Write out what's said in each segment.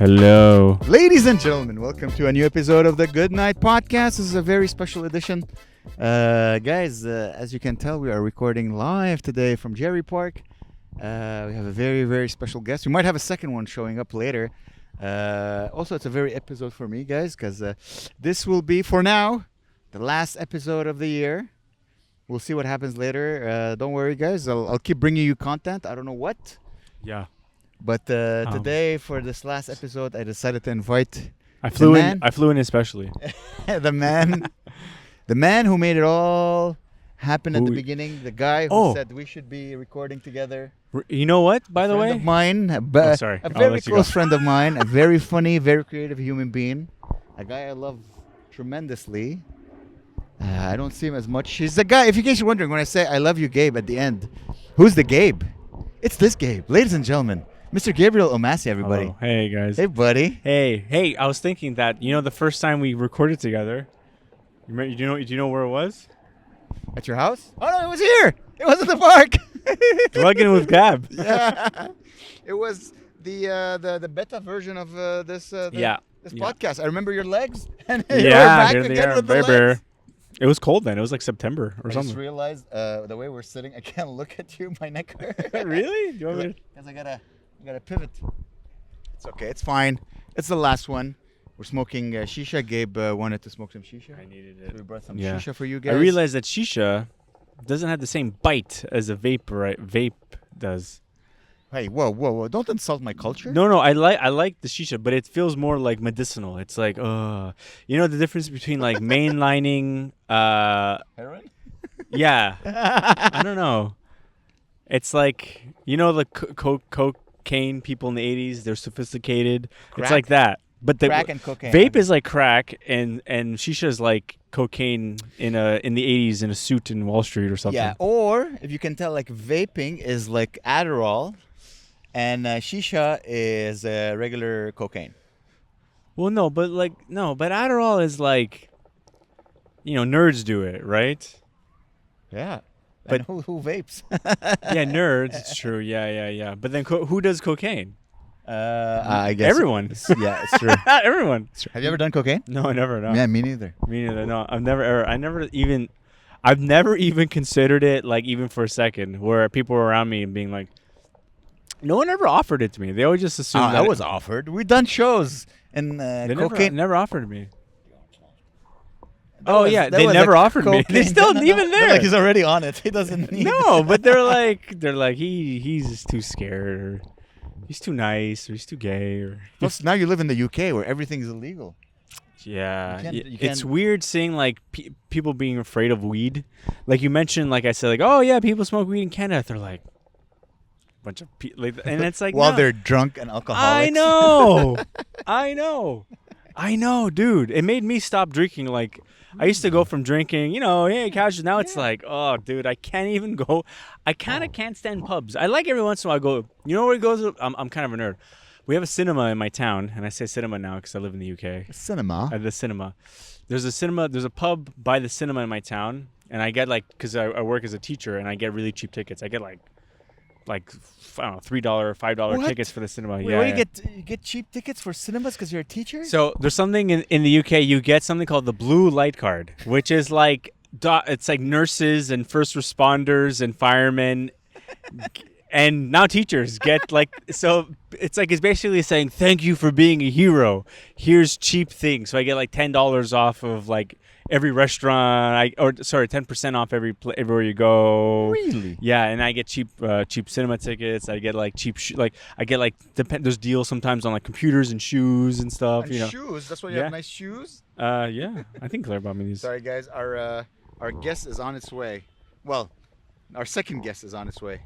Hello. Ladies and gentlemen, welcome to a new episode of the Good Night Podcast. This is a very special edition. Guys, as you can tell, we are recording live today from Jarry Park. We have a very, very special guest. We might have a second one showing up later. Also, it's a very episode for me, guys, because this will be, for now, the last episode of the year. We'll see what happens later. Don't worry, guys. I'll keep bringing you content. I don't know what. Yeah. But today, for this last episode, I decided to invite I flew in especially. the man who made it all happen at the beginning. The guy who said we should be recording together. You know what? By the way, of mine, a very close friend of mine, a very funny, very creative human being, a guy I love tremendously. I don't see him as much. He's the guy. If you guys are wondering, when I say I love you, Gabe, at the end, who's the Gabe? It's this Gabe, ladies and gentlemen. Mr. Gabriel Omassi, everybody. Hello. Hey, guys. Hey, buddy. Hey. I was thinking that, the first time we recorded together, do you know where it was? At your house? Oh, no, it was here. It was at the park. Plugging with Gab. Yeah. It was the beta version of this podcast. I remember your legs. And you were back again with the legs. It was cold then. It was like September or something. I just realized the way we're sitting, I can't look at you. My neck hurts. Really? Do you want me to? Because I gotta pivot. It's okay. It's fine. It's the last one. We're smoking shisha. Gabe wanted to smoke some shisha. I needed it. So we brought some shisha for you guys. I realized that shisha doesn't have the same bite as a vape does. Hey, whoa! Don't insult my culture. No. I like the shisha, but it feels more like medicinal. It's like, the difference between like mainlining heroin. Yeah, I don't know. It's like the cocaine people in the 80s. They're sophisticated. Crack. It's like that. But the crack and cocaine. Vape is like crack, and shisha is like cocaine in the 80s in a suit in Wall Street or something. Yeah, or if you can tell, like vaping is like Adderall, and shisha is regular cocaine. Well, but Adderall is like, nerds do it, right? Yeah. But who vapes? Yeah, nerds. It's true. Yeah. But then who does cocaine? I guess everyone. Yeah, it's true. Everyone. Have you ever done cocaine? No, I never. No. Yeah, me neither. No, I've never even considered it, like even for a second, where people were around me and being like, no one ever offered it to me. They always just assumed that I was offered. We've done shows and cocaine. Never offered me. They never offered me. They still even there. Like he's already on it. He doesn't need. No, but they're like he's too scared, or he's too nice, or he's too gay, or. Plus, now you live in the UK where everything's illegal. Yeah, it's weird seeing like people being afraid of weed. Like you mentioned, like I said, like, oh yeah, people smoke weed in Canada. They're like a bunch of people, and it's like while they're drunk and alcoholics. I know, dude. It made me stop drinking. Like I used to go from drinking, hey, casual. Now it's like, oh, dude, I can't even go. I kind of can't stand pubs. I like every once in a while go. You know where it goes? I'm kind of a nerd. We have a cinema in my town, and I say cinema now because I live in the UK. Cinema? The cinema. There's a cinema. There's a pub by the cinema in my town, and I get because I work as a teacher, and I get really cheap tickets. I get like I don't know, $3, $5 tickets for the cinema. Wait, you get cheap tickets for cinemas because you're a teacher? So there's something in the UK. You get something called the blue light card, which is like it's like nurses and first responders and firemen. And now teachers get so it's basically saying thank you for being a hero. Here's cheap things. So I get like $10 off of like every restaurant. 10% off everywhere you go. Really? Yeah, and I get cheap cinema tickets. I get like cheap there's deals sometimes on like computers and shoes and stuff. And shoes. That's why you have nice shoes. Yeah. I think Claire bought me these. Sorry guys, our guest is on its way. Well, our second guest is on its way.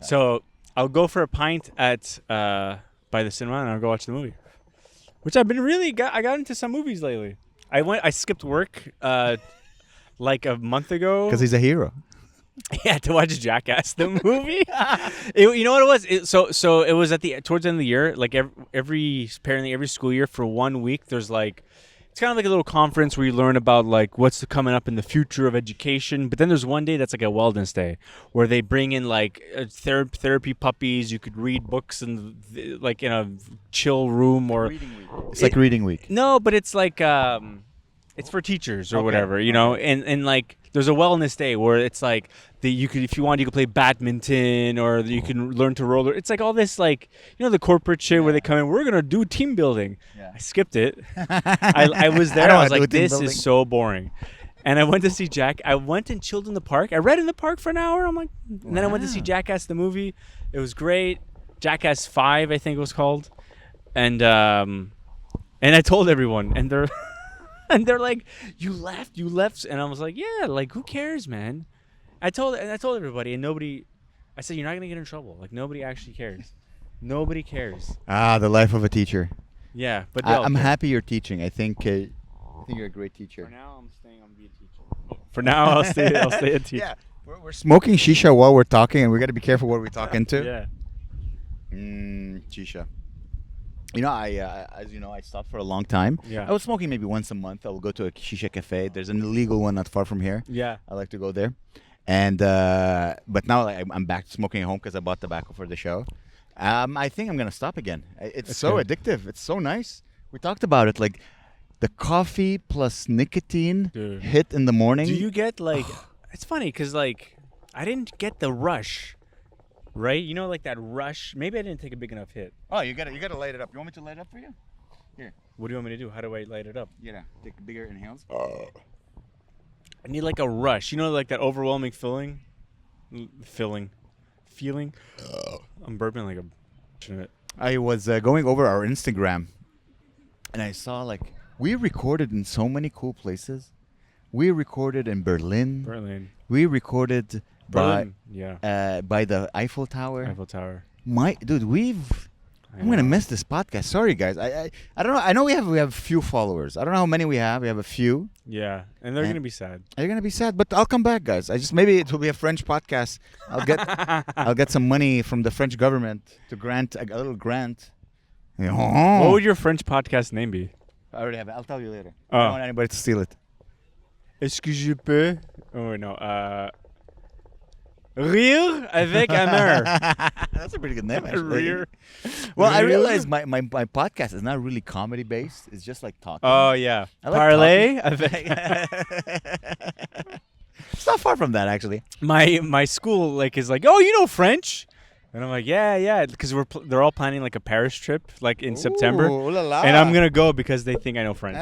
So I'll go for a pint at by the cinema, and I'll go watch the movie. Which I've been I got into some movies lately. I skipped work like a month ago because he's a hero. Yeah, to watch Jackass the movie. You know what it was? So it was towards the end of the year. Like every school year for 1 week, there's like kind of like a little conference where you learn about like what's coming up in the future of education. But then there's one day that's like a wellness day where they bring in like therapy puppies. You could read books and like in a chill room or Reading week. It's like reading week. no, but it's like it's for teachers or whatever, you know. And like there's a wellness day where it's like you could, if you want, you could play badminton or you can learn to roller. It's like all this like, you know, the corporate shit where they come in. We're gonna do team building. Yeah. I skipped it. I was there. I was like, this is so boring. And I went to see Jack. I went and chilled in the park. I read in the park for an hour. I'm like, and then I went to see Jackass the movie. It was great. Jackass 5, I think it was called. And I told everyone, and they're and they're like, you left, and I was like, yeah, like who cares, man? I told everybody, and nobody. I said, you're not gonna get in trouble. Like nobody actually cares. Nobody cares. The life of a teacher. Yeah, but I'm happy you're teaching. I think you're a great teacher. For now, I'm staying on be a teacher. For now, I'll stay a teacher. Yeah, we're smoking shisha while we're talking, and we got to be careful what we talk into. Yeah. Shisha. You know, as you know, I stopped for a long time. Yeah. I was smoking maybe once a month. I will go to a shisha cafe. There's an illegal one not far from here. Yeah. I like to go there. And but now I'm back to smoking at home because I bought tobacco for the show. I think I'm gonna stop again. It's so addictive. It's so nice. We talked about it, like the coffee plus nicotine hit in the morning. Do you get like? It's funny because like I didn't get the rush. Right? You know, like that rush. Maybe I didn't take a big enough hit. Oh, you gotta light it up. You want me to light it up for you? Here. What do you want me to do? How do I light it up? Yeah, take bigger inhales. I need like a rush. You know, like that overwhelming feeling. I'm burping like a. I was going over our Instagram, and I saw like we recorded in so many cool places. We recorded in Berlin. We recorded. Berlin, by the Eiffel Tower. Dude, I'm gonna miss this podcast. Sorry, guys. I don't know. I know we have few followers. I don't know how many we have. We have a few. Yeah, and they're gonna be sad. They're gonna be sad, but I'll come back, guys. Maybe it will be a French podcast. I'll get some money from the French government to grant a little grant. What would your French podcast name be? I already have it. I'll tell you later. I don't want anybody to steal it. Est-ce que je peux? Oh no. Rire avec Amer. That's a pretty good name, actually. Rire. Well, I realize my podcast is not really comedy based. It's just like talking. Oh yeah. Parler avec. It's not far from that, actually. My school like is like, oh, you know French, and I'm like, yeah, because they're all planning like a Paris trip like in September, and I'm gonna go because they think I know French.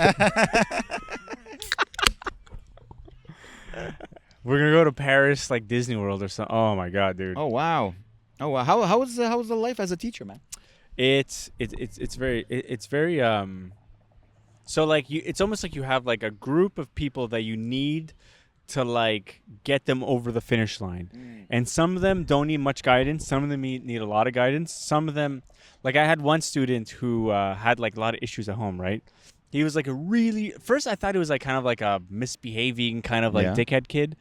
We're gonna go to Paris, like Disney World or something. Oh my god, dude! Oh wow! How was the life as a teacher, man? It's very. So like it's almost like you have like a group of people that you need to like get them over the finish line, and some of them don't need much guidance. Some of them need a lot of guidance. Some of them, like I had one student who had like a lot of issues at home, right? He was like first I thought he was like kind of like a misbehaving kind of like dickhead kid,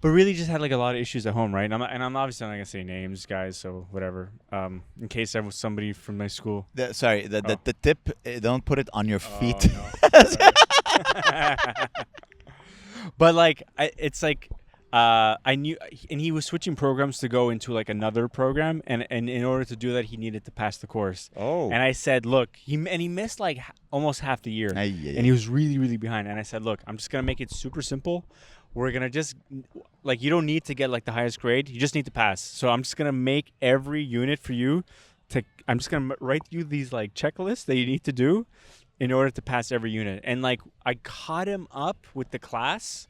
but really just had like a lot of issues at home, right? And I'm obviously not gonna say names, guys, so whatever. In case there was somebody from my school. The tip, don't put it on your feet. No. But like it's like I knew, and he was switching programs to go into like another program, and in order to do that, he needed to pass the course. Oh. And I said, look, he missed like almost half the year, and he was really, really behind. And I said, look, I'm just gonna make it super simple. We're gonna just like, you don't need to get like the highest grade. You just need to pass. So I'm just gonna make every unit for you. I'm just gonna write you these like checklists that you need to do in order to pass every unit. And like I caught him up with the class.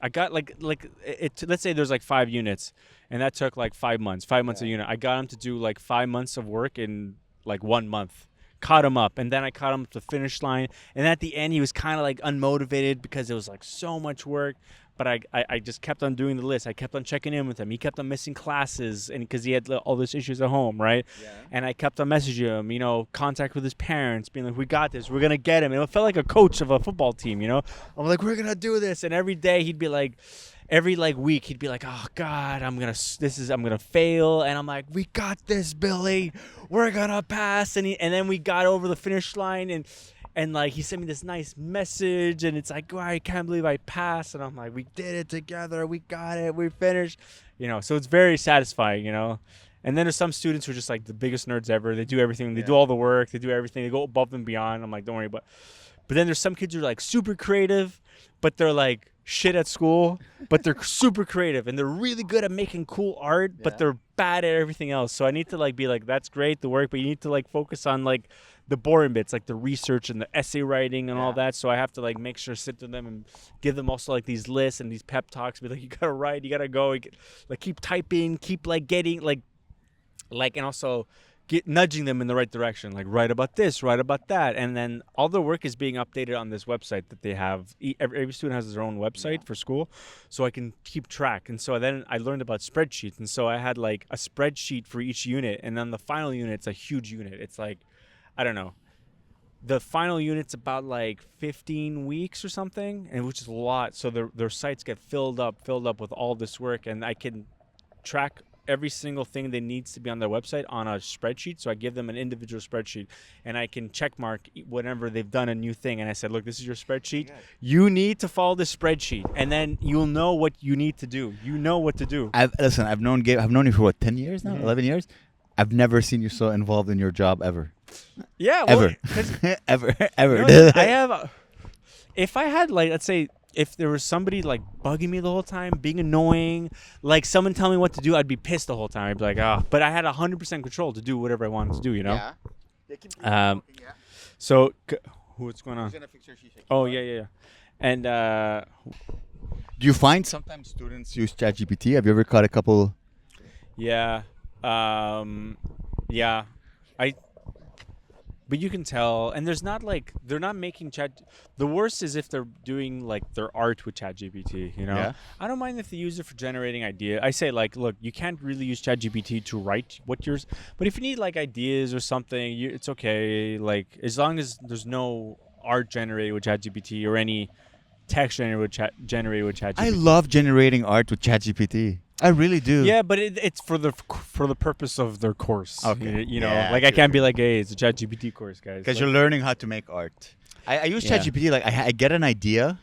I got like let's say there's like 5 units, and that took like 5 months. 5 months a unit. I got him to do like 5 months of work in like 1 month. Caught him up, and then I caught him to the finish line. And at the end, he was kind of like unmotivated because it was like so much work. But I just kept on doing the list. I kept on checking in with him. He kept on missing classes, and because he had all these issues at home, right? Yeah. And I kept on messaging him, contact with his parents, being like, "We got this. We're gonna get him." And it felt like a coach of a football team, I'm like, "We're gonna do this." And every day he'd be like, every like week he'd be like, "Oh God, I'm gonna fail." And I'm like, "We got this, Billy. We're gonna pass." And then we got over the finish line, and And like he sent me this nice message, and it's like, wow, I can't believe I passed. And I'm like, we did it together, we got it, we finished. So it's very satisfying. And then there's some students who are just like the biggest nerds ever. They do everything, they do all the work, they do everything, they go above and beyond. I'm like, don't worry. But then there's some kids who are like super creative, but they're like shit at school, but they're super creative, and they're really good at making cool art, but they're bad at everything else. So I need to like be like, that's great, the work, but you need to like focus on like the boring bits, like the research and the essay writing and all that. So I have to like make sure sit to them and give them also like these lists and these pep talks. Be like, you gotta write, you gotta go, like keep typing, keep like getting like, and also nudging them in the right direction, like write about this, write about that. And then all the work is being updated on this website that they have. Every student has their own website for school, so I can keep track. And so then I learned about spreadsheets, and so I had like a spreadsheet for each unit. And then the final unit, it's a huge unit. It's like, I don't know, the final unit's about like 15 weeks or something, and which is a lot. So their sites get filled up with all this work, and I can track every single thing that needs to be on their website on a spreadsheet. So I give them an individual spreadsheet, and I can check mark whenever they've done a new thing. And I said, look, this is your spreadsheet. You need to follow this spreadsheet, and then you'll know what you need to do. You know what to do. I've known Gabe. I've known you for what, 10 years now, 11 years. I've never seen you so involved in your job ever. Yeah, well, ever. I have. If I had like, let's say, if there was somebody like bugging me the whole time, being annoying, like someone telling me what to do, I'd be pissed the whole time. I'd be like, but I had 100% control to do whatever I wanted to do, Yeah. So, what's going on? He's gonna fix your shisha. Oh, yeah. And do you find sometimes students use ChatGPT? Have you ever caught a couple? Yeah. Yeah. But you can tell, and there's not like, they're not making the worst is if they're doing like their art with ChatGPT, Yeah. I don't mind if they use it for generating ideas. I say like, look, you can't really use ChatGPT to write what yours, but if you need like ideas or something, it's okay. Like as long as there's no art generated with ChatGPT or any text generated with ChatGPT. I love generating art with ChatGPT. I really do. Yeah, but it's for the purpose of their course. Okay. Yeah, like I can't be like, hey, it's a ChatGPT course, guys. Because you're learning how to make art. I use ChatGPT, like I get an idea.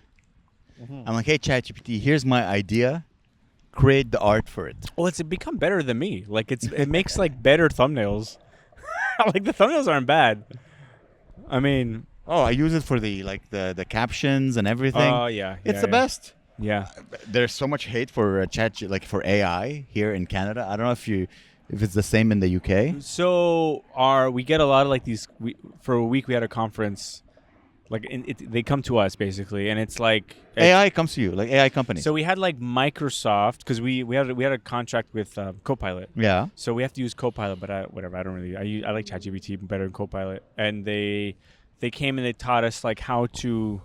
I'm like, hey, ChatGPT, here's my idea. Create the art for it. Well, it's become better than me. Like it makes like better thumbnails. Like the thumbnails aren't bad. I mean, I use it for the captions and everything. Oh yeah, it's the best. Yeah. There's so much hate for for AI here in Canada. I don't know if it's the same in the UK. So we get a lot of like these. For a week we had a conference, like they come to us basically, and it's like AI comes to you, like AI companies. So we had like Microsoft because we had a contract with Copilot. Yeah. So we have to use Copilot, but I don't really. I like ChatGPT better than Copilot, and they came and they taught us like how to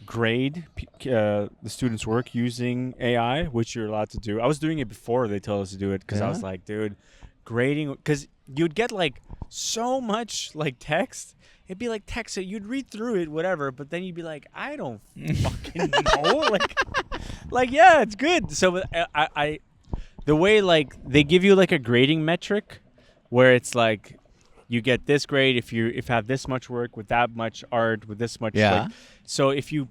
grade the students' work using AI, which you're allowed to do. I was doing it before they told us to do it because I was like, dude, grading, because you'd get like so much like text. It'd be like text that you'd read through it, whatever, but then you'd be like, I don't fucking know. like yeah, it's good. So I the way like they give you like a grading metric where it's like you get this grade if you have this much work with that much art with this much. Yeah. So if you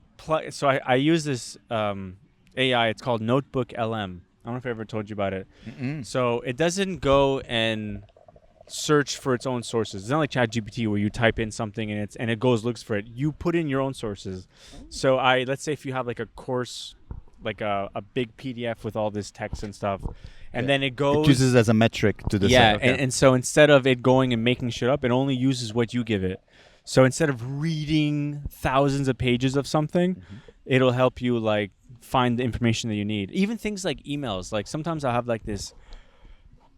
so I use this AI. It's called NotebookLM. I don't know if I ever told you about it. Mm-mm. So it doesn't go and search for its own sources. It's not like ChatGPT where you type in something and it goes looks for it. You put in your own sources. So let's say if you have like a course, like a big PDF with all this text and stuff, and then it goes. It uses as a metric to decide. Yeah, Okay. and so instead of it going and making shit up, it only uses what you give it. So instead of reading thousands of pages of something, it'll help you like find the information that you need. Even things like emails. Like sometimes I'll have like this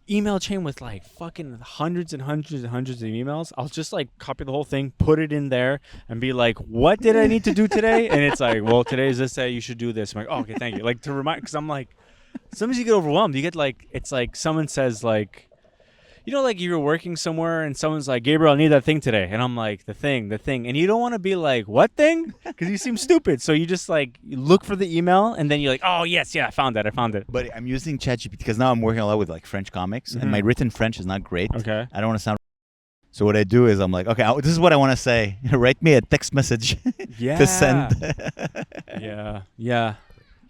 email chain with like fucking hundreds and hundreds and hundreds of emails. I'll just like copy the whole thing, put it in there, and be like, what did I need to do today? And it's like, well, today is this day, you should do this. I'm like, oh, okay, thank you. Like to remind, because I'm like, sometimes you get overwhelmed. You get like, it's like someone says like, like you're working somewhere and someone's like, Gabriel, I need that thing today. And I'm like, the thing. And you don't want to be like, what thing? Because you seem stupid. So you just like, you look for the email and then you're like, oh, yes, yeah, I found it. But I'm using ChatGPT because now I'm working a lot with like French comics and my written French is not great. Okay. I don't want to sound. So what I do is I'm like, okay, this is what I want to say. Write me a text message Yeah. to send. Yeah.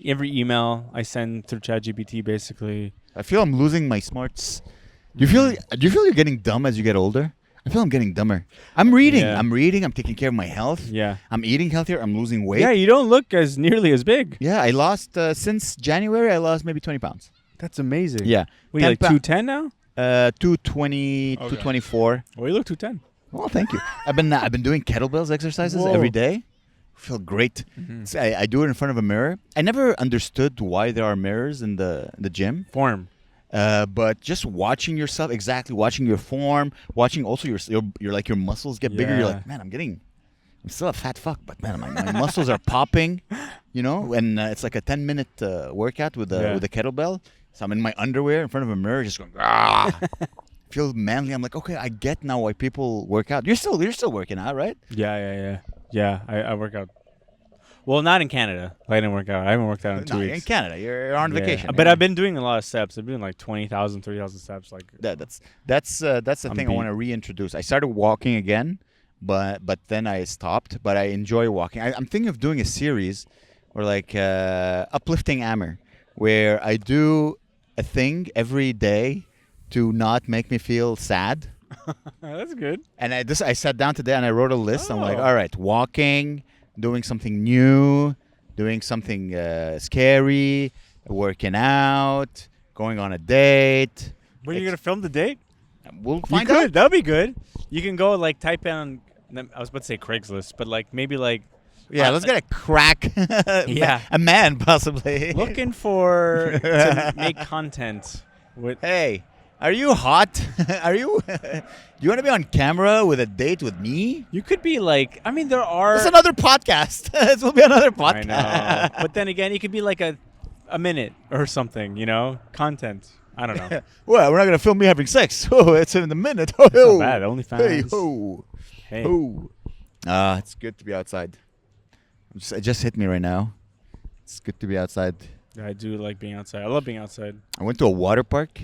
Every email I send through ChatGPT, basically. I feel I'm losing my smarts. Do you feel you're getting dumb as you get older? I feel I'm getting dumber. I'm reading. Yeah. I'm taking care of my health. Yeah. I'm eating healthier. I'm losing weight. Yeah, you don't look as nearly as big. Yeah, I lost since January. I lost maybe 20 pounds. That's amazing. Yeah. What are you, like 210 now? 220, 224. Well, you look 210. Well, thank you. I've been doing kettlebells exercises every day. Feel great. So I do it in front of a mirror. I never understood why there are mirrors in the gym. Form. But just watching yourself, watching your form, watching also your muscles get bigger. You're like, man, I'm still a fat fuck, but man, my muscles are popping, and it's like a 10-minute workout with the kettlebell. So I'm in my underwear in front of a mirror, just going, feel manly. I'm like, okay, I get now why people work out. You're still working out, right? Yeah, I work out. Well, not in Canada. I didn't work out. I haven't worked out in 2 weeks. In Canada, you're on vacation. But I've been doing a lot of steps. I've been doing like 20,000, 30,000 steps. Like that's the thing I want to reintroduce. I started walking again, but then I stopped. But I enjoy walking. I'm thinking of doing a series, or like uplifting Amer, where I do a thing every day to not make me feel sad. That's good. And I sat down today and I wrote a list. I'm like, all right, walking, doing something new, doing something scary, working out, going on a date. When are you gonna film the date? We'll find out. That'll be good. You can go like type in. I was about to say Craigslist, but like maybe like. Yeah, let's get a crack. A man possibly. Looking for to make content with. Hey, are you hot? Are you? Do you want to be on camera with a date with me? You could be like. I mean, there are. It's another podcast. This will be another podcast. I know. But then again, it could be like a minute or something. Content. I don't know. Well, we're not gonna film me having sex. Oh, it's in a minute. Oh, it's not bad. OnlyFans. Hey, ho. Hey. Ho. It's good to be outside. It just hit me right now. It's good to be outside. I do like being outside. I love being outside. I went to a water park.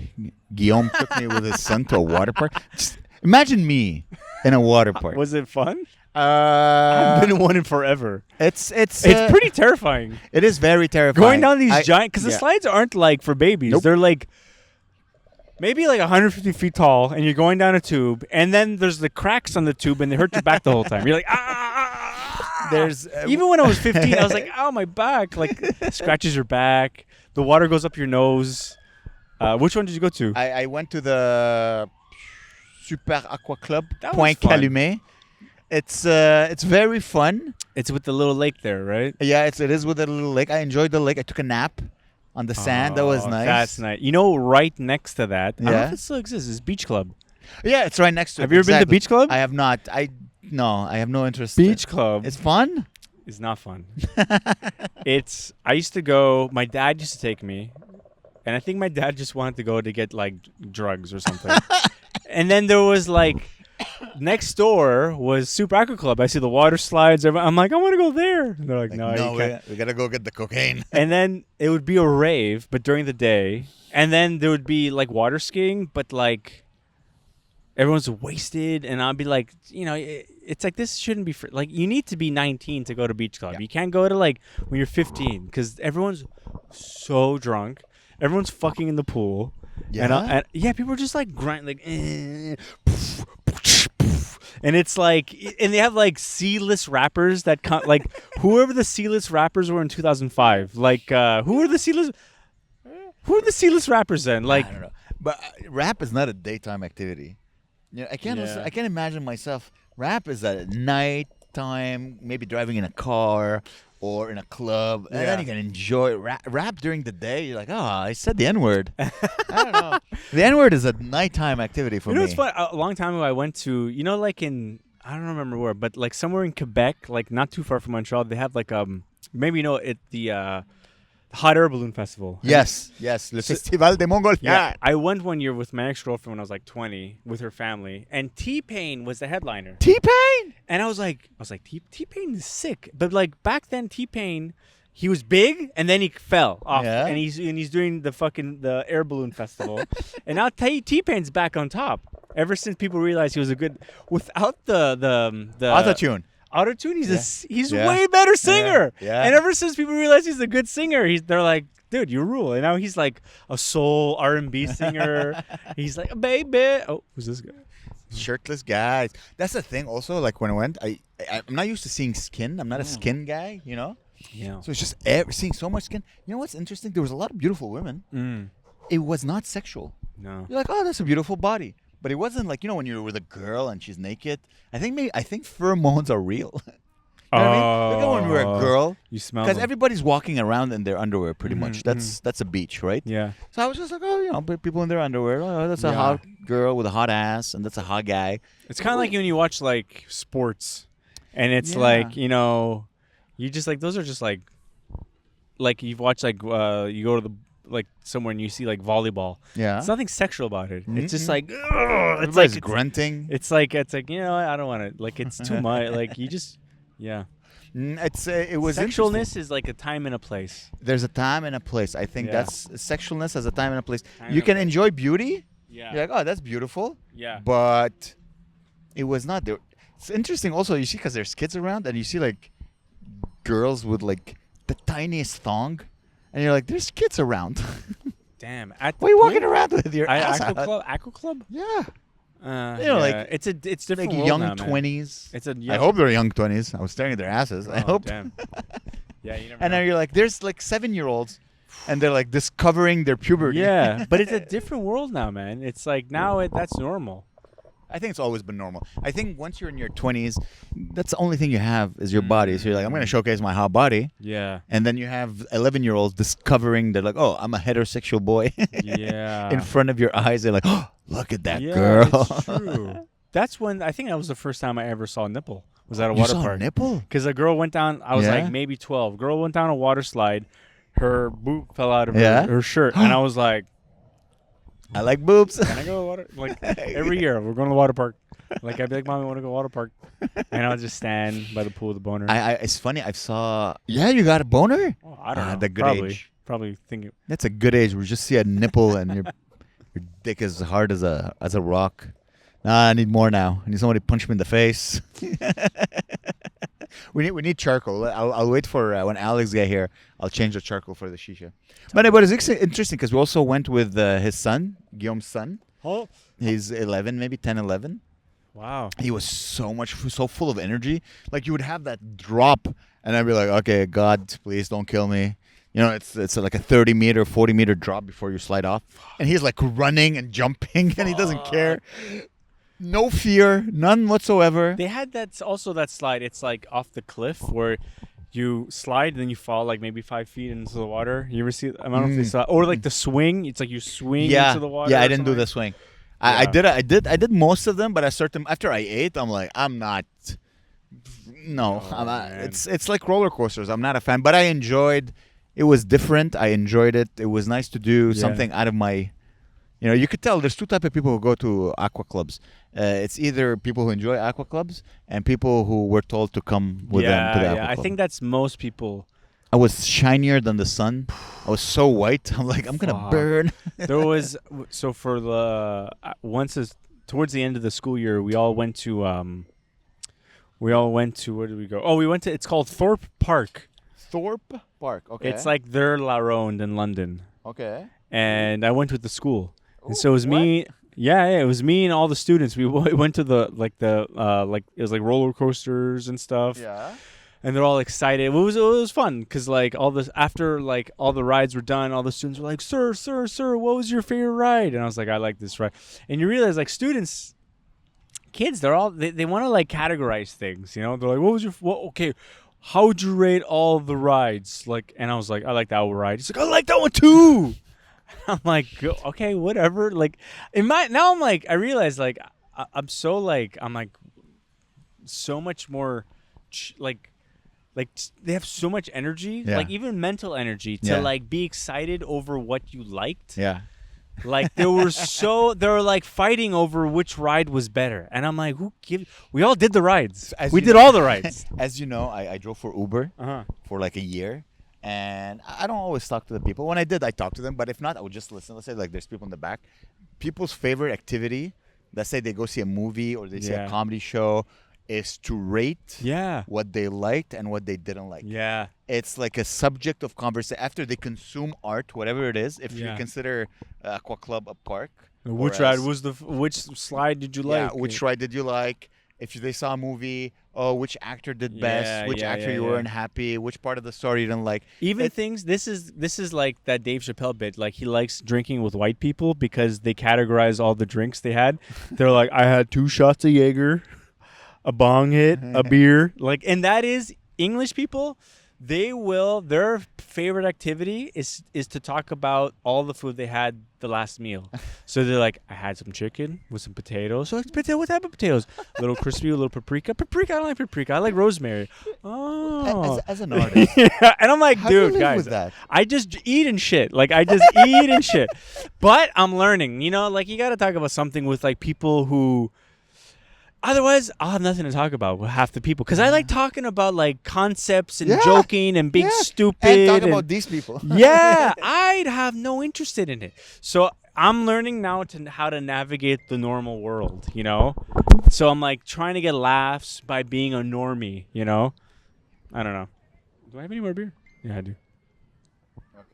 Guillaume took me with his son to a water park. Just imagine me in a water park. Was it fun? I've been in one in forever. It's pretty terrifying. It is very terrifying. Going down these giant, because the slides aren't like for babies. Nope. They're like maybe like 150 feet tall, and you're going down a tube, and then there's the cracks on the tube, and they hurt your back the whole time. You're like, There's even when I was 15, I was like, ow, my back. Like, scratches your back. The water goes up your nose. Which one did you go to? I went to the Super Aqua Club, That Point was fun. Calumet. It's very fun. It's with the little lake there, right? Yeah, it is with a little lake. I enjoyed the lake. I took a nap on the sand. That was nice. That's nice. Right next to that, I don't know Yeah. if it still exists, is Beach Club. Yeah, it's right next to it. Have you ever been to Beach Club? I have not. I have no interest. Beach Club. It's fun? It's not fun. I used to go, my dad used to take me, and I think my dad just wanted to go to get like drugs or something. And then there was like, next door was Super Aqua Club. I see the water slides. I'm like, I want to go there. And they're like, no, you can't. we gotta go get the cocaine. And then it would be a rave, but during the day. And then there would be like water skiing, but like everyone's wasted. And I'd be like, it's like this shouldn't be free. Like you need to be 19 to go to Beach Club. Yeah. You can't go to like when you're 15 because everyone's so drunk. Everyone's fucking in the pool. Yeah. And people are just like grinding, like, and it's like, and they have like C-list rappers that come, like whoever the C-list rappers were in 2005. Like, who are the C-list rappers then? Like, I don't know. But rap is not a daytime activity. I can't imagine myself. Rap is at nighttime, maybe driving in a car or in a club, and then you can enjoy rap during the day. You're like, I said the N-word. I don't know. The N-word is a nighttime activity for me. It's fun. A long time ago, I went to, like in, I don't remember where, but like somewhere in Quebec, like not too far from Montreal, they have like maybe the hot air balloon festival. Yes. Le Festival de Montgolfière. Yeah, I went one year with my ex-girlfriend when I was like 20 with her family, and T-Pain was the headliner. T-Pain? And I was like, T-Pain is sick. But like back then, T-Pain he was big and then he fell off, Yeah. and he's doing the air balloon festival, and now T-Pain's back on top. Ever since people realized he was a good without the Autotune. Autotune, he's Yeah. way better singer. Yeah. And ever since people realized he's a good singer, they're like, dude, you rule. And now he's like a soul R&B singer. He's like, baby. Oh, who's this guy? Shirtless guys. That's the thing. Also, like when I went, I'm not used to seeing skin. I'm not a skin guy, you know. Yeah. So it's just seeing so much skin. You know what's interesting? There was a lot of beautiful women. It was not sexual. No. You're like, oh, that's a beautiful body. But it wasn't like, you know, when you're with a girl and she's naked. I think pheromones are real. You know what I mean? Look at when we're a girl. You smell Because them. everybody's walking around in their underwear pretty much. That's a beach, right? Yeah. So I was just like, oh, you know, people in their underwear. Oh, that's a Yeah. hot girl with a hot ass, and that's a hot guy. It's kind of like when you watch like sports, and it's Yeah. like, you know, you just like those are just like you've watched like you go to the like somewhere and you see like volleyball. Yeah. It's nothing sexual about it. It's just Mhm. like ugh, it's Everybody's like grunting. it's like you know what? I don't want to like it's too much. Like you just yeah. It was interesting. Sexualness is like a time and a place. There's a time and a place. I think Yeah. that's sexualness has a time and a place. Time You and can a place. enjoy beauty. Yeah. You're like, oh, that's beautiful. Yeah. But it was not there. It's interesting also, you see, because there's kids around and you see like girls with like the tiniest thong. And you're like, there's kids around. Damn. At Why are you walking point- around with your ass Aqua out? Club. Aqua Club. Yeah. You know, like- it's different. Like world young now, man. 20s. It's a I young, hope they're young 20s. I was staring at their asses. I Oh, hope. Damn. Yeah. You never And know. then you're like, there's like 7-year-olds. And they're like discovering their puberty. Yeah, but it's a different world now, man. It's like now that's normal. I think it's always been normal. I think once you're in your 20s, that's the only thing you have is your body. So you're like, I'm going to showcase my hot body. Yeah. And then you have 11-year-olds discovering, they're like, oh, I'm a heterosexual boy. Yeah. In front of your eyes, they're like, oh, look at that Yeah, girl. It's true. That's when I think that was the first time I ever saw a nipple. Was at a You water saw a park. nipple? Because a girl went down. I was Yeah? like maybe 12. Girl went down a water slide. Her boot fell out of Yeah? her shirt, and I was like, I like boobs. "Can I go water?" Like every year, we're going to the water park. Like I'd be like, "Mom, I want to go water park," and I'll just stand by the pool with the boner. It's funny. I saw. Yeah, you got a boner? Oh, I don't know. The good probably, age. Probably thinking. That's a good age where you just see a nipple and your dick is hard as a rock. Nah, I need more now. I need somebody to punch me in the face. we need charcoal. I'll wait for when Alex get here. I'll change the charcoal for the shisha. But it's interesting because we also went with his son, Guillaume's son. Oh, He's 11, maybe 10, 11. wow. He was so full of energy. Like you would have that drop, and I'd be like, okay, God, please don't kill me. You know, it's like a 30-meter, 40-meter drop before you slide off. And he's like running and jumping, and he doesn't care. No fear, none whatsoever. They had that slide. It's like off the cliff where you slide and then you fall like maybe 5 feet into the water. You ever see? I don't know if they saw. Or like the swing. It's like you swing into the water. Yeah, I or didn't do something. the swing. Yeah. I did most of them, but after I ate, I'm like, I'm not. No, Oh, I'm not, man. it's like roller coasters. I'm not a fan, but I enjoyed. It was different. I enjoyed it. It was nice to do something out of my. You know, you could tell there's two types of people who go to aqua clubs. It's either people who enjoy aqua clubs and people who were told to come with them to the aqua I club. think that's most people. I was shinier than the sun. I was so white. I'm like, I'm gonna Fuck. burn. There was for the towards the end of the school year, we all went to where did we go? Oh, we went to. It's called Thorpe Park. Thorpe Park. Okay. It's like their La Ronde in London, okay. and I went with the school. And Ooh, so it was me. Yeah, it was me and all the students. We went to it was like roller coasters and stuff. Yeah. And they're all excited. It was fun because like after like all the rides were done, all the students were like, "Sir, what was your favorite ride?" And I was like, "I like this ride." And you realize like kids, they want to like categorize things. You know, they're like, "What was your okay? How would you rate all the rides?" Like, and I was like, "I like that ride." He's like, "I like that one too." I'm like, okay, whatever. Like, now I'm like, I realize like I'm so much more like they have so much energy, Yeah. like even mental energy to Yeah. like be excited over what you liked. Yeah. Like they were like fighting over which ride was better, and I'm like, we all did the rides. As We you did know- all the rides. As you know, I drove for Uber Uh-huh. for like a year, And I don't always talk to the people. When I did, I talked to them. But if not, I would just listen. Let's say like there's people in the back. People's favorite activity, let's say they go see a movie or they see a comedy show, is to rate what they liked and what they didn't like. Yeah. It's like a subject of conversation. After they consume art, whatever it is, if you consider Aqua Club a park. Which ride was which slide did you like? Yeah, which ride did you like? If they saw a movie, which actor did best? Which actor you weren't happy? Which part of the story you didn't like? Even things. This is like that Dave Chappelle bit. Like he likes drinking with white people because they categorize all the drinks they had. They're like, I had 2 shots of Jaeger, a bong hit, a beer. Like, and that is English people. Their favorite activity is to talk about all the food they had the last meal. So they're like, I had some chicken with some potatoes. So what type of potatoes? A little crispy, a little paprika. I don't like paprika. I like rosemary. Oh. As an artist. And I'm like, how do you dude, live guys, with that? I just eat and shit. Like, I just eat and shit. But I'm learning, like you got to talk about something with like people who... Otherwise, I'll have nothing to talk about with half the people. Because I like talking about, like, concepts and joking and being stupid. And talk about these people. Yeah. I'd have no interest in it. So I'm learning now how to navigate the normal world, So I'm, like, trying to get laughs by being a normie, I don't know. Do I have any more beer? Yeah, I do. Okay.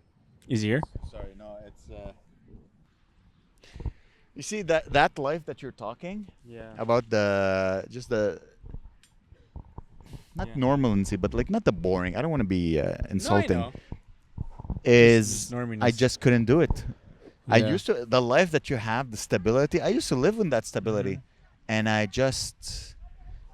Is he here? Sorry, no, it's... You see that life that you're talking about, not normalcy, but like not the boring. I don't want to be insulting. No, I know. Is Norminess. I just couldn't do it. Yeah. I used to the life that you have, the stability. I used to live in that stability, and I'm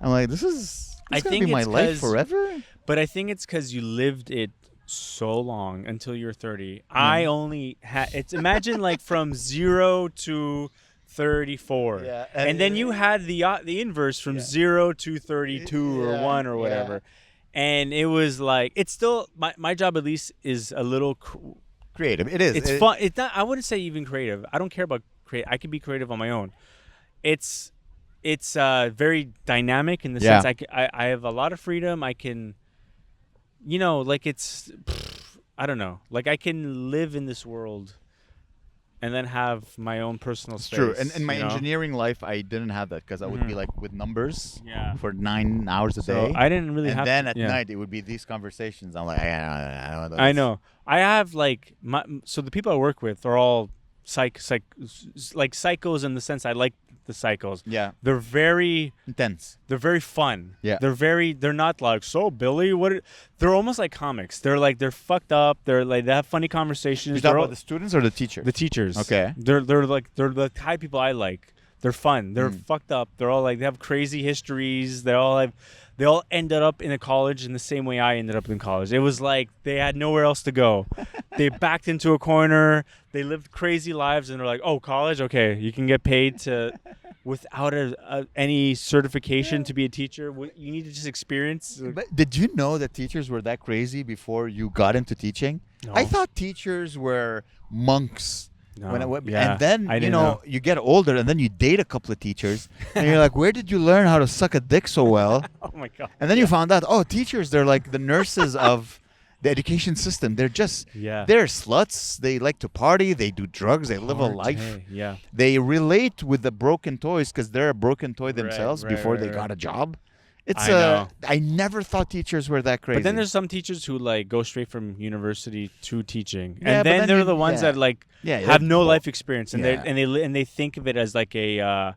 like, this is gonna be my life forever. But I think it's because you lived it so long until you're 30. I only had imagine like from 0 to 34. Yeah. And then you had the inverse from 0 to 32 or 1 or whatever. And it was like, it's still my job at least is a little creative. It is. It's fun. It's not, I wouldn't say even creative. I don't care about create. I can be creative on my own. It's very dynamic in the sense I have a lot of freedom. I can like I don't know. Like I can live in this world and then have my own personal space. True. And in my engineering life, I didn't have that because I would be like with numbers for 9 hours a day. I didn't really have. And then at night, it would be these conversations. I'm like, I know. I have like so the people I work with are all like psychos in the sense I like the psychos. Yeah. They're very intense. They're very fun. Yeah. They're not like, so Billy, they're almost like comics. They're fucked up. They have funny conversations. You're talking about the students or the teachers? The teachers. Okay. They're the type of people I like. They're fun. They're fucked up. They're all like, they have crazy histories. They all ended up in a college in the same way I ended up in college. It was like they had nowhere else to go. They backed into a corner. They lived crazy lives, and they're like, "Oh, college? Okay, you can get paid without any certification to be a teacher. You need to just experience." But did you know that teachers were that crazy before you got into teaching? No. I thought teachers were monks. No. And then you get older and then you date a couple of teachers and you're like, where did you learn how to suck a dick so well? Oh my god. And then you found out, teachers, they're like the nurses of the education system. They're just they're sluts. They like to party, they do drugs, they live a life. Yeah. They relate with the broken toys because they're a broken toy themselves before they got a job. I never thought teachers were that crazy. But then there's some teachers who like go straight from university to teaching, and then they're the ones that like have no life experience, and they think of it as like a.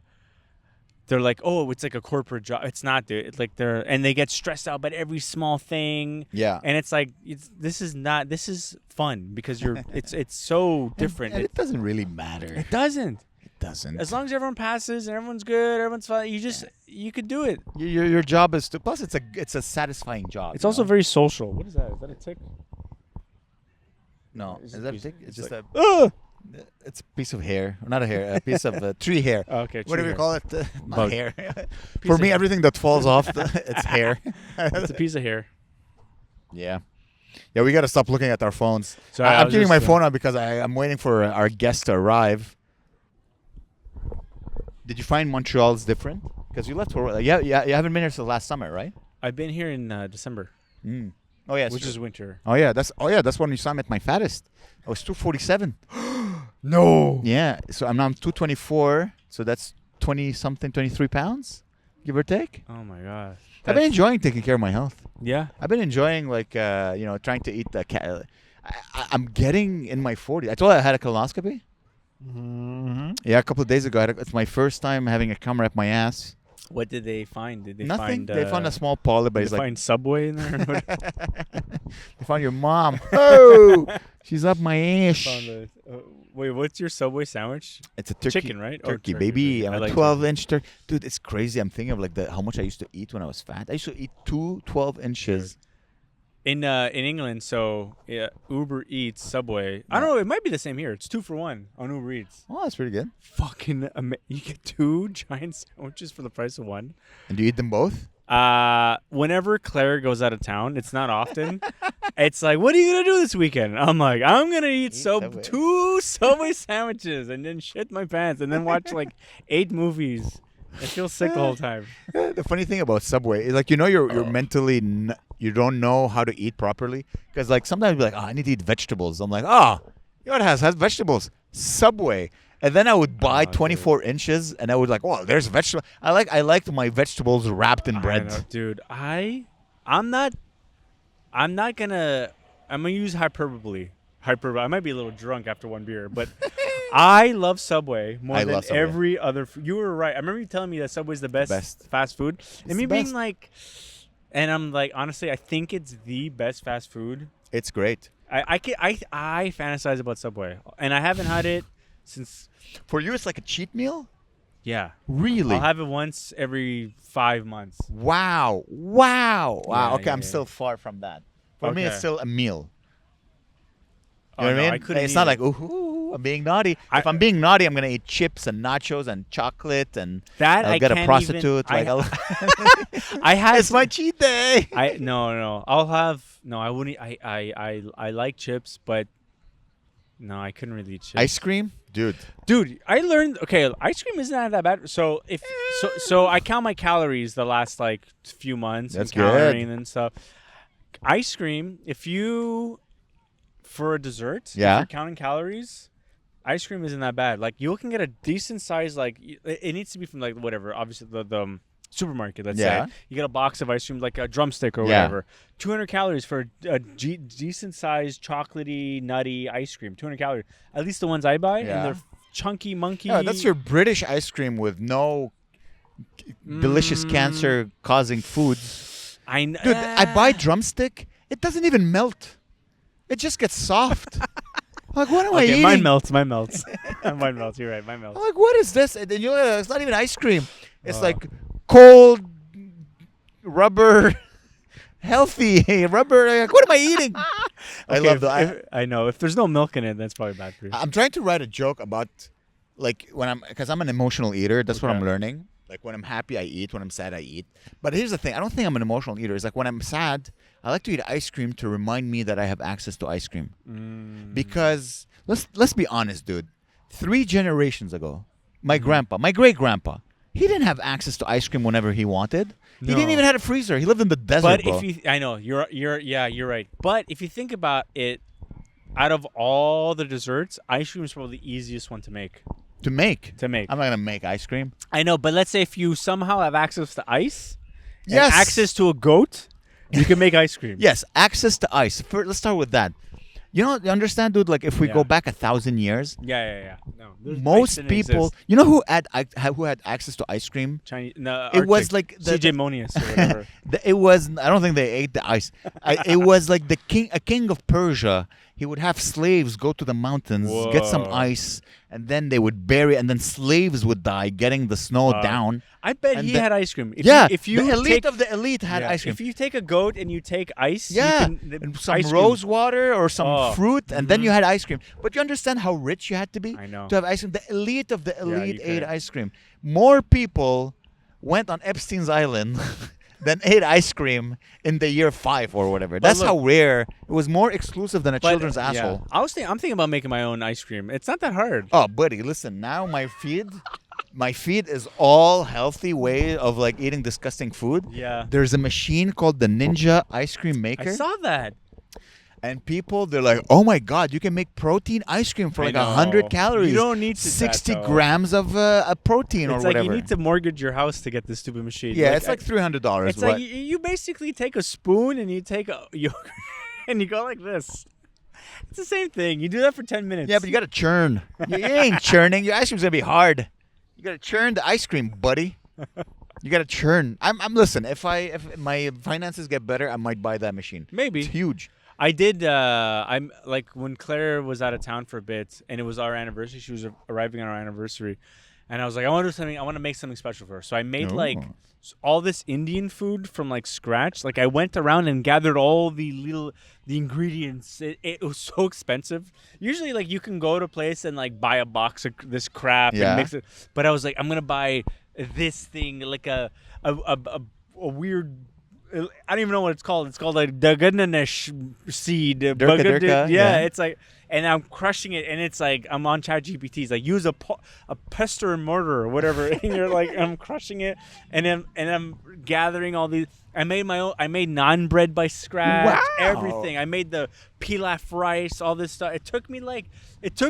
They're like, oh, it's like a corporate job. It's not, dude. It's like and they get stressed out about every small thing. Yeah. And it's like this is fun because it's so different. And it doesn't really matter. It doesn't. Doesn't. As long as everyone passes and everyone's good, everyone's fine, you could do it. Your job is to. Plus, it's a satisfying job. It's also very social. What is that? Is that a tick? No, is that a tick? It's just it's a piece of hair, not a hair, a piece of tree hair. Okay. Whatever you call it, not Bug. hair. For me, everything that falls off, it's hair. It's a piece of hair. Yeah. Yeah, we got to stop looking at our phones. Sorry, I'm keeping my phone on because I'm waiting for our guest to arrive. Did you find Montreal's different? Because you left for you haven't been here since last summer, right? I've been here in December. Oh yeah, which is winter. that's when you saw me at my fattest. I was 247. No. Yeah, so I'm now 224. So that's 20 something, 23 pounds, give or take. Oh my god. I've been enjoying taking care of my health. Yeah. I've been enjoying trying to eat the cat. I'm getting in my 40s. I told you I had a colonoscopy. Mm-hmm. Yeah, a couple of days ago. It's my first time having a camera up my ass. What did they find? Did they Nothing. find? They found a small polyp. But Did it's they like find Subway in there? they found your mom. Oh, she's up my ass. Wait, what's your Subway sandwich? It's a turkey. Chicken, right? Turkey, baby. I'm I a like 12-inch turkey. Dude, it's crazy. I'm thinking of how much I used to eat when I was fat. I used to eat 12 inches. In England, so Uber Eats, Subway. I don't know. It might be the same here. It's 2 for 1 on Uber Eats. Oh, that's pretty good. Fucking you get 2 giant sandwiches for the price of 1. And do you eat them both? Whenever Claire goes out of town, it's not often. It's like, what are you gonna do this weekend? I'm like, I'm gonna eat Subway. 2 Subway sandwiches and then shit my pants and then watch like 8 movies. I feel sick the whole time. The funny thing about Subway is you're mentally you don't know how to eat properly because sometimes you're like, oh, I need to eat vegetables. I'm like, oh, you know what has vegetables? Subway. And then I would buy 24 inches and I would oh, there's vegetable. I liked my vegetables wrapped in bread. I know, dude. I'm gonna use hyperbole. I might be a little drunk after 1 beer, but I love Subway more than every other food. You were right. I remember you telling me that Subway's the best fast food. And me being like, and I'm like, honestly, I think it's the best fast food. It's great. I fantasize about Subway, and I haven't had it since. For you, it's like a cheat meal? Yeah. Really? I'll have it once every 5 months. Wow. Yeah, okay, I'm still far from that. For me, it's still a meal. You know what I mean? It's not like, ooh, I'm being naughty. If I'm being naughty, I'm going to eat chips and nachos and chocolate and I'll get a prostitute. I had it's my cheat day. I wouldn't. I like chips, but no, I couldn't really eat chips. Ice cream? Dude, I learned, ice cream isn't that bad. So so I count my calories the last few months. That's and calorie good. And stuff. Ice cream, for a dessert, if Yeah. you're counting calories, ice cream isn't that bad. You can get a decent size, it needs to be from whatever, obviously the supermarket, let's say. You get a box of ice cream, like a drumstick or whatever. 200 calories for a decent sized chocolatey, nutty ice cream. 200 calories. At least the ones I buy, and they're chunky monkey. Yeah, that's your British ice cream with no delicious cancer-causing foods. Dude, Dude, I buy drumstick. It doesn't even melt. It just gets soft. What am I eating? Mine melts. Mine melts. You're right. Mine melts. I'm what is this? And then it's not even ice cream. It's cold rubber, healthy rubber. What am I eating? I love that. I know. If there's no milk in it, that's probably bad for you. I'm trying to write a joke about because I'm an emotional eater. That's what I'm learning. When I'm happy, I eat. When I'm sad, I eat. But here's the thing. I don't think I'm an emotional eater. It's when I'm sad, I like to eat ice cream to remind me that I have access to ice cream. Because let's be honest, dude. 3 generations ago, my great-grandpa, he didn't have access to ice cream whenever he wanted. He didn't even have a freezer. He lived in the desert, bro. I know. You're right. But if you think about it, out of all the desserts, ice cream is probably the easiest one to make. To make. I'm not going to make ice cream. I know, but let's say if you somehow have access to ice, yes, and access to a goat, you can make ice cream. Yes, access to ice. Let's start with that. You understand, dude? If we go back 1,000 years. Yeah. No, most people. You know who had access to ice cream? Chinese. No, it was CJ Monius or whatever. It was. I don't think they ate the ice. It was a king of Persia. He would have slaves go to the mountains, get some ice, and then they would bury it, and then slaves would die getting the snow down. I bet he had ice cream. If you the elite of the elite had ice cream. If you take a goat and you take ice, and some rose water or some fruit, and then you had ice cream. But you understand how rich you had to be to have ice cream? The elite of the elite ate ice cream. More people went on Epstein's Island than ate ice cream in the year 5 or whatever. That's how rare. It was more exclusive than a children's asshole. I'm thinking about making my own ice cream. It's not that hard. Oh, buddy, listen. Now my feed my feed is all healthy way of like eating disgusting food. Yeah. There's a machine called the Ninja ice cream I maker. saw that. And people, they're like, oh my God, you can make protein ice cream for I like know. 100 calories. You don't need to 60 that, though. grams of a protein or It's like whatever. you need to mortgage your house to get this stupid machine. Yeah, it's like $300. It's like you basically take a spoon and you take a yogurt and you go like this. It's the same thing. You do that for 10 minutes. yeah, but you got to churn. You ain't churning. Your ice cream's going to be hard. You got to churn the ice cream, buddy. You got to churn. I'm listen, if my finances get better, I might buy that machine. Maybe. It's huge. I did. I'm like when Claire was out of town for a bit, and it was our anniversary. She was arriving on our anniversary, and I was like, I want to do something. I want to make something special for her. So I made like all this Indian food from like scratch. Like I went around and gathered all the ingredients. It was so expensive. Usually, like you can go to a place and like buy a box of this crap and mix it. But I was like, I'm gonna buy this thing, like a weird. I don't even know what it's called. It's called like Dagananesh seed. Durka, yeah, it's like, and I'm crushing it, and it's like I'm on ChatGPT. It's like use a pester and mortar or whatever, and you're like I'm crushing it, and I'm gathering all these. I made my own. I made naan bread by scratch. Wow. Everything. I made the pilaf rice. All this stuff. It took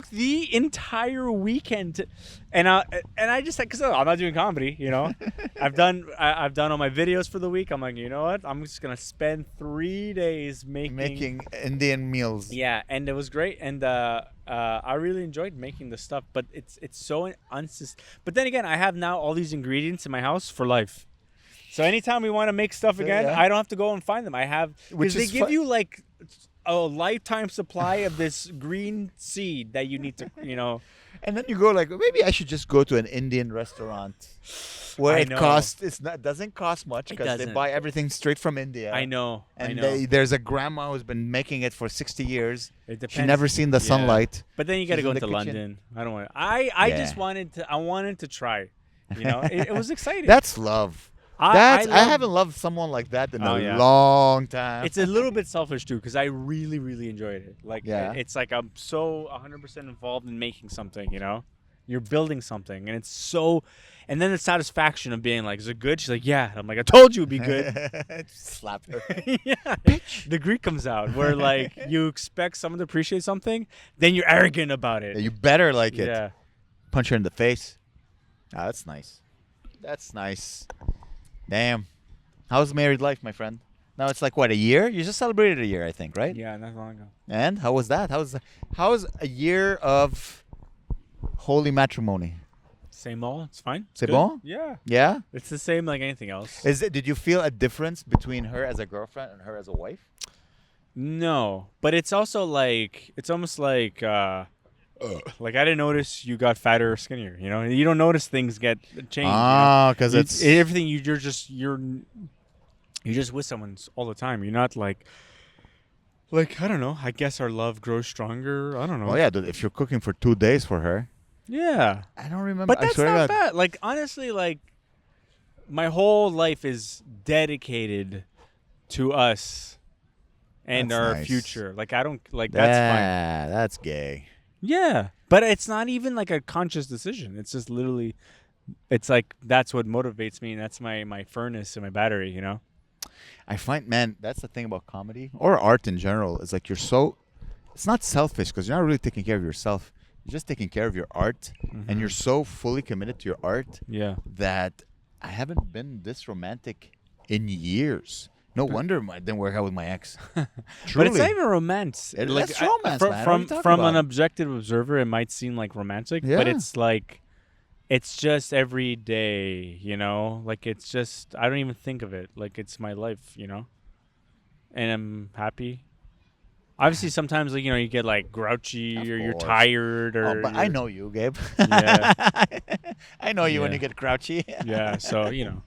the entire weekend to, and I just said, because I'm not doing comedy, you know. I've done all my videos for the week. I'm like, you know what? I'm just gonna spend 3 days making Indian meals. Yeah, and it was great, and I really enjoyed making the stuff. But it's so But then again, I have now all these ingredients in my house for life. So anytime we want to make stuff again, I don't have to go and find them. I have, because they give you like a lifetime supply of this green seed that you need to, you know. And then you go like, maybe I should just go to an Indian restaurant where it doesn't cost much because they buy everything straight from India. I know. And there's a grandma who's been making it for 60 years. It depends. She's never seen the sunlight. But then you got to go into London. I don't want. I just wanted to try. You know, it was exciting. That's love. I haven't loved someone like that in a long time. It's a little bit selfish too, because I really, really enjoyed it. Like, it's like I'm so 100% involved in making something. You know, you're building something, and it's so. And then the satisfaction of being like, "Is it good?" She's like, "Yeah." I'm like, "I told you it'd be good." Slap her. Yeah. The Greek comes out where like you expect someone to appreciate something, then you're arrogant about it. Yeah, you better like it. Yeah. Punch her in the face. Ah, that's nice. That's nice. Damn. How's married life, my friend? Now it's like, what, a year? You just celebrated a year, I think, right? Yeah, not long ago. And how was that? How's a year of holy matrimony? Same old. It's fine. C'est Good. bon? Yeah. Yeah? It's the same like anything else. Did you feel a difference between her as a girlfriend and her as a wife? No. But it's also like, it's almost like I didn't notice you got fatter or skinnier. You know, you don't notice things get changed. Ah, because it's everything. You're just with someone all the time. You're not like I don't know. I guess our love grows stronger. I don't know. Oh yeah, dude, if you're cooking for 2 days for her. Yeah. I don't remember. But that's not bad. Like honestly, like my whole life is dedicated to us and That's our nice. future. Like I don't like that's fine. Yeah, that's gay. Yeah, but it's not even like a conscious decision. It's just literally, it's like that's what motivates me, and that's my furnace and my battery. You know. I find, man, that's the thing about comedy or art in general. It's like it's not selfish because you're not really taking care of yourself. You're just taking care of your art, and you're so fully committed to your art that I haven't been this romantic in years. No wonder I didn't work out with my ex. But it's not even romance. That's romance, man. From an objective observer, it might seem like romantic, but it's like, it's just every day, you know? Like, it's just, I don't even think of it. Like, it's my life, you know? And I'm happy. Obviously, sometimes, like, you know, you get, like, grouchy or you're tired or... Oh, but I know you, Gabe. Yeah. I know you when you get grouchy. Yeah, so, you know.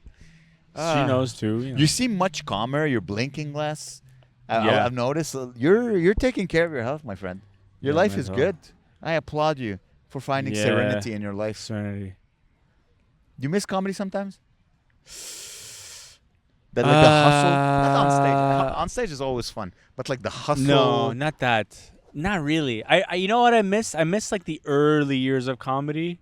She knows too. You know. You seem much calmer. You're blinking less. I've noticed. You're taking care of your health, my friend. Your life is good. I applaud you for finding serenity in your life. Serenity. Do you miss comedy sometimes? That like the hustle, not on stage. On stage is always fun, but like the hustle. No, not that. Not really. I you know what I miss? I miss like the early years of comedy.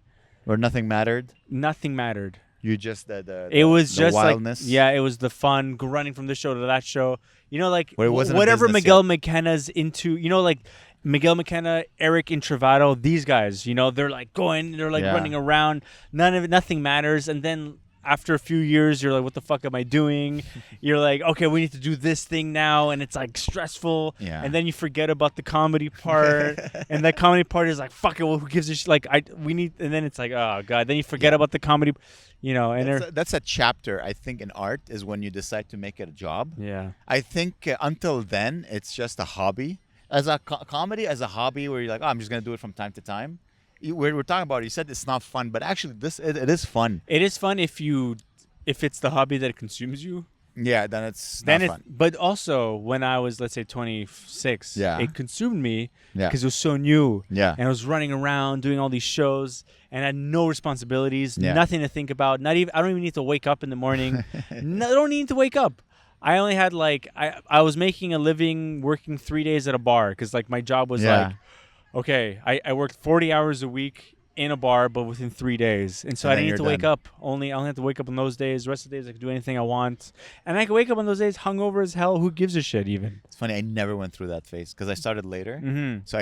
Where nothing mattered. Nothing mattered. You just It was the just wildness. it was the fun running from this show to that show. Like Where it wasn't a whatever business Miguel McKenna's into. Like Miguel McKenna, Eric Introvato, these guys. They're like running around. Nothing matters, and then. After a few years, you're like, what the fuck am I doing? You're like, okay, we need to do this thing now. And it's like stressful. Yeah. And then you forget about the comedy part. And that comedy part is like, fuck it, well, who gives a shit? Like, we need, and then it's like, oh, God. Then you forget about the comedy, And that's a chapter, I think, in art is when you decide to make it a job. Yeah. I think until then, it's just a hobby. As a comedy, as a hobby where you're like, oh, I'm just going to do it from time to time. We're talking about. You said it's not fun, but actually, it is fun. It is fun if it's the hobby that consumes you. Yeah, then it's not fun. But also, when I was, let's say, 26, it consumed me because it was so new. Yeah, and I was running around doing all these shows and I had no responsibilities, nothing to think about. I don't even need to wake up in the morning. I don't need to wake up. I only had I was making a living working 3 days at a bar because my job was okay, I worked 40 hours a week in a bar, but within 3 days. And so I didn't need to wake up. I only have to wake up on those days. The rest of the days, I could do anything I want. And I could wake up on those days hungover as hell. Who gives a shit even? It's funny. I never went through that phase because I started later. Mm-hmm. So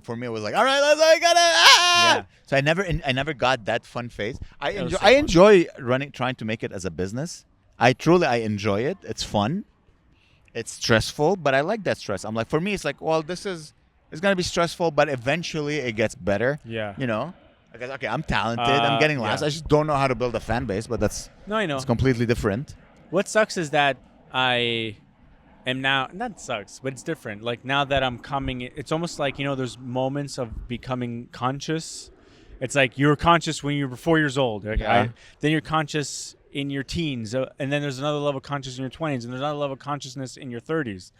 for me, it was like, all right, I gotta. Ah! Yeah. So I never got that fun phase. I enjoy running, trying to make it as a business. I enjoy it. It's fun. It's stressful, but I like that stress. I'm like, for me, it's like, well, it's going to be stressful, but eventually it gets better. Yeah. Because, okay, I'm talented. I'm getting laughs. I just don't know how to build a fan base, but I know. It's completely different. What sucks is that I am now, not sucks, but it's different. Like now that I'm coming, it's almost like, there's moments of becoming conscious. It's like you're conscious when you're 4 years old. Then you're conscious in your teens. And then there's another level of consciousness in your 20s. And there's another level of consciousness in your 30s.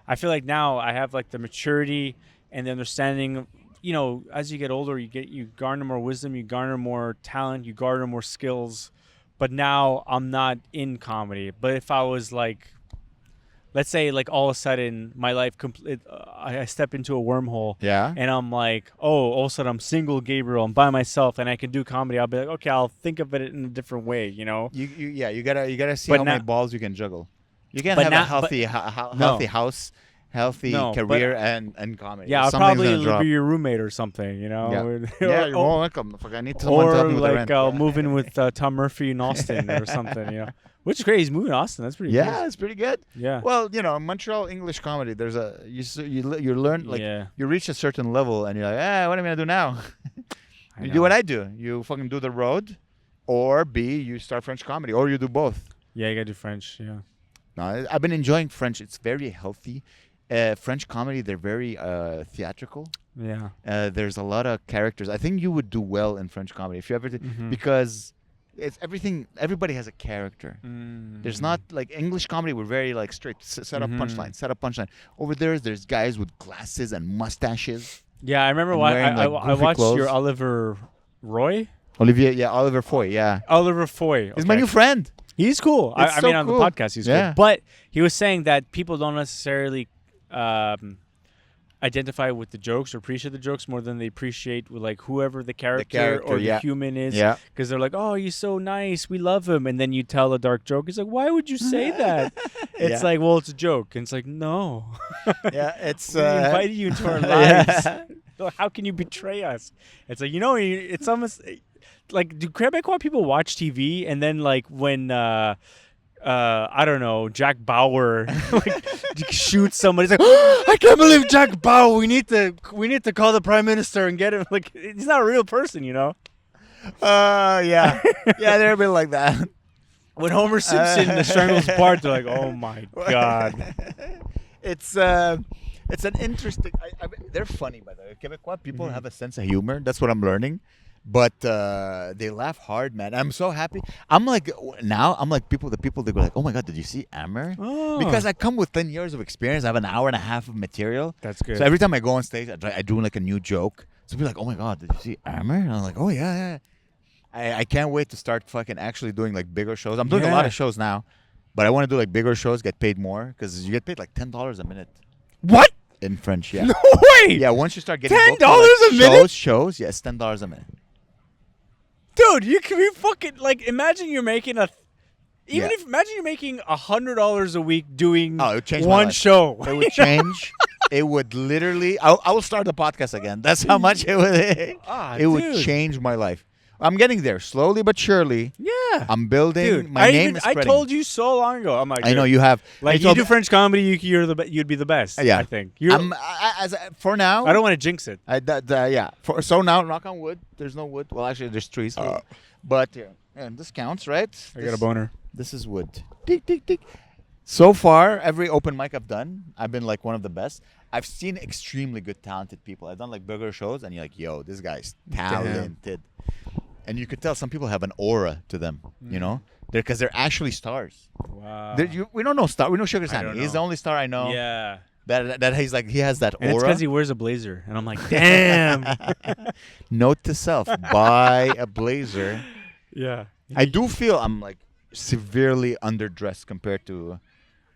I feel like now I have the maturity and the understanding, as you get older, you garner more wisdom, you garner more talent, you garner more skills. But now I'm not in comedy. But if I was let's say all of a sudden my life, I step into a wormhole. Yeah. And I'm like, oh, all of a sudden I'm single Gabriel, I'm by myself and I can do comedy. I'll be like, okay, I'll think of it in a different way, You gotta see how many balls you can juggle. You can't have a healthy house. Healthy career and comedy. Yeah, I'll probably be your roommate or something, Yeah, you're more welcome. I need someone to help me with the rent. I'll move in with Tom Murphy in Austin or something, Which is great. He's moving to Austin. That's pretty good. Yeah, it's pretty good. Yeah. Well, Montreal English comedy, there's you learn, you reach a certain level and you're like, what am I going to do now? You do what I do. You fucking do the road, or B, you start French comedy, or you do both. Yeah, you got to do French, yeah. No, I've been enjoying French. It's very healthy. French comedy, they're very theatrical. Yeah. There's a lot of characters. I think you would do well in French comedy if you ever did, because it's everything. Everybody has a character. There's not English comedy. We're very straight. Set up punchline. Set up punchline. Over there's guys with glasses and mustaches. Yeah, I remember I watched clothes. Your Oliver Foy. Yeah. Oliver Foy. Okay. He's my new friend. He's cool. I mean, on the podcast, he's cool. But he was saying that people don't necessarily identify with the jokes or appreciate the jokes more than they appreciate whoever the character or the human is. Yeah. Because they're like, oh, he's so nice. We love him. And then you tell a dark joke. It's like, why would you say that? It's like, well, it's a joke. And it's like, no. Yeah, it's... we invited you into our lives. So how can you betray us? It's like, it's almost... do Quebecois people watch TV and then when... I don't know, Jack Bauer shoots somebody. It's like, oh, I can't believe Jack Bauer. We need to call the prime minister and get him. He's not a real person, Yeah, yeah, they're a bit like that. When Homer Simpson strangles Bart, they're like, oh my god. It's an interesting. They're funny, by the way. Quebecois people have a sense of humor. That's what I'm learning. But they laugh hard, man. I'm so happy. The people they go like, oh my god, did you see Amer? Oh. Because I come with 10 years of experience. I have an hour and a half of material. That's good. So every time I go on stage, I do a new joke. So people are like, oh my god, did you see Amer? And I'm like, oh yeah. I can't wait to start fucking actually doing bigger shows. I'm doing a lot of shows now, but I want to do bigger shows, get paid more, because you get paid $10 a minute. What? In French, yeah. No way. Yeah, once you start getting $10 a minute. Shows, yes, $10 a minute. dude, you can be fucking like. Imagine you're making imagine you're making $100 a week doing Oh, it would change my one life. show. It would change. It would literally. I will start the podcast again. That's how much it would. It would dude. change my life. I'm getting there slowly but surely. Yeah, I'm building. dude. My name is I spreading. told you so long ago. I'm like, I know you have. Like I you told do French comedy, you'd be the best. Yeah. I think. You're, for now. I don't want to jinx it. Yeah. So now, knock on wood. There's no wood. Well, actually, there's trees. But and this counts, right? I got a boner. This is wood. Tick, tick, tick. So far, every open mic I've done, I've been like one of the best. I've seen extremely good, talented people. I've done like bigger shows, and you're like, yo, this guy's talented. And you could tell some people have an aura to them, you know? Because they're actually stars. Wow. We don't know star. We know Sugar I Sammy. don't He's know. the only star I know. Yeah. That he's like, he has that And aura. it's because he wears a blazer. And I'm like, damn. Note to self, buy a blazer. Yeah. I do feel I'm like severely underdressed compared to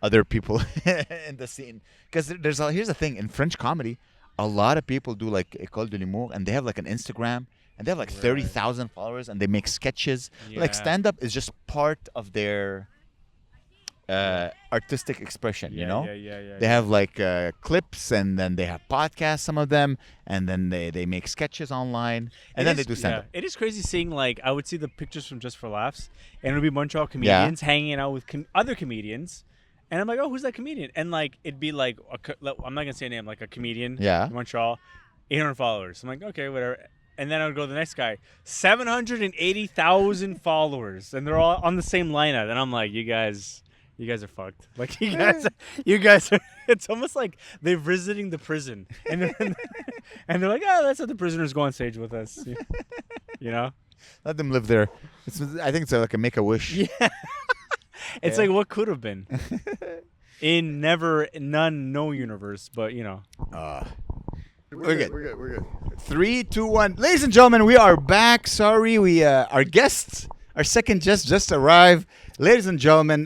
other people in the scene. Because here's the thing, in French comedy, a lot of people do like École de l'Humour, and they have like an Instagram, and they have like 30,000 followers, and they make sketches. Like stand-up is just part of their artistic expression, you know? Yeah. They have like clips, and then they have podcasts, some of them, and then they make sketches online, and then they do stand-up. It is crazy seeing, like, I would see the pictures from Just for Laughs, and it would be Montreal comedians hanging out with other comedians. And I'm like, oh, who's that comedian? And, like, it'd be like, I'm not going to say a name, like a comedian in Montreal, 800 followers. I'm like, okay, whatever. And then I would go to the next guy, 780,000 followers. And they're all on the same lineup. And I'm like, you guys are fucked. Like, you guys are, it's almost like they're visiting the prison. And they're like, oh, let's let the prisoners go on stage with us. You know? Let them live there. I think it's like a Make-A-Wish. Yeah. It's like what could have been in no universe, but you know. We're good. 3, 2, 1. Ladies and gentlemen, we are back. Sorry, our guest, our second guest just arrived. Ladies and gentlemen,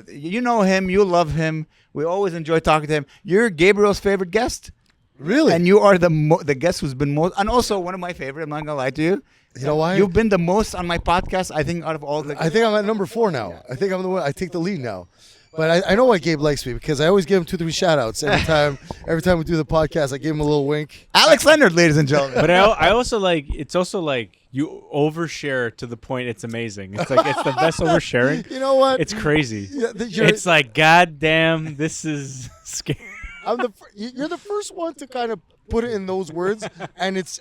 you know him, you love him. We always enjoy talking to him. You're Gabriel's favorite guest. Really? And you are the guest who's been most, and also one of my favorite. I'm not gonna lie to you. You know why? You've been the most on my podcast, I think, out of all the. I think I'm at number 4 now. I think I'm the one. I take the lead now. But I know why Gabe likes me, because I always give him 2-3 shout outs every time. Every time we do the podcast, I give him a little wink. Alex Leonard, ladies and gentlemen. But I also like, it's also like you overshare to the point it's amazing. It's like, it's the best oversharing. You know what? It's crazy. Yeah, It's like, God damn, this is scary. You're the first one to kind of put it in those words, and it's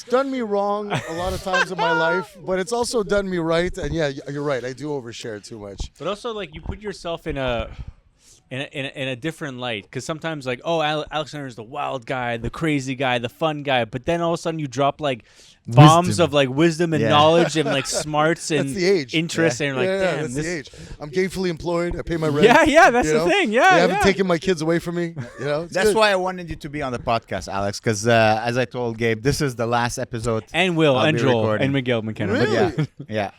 done me wrong a lot of times in my life, but it's also done me right. And yeah, you're right. I do overshare too much. But also, like, you put yourself in a different light, because sometimes, like, oh, Alex Leonard is the wild guy, the crazy guy, the fun guy, but then all of a sudden you drop like bombs of like wisdom and knowledge and like smarts and That's the age. interest, and you're like, damn, that's this. the age. I'm gainfully employed. I pay my rent. Yeah, that's you the know? thing. They Yeah, haven't taken my kids away from me. You know, it's That's good. why I wanted you to be on the podcast, Alex, because as I told Gabe, this is the last episode. And Will I'll and be Joel recording. and Miguel McKenna. Really? Yeah, yeah.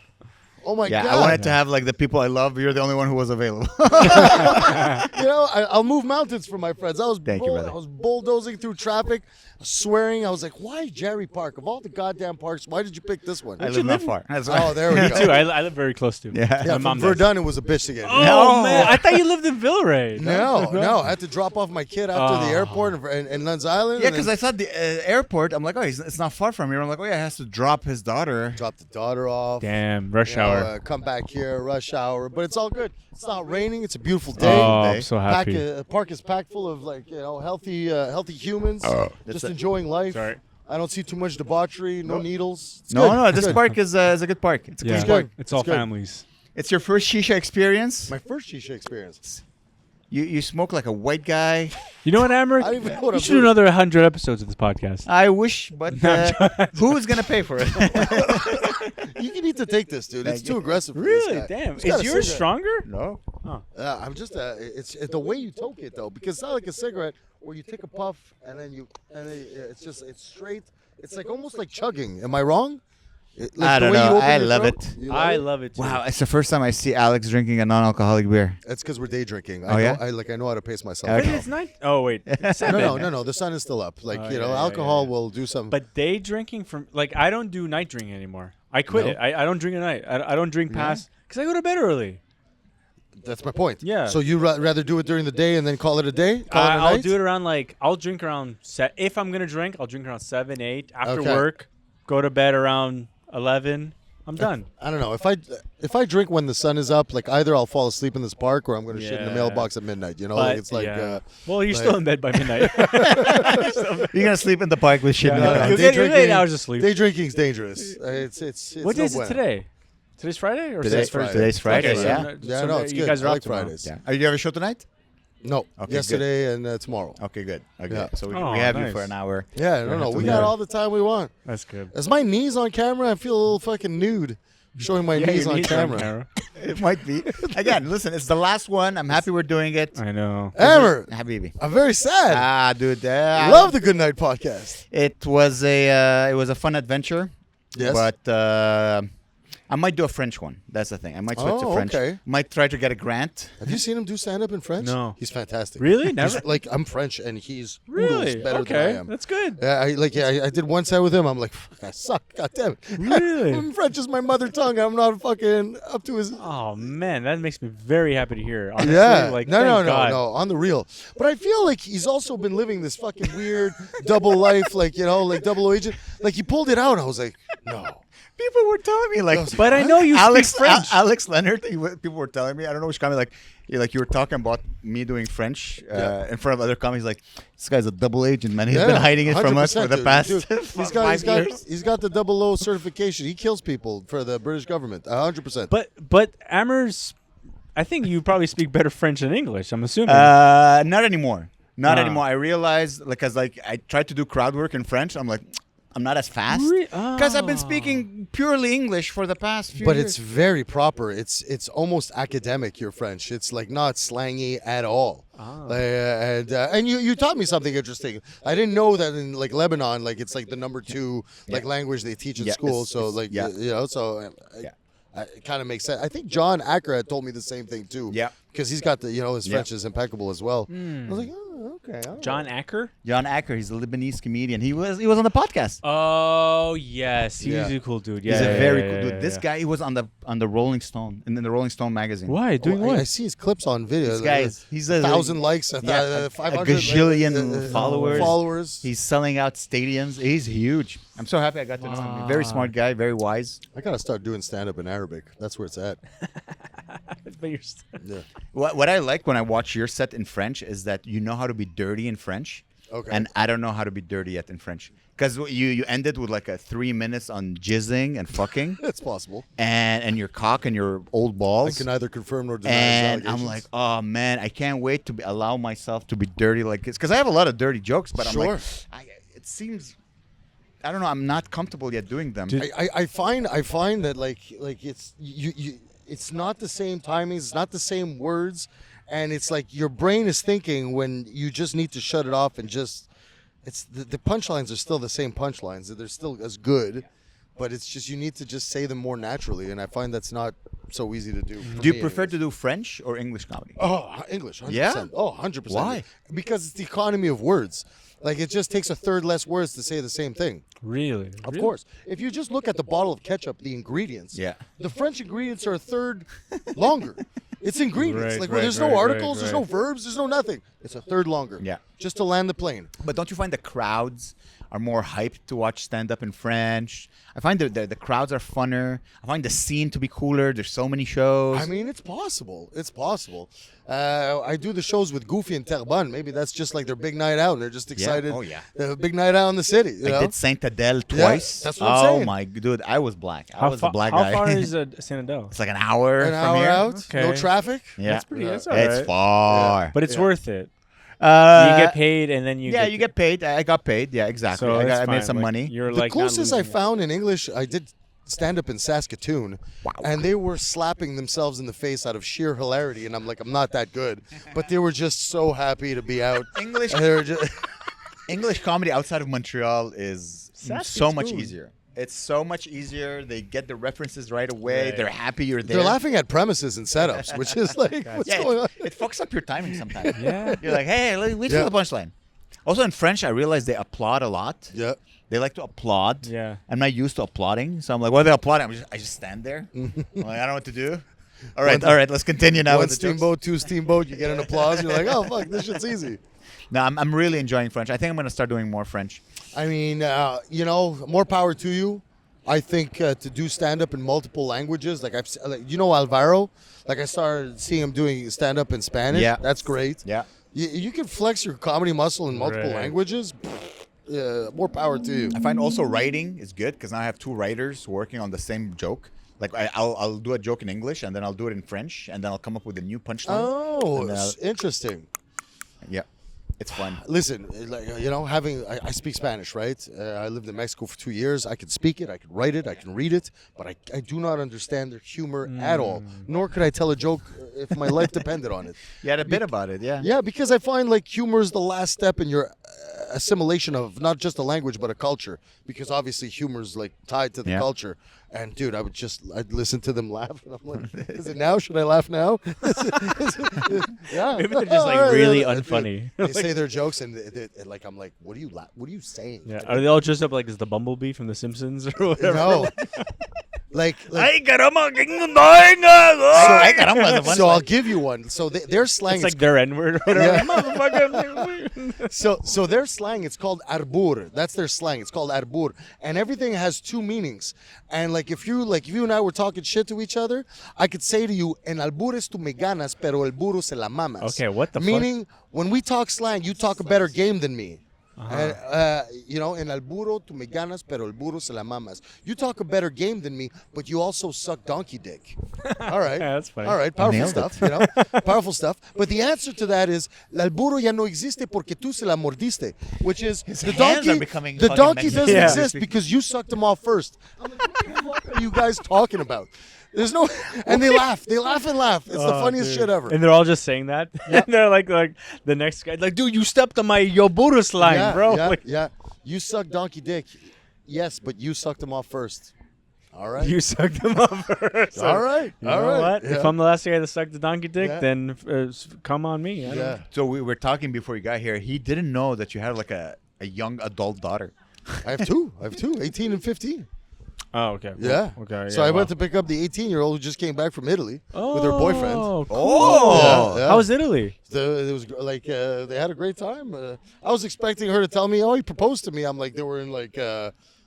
Oh my Yeah, God. I wanted to have like the people I love. You're the only one who was available. You know, I'll move mountains for my friends. Thank you, brother. I was bulldozing through traffic, swearing. I was like, why Jarry Park? Of all the goddamn parks, why did you pick this one? I live not far. That's Oh, there we Me go. too. I live very close to. Yeah. Yeah, My from mom does. Verdun, it was a bitch to get. Oh man, I thought you lived in Villeray. No, I had to drop off my kid after the airport in Nuns Island. Yeah, and because then I thought the airport. I'm like, oh, it's not far from here. I'm like, oh yeah, he has to drop his daughter. drop the daughter off. Damn, rush you know, hour. come back here, rush hour, but it's all good. It's not raining. It's a beautiful day. Oh, I'm so happy. Park is packed full of healthy humans, just enjoying life. Sorry. I don't see too much debauchery, no needles. It's No, good. no, It's this good. park is a good park. It's a Yeah, clean park. it's all It's good. families. It's your first shisha experience. My first shisha experience. You smoke like a white guy. You know what, Amer? I don't even know what You I'm should do doing. another 100 episodes of this podcast. I wish, but who's gonna pay for it? You need to take this, dude. It's Thank too you. aggressive. For Really? This guy. Damn. He's got Is a yours cigarette. stronger? No. I'm just. It's the way you toke it though, because it's not like a cigarette where you take a puff and then it's straight. It's like almost like chugging. Am I wrong? I don't know. I love it. I love it too. Wow, it's the first time I see Alex drinking a non-alcoholic beer. It's because we're day drinking. Oh, yeah? I know how to pace myself. But Okay. it's night. Oh wait, it's 7. No. The sun is still up. Like Oh, you know, yeah, alcohol yeah. will do something. But day drinking from like I don't do night drinking anymore. I quit No? it. I don't drink at night. I don't drink past because I go to bed early. That's my point. Yeah. So you rather do it during the day and then call it a day? Call it a I'll night? do it around I'll drink around if I'm gonna drink, I'll drink around 7, 8 after Okay. work. Go to bed around 11. I'm done. I don't know. If I drink when the sun is up, like either I'll fall asleep in this park or I'm going to shit in the Yeah. mailbox at midnight. You know, But like it's like. yeah. Well, you're like- still in bed by midnight. You're gonna sleep in the park with shit. in Yeah. your no, pants. You'll day get 8 drinking- hours of sleep. Day drinking's dangerous. It's What no day is it bueno. today? Today's Friday or Today's Thursday? Today's Friday, Okay, yeah. So, Yeah, so no, it's you good. guys are I off like tomorrow. Fridays. Yeah. Are you have a show tonight? No, Okay, yesterday and tomorrow. Okay, good. Okay, Yeah. so we Oh, have you nice. for an hour. Yeah, no, have to we leave. got all the time we want. That's good. Is my knees on camera? I feel a little fucking nude showing my knees your on knees camera. It might be. Again, listen, it's the last one. I'm happy we're doing it. I know. Amer, Habibi. I'm very sad. Ah, dude. Love the Good Night podcast. It was a fun adventure. Yes. But I might do a French one. That's the thing. I might switch to Oh, French. okay. Might try to get a grant. Have you seen him do stand up in French? No. He's fantastic. Really? He's Never. like I'm French and he's Really? oodles better Okay, than I am. that's good. Yeah, I did one set with him. I'm like, fuck, I suck. God damn it. Really? French is my mother tongue. I'm not fucking up to his. Oh man, that makes me very happy to hear. Honestly, Yeah. like no, thank God. on the real. But I feel like he's also been living this fucking weird double life, like, you know, like double agent. Like he pulled it out. I was like, no. People were telling me like, But I know you Alex speak French. Alex Leonard. People were telling me. I don't know which comic. Like you were talking about me doing French in front of other comics. Like this guy's a double agent, man. He's been hiding it from us for 100%, the dude. past Dude, 5 years. he's got the 00 certification. He kills people for the British government. 100%. But Amer's, I think you probably speak better French than English. I'm assuming. Not anymore. Not Ah. anymore. I realized because like I tried to do crowd work in French. I'm like, I'm not as fast because I've been speaking purely English for the past few But years. it's very proper. It's almost academic. Your French. It's like not slangy at all. And you taught me something interesting. I didn't know that in like Lebanon, like it's like the number 2 like language they teach in Yeah, school. it's- So it's- like yeah. you know, so Yeah. it kind of makes sense. I think John Acker had told me the same thing too. Yeah. because he's got the his Yeah. French is impeccable as well. I was like, oh, okay. all right. John Acker. John Acker. He's a Lebanese comedian. He was on the podcast. Oh yes, he's Yeah. a cool dude. Yeah, He's a very yeah, cool yeah, dude. This yeah. guy, he was on the Rolling Stone in the Rolling Stone magazine. Why doing Oh, what? I see his clips on video. This guy he's a 1,000 likes, a 500 gajillion followers. Followers. He's selling out stadiums. He's huge. I'm so happy I got to know him. Very smart guy, very wise. I gotta start doing stand up in Arabic. That's where it's at. But you're Yeah. What I like when I watch your set in French is that you know how to be dirty in French. Okay. And I don't know how to be dirty yet in French. Because you ended with like a 3 minutes on jizzing and fucking It's possible. and your cock and your old I balls. can neither confirm nor deny. his And I'm allegations. like, oh man, I can't wait to allow myself to be dirty like this. Because I have a lot of dirty jokes, but I'm like, it seems, I don't know, I'm not comfortable yet doing them. Dude, I find that like it's it's not the same timings, it's not the same words, and it's like your brain is thinking when you just need to shut it off and just it's the punchlines are still the same punchlines. They're still as good, but it's just you need to just say them more naturally, and I find that's not so easy to do. for Do you me prefer anyways. to do French or English comedy? Oh, English, 100%. Yeah? Oh, 100%. Why? Because it's the economy of words. Like, it just takes a third less words to say the same thing. really. Of course. If you just look at the bottle of ketchup, the ingredients, Yeah. the French ingredients are a third longer. It's ingredients. Right, like, where right, there's no right, articles, right, there's right. no verbs, there's no nothing. It's a third longer. Yeah. Just to land the plane. But don't you find the crowds are more hyped to watch stand-up in French? I find the crowds are funner. I find the scene to be cooler. There's so many shows. I mean, it's possible. It's possible. I do the shows with Goofy and Terrebonne. Maybe that's just like their big night out, and they're just excited. Oh, yeah. They have a big night out in the city. You I know? did Saint Adele twice. that's what I'm oh saying. my dude, I was black. I was a black how guy. far is San Adele? It's like an hour An from hour here. out, Okay. no traffic. Yeah, That's pretty. That's all it's right. far. But it's Yeah. worth it. You Uh, get paid, and then you yeah, get you get paid. I got paid. Yeah, exactly. So I made some money. You're The like not closest I losing it. found in English, I did stand up in Saskatoon, and they were slapping themselves in the face out of sheer hilarity. And I'm like, I'm not that good, but they were just so happy to be out. English And they were just, English comedy outside of Montreal is so much Saskatoon. easier. It's so much easier. They get the references right away. Right. They're happy you're there. They're laughing at premises and setups, which is like, what's going on? It fucks up your timing sometimes. Yeah. You're like, hey, wait Yeah. for the punchline. Also in French, I realized they applaud a lot. Yeah. They like to applaud. Yeah. I'm not used to applauding, so I'm like, what are they applauding? I just stand there. I'm like, I don't know what to do. All right, let's continue now One with the jokes. steamboat, two steamboat, you get an applause. You're like, oh, fuck, this shit's easy. No, I'm really enjoying French. I think I'm going to start doing more French. I mean, more power to you. I think to do stand-up in multiple languages, like Alvaro, like I started seeing him doing stand-up in Spanish. Yeah. That's great. Yeah. You can flex your comedy muscle in multiple Right. languages. Yeah, more power to you. I find also writing is good because now I have two writers working on the same joke. Like I'll do a joke in English and then I'll do it in French and then I'll come up with a new punchline. Oh, And then I'll- interesting. Yeah, it's fun. Listen, I speak Spanish, right? I lived in Mexico for 2 years. I can speak it, I can write it, I can read it, but I do not understand their humor at all. Nor could I tell a joke if my life depended on it. You had a bit about it, yeah. Yeah, because I find like humor is the last step in your assimilation of not just a language but a culture. Because obviously humor is like tied to the Yeah. culture. And dude, I'd listen to them laugh, and I'm like, is it now? Should I laugh now? Yeah, Maybe they're just like All right, really yeah. unfunny. They say their jokes, and like I'm like, what are you saying? Yeah. Are they all dressed up like as the Bumblebee from The Simpsons or whatever? No, like Ay, caramba, ay, caramba, the so I'll punchline. give you one. So their slang, It's like their N-word or whatever. Yeah. Motherfucker. so their slang, it's called arbur. That's their slang. It's called arbur, and everything has two meanings. And like if you and I were talking shit to each other, I could say to you, "En albures tú me ganas, pero el burro se la mamas." Okay, what the fuck? Meaning, when we talk slang, you talk a better game than me. And, en el burro tú me ganas, pero el burro se la mamas. You talk a better game than me, but you also suck donkey dick. All right. Yeah, that's funny. All right, powerful Nailed stuff, powerful stuff. But the answer to that is, el burro ya no existe porque tú se la mordiste, which is the hands donkey. are becoming The fucking donkey Mexican. doesn't Yeah. exist because you sucked him off first. I'm like, what the fuck are you guys talking about? There's no, and they laugh. They laugh and laugh. It's the Oh, funniest dude. shit ever. And they're all just saying that. And they're like the next guy, like, dude, you stepped on my Yoburus line, yeah, bro. Yeah, Like, yeah. You suck donkey dick. Yes, but you sucked him off first. All right. you sucked them up first. All right. You all know right. what? Yeah. If I'm the last guy to suck the donkey dick, Yeah. then come on me. I don't- Yeah. So we were talking before you got here. He didn't know that you had like a young adult daughter. I have two, 18 and 15. Oh, okay. Yeah. Okay. So yeah, I wow. went to pick up the 18-year-old who just came back from Italy with her boyfriend. Oh, cool. Oh. Yeah, yeah. How was Italy? It was like they had a great time. I was expecting her to tell me, "Oh, he proposed to me." I'm like, they were in like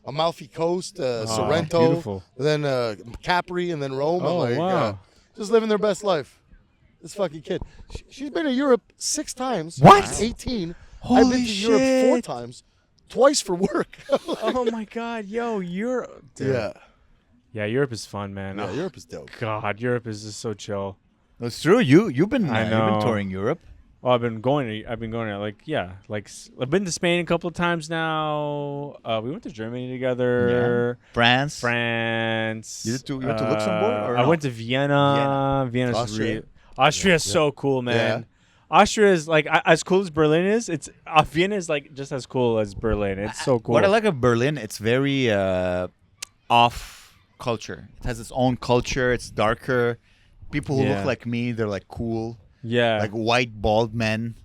Amalfi Coast, Sorrento, beautiful. then Capri, and then Rome. Oh, I'm like, wow. just living their best life. This fucking kid. She's been to Europe 6 times. What? She's 18. I've Holy been to Europe 4 shit. times, twice for work. Oh my God, yo, Europe. Yeah. Yeah, Europe is fun, man. Yeah, Oh, Europe is dope. God, Europe is just so chill. That's true. You've been I you've been know. touring Europe. Oh, I've been going to I've been to Spain a couple of times now. We went to Germany together. France. France. You went to Luxembourg or I no? went to Vienna. Vienna's Austria. Austria's so cool, man. Yeah. Austria is like as cool as Berlin is. It's Vienna is like just as cool as Berlin. It's so cool. What I like of Berlin, it's very off culture. It has its own culture. It's darker. People who Yeah. look like me, they're like cool, Yeah. like white bald men.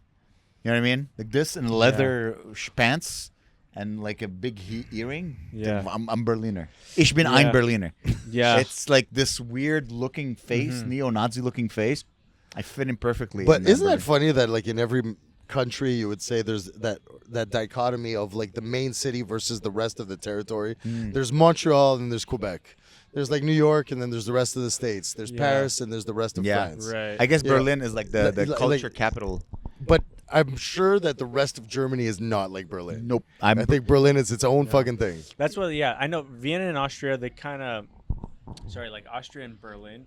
You know what I mean? Like this and leather pants and like a big earring. Yeah. I'm Berliner. Ich bin ein Yeah. Berliner. Yeah. It's like this weird looking face, neo-Nazi looking face. I fit in perfectly. But in isn't Berlin. that funny that like in every country you would say there's that dichotomy of like the main city versus the rest of the territory? There's Montreal and there's Quebec. There's like New York and then there's the rest of the states. There's Yeah. Paris and there's the rest of Yeah. France. Right. I guess Yeah. Berlin is like the Like- culture capital. But I'm sure that the rest of Germany is not like Berlin. Nope. I think Berlin is its own fucking thing. That's what. Yeah, I know. Vienna and Austria, they kind of. Sorry, like Austria and Berlin.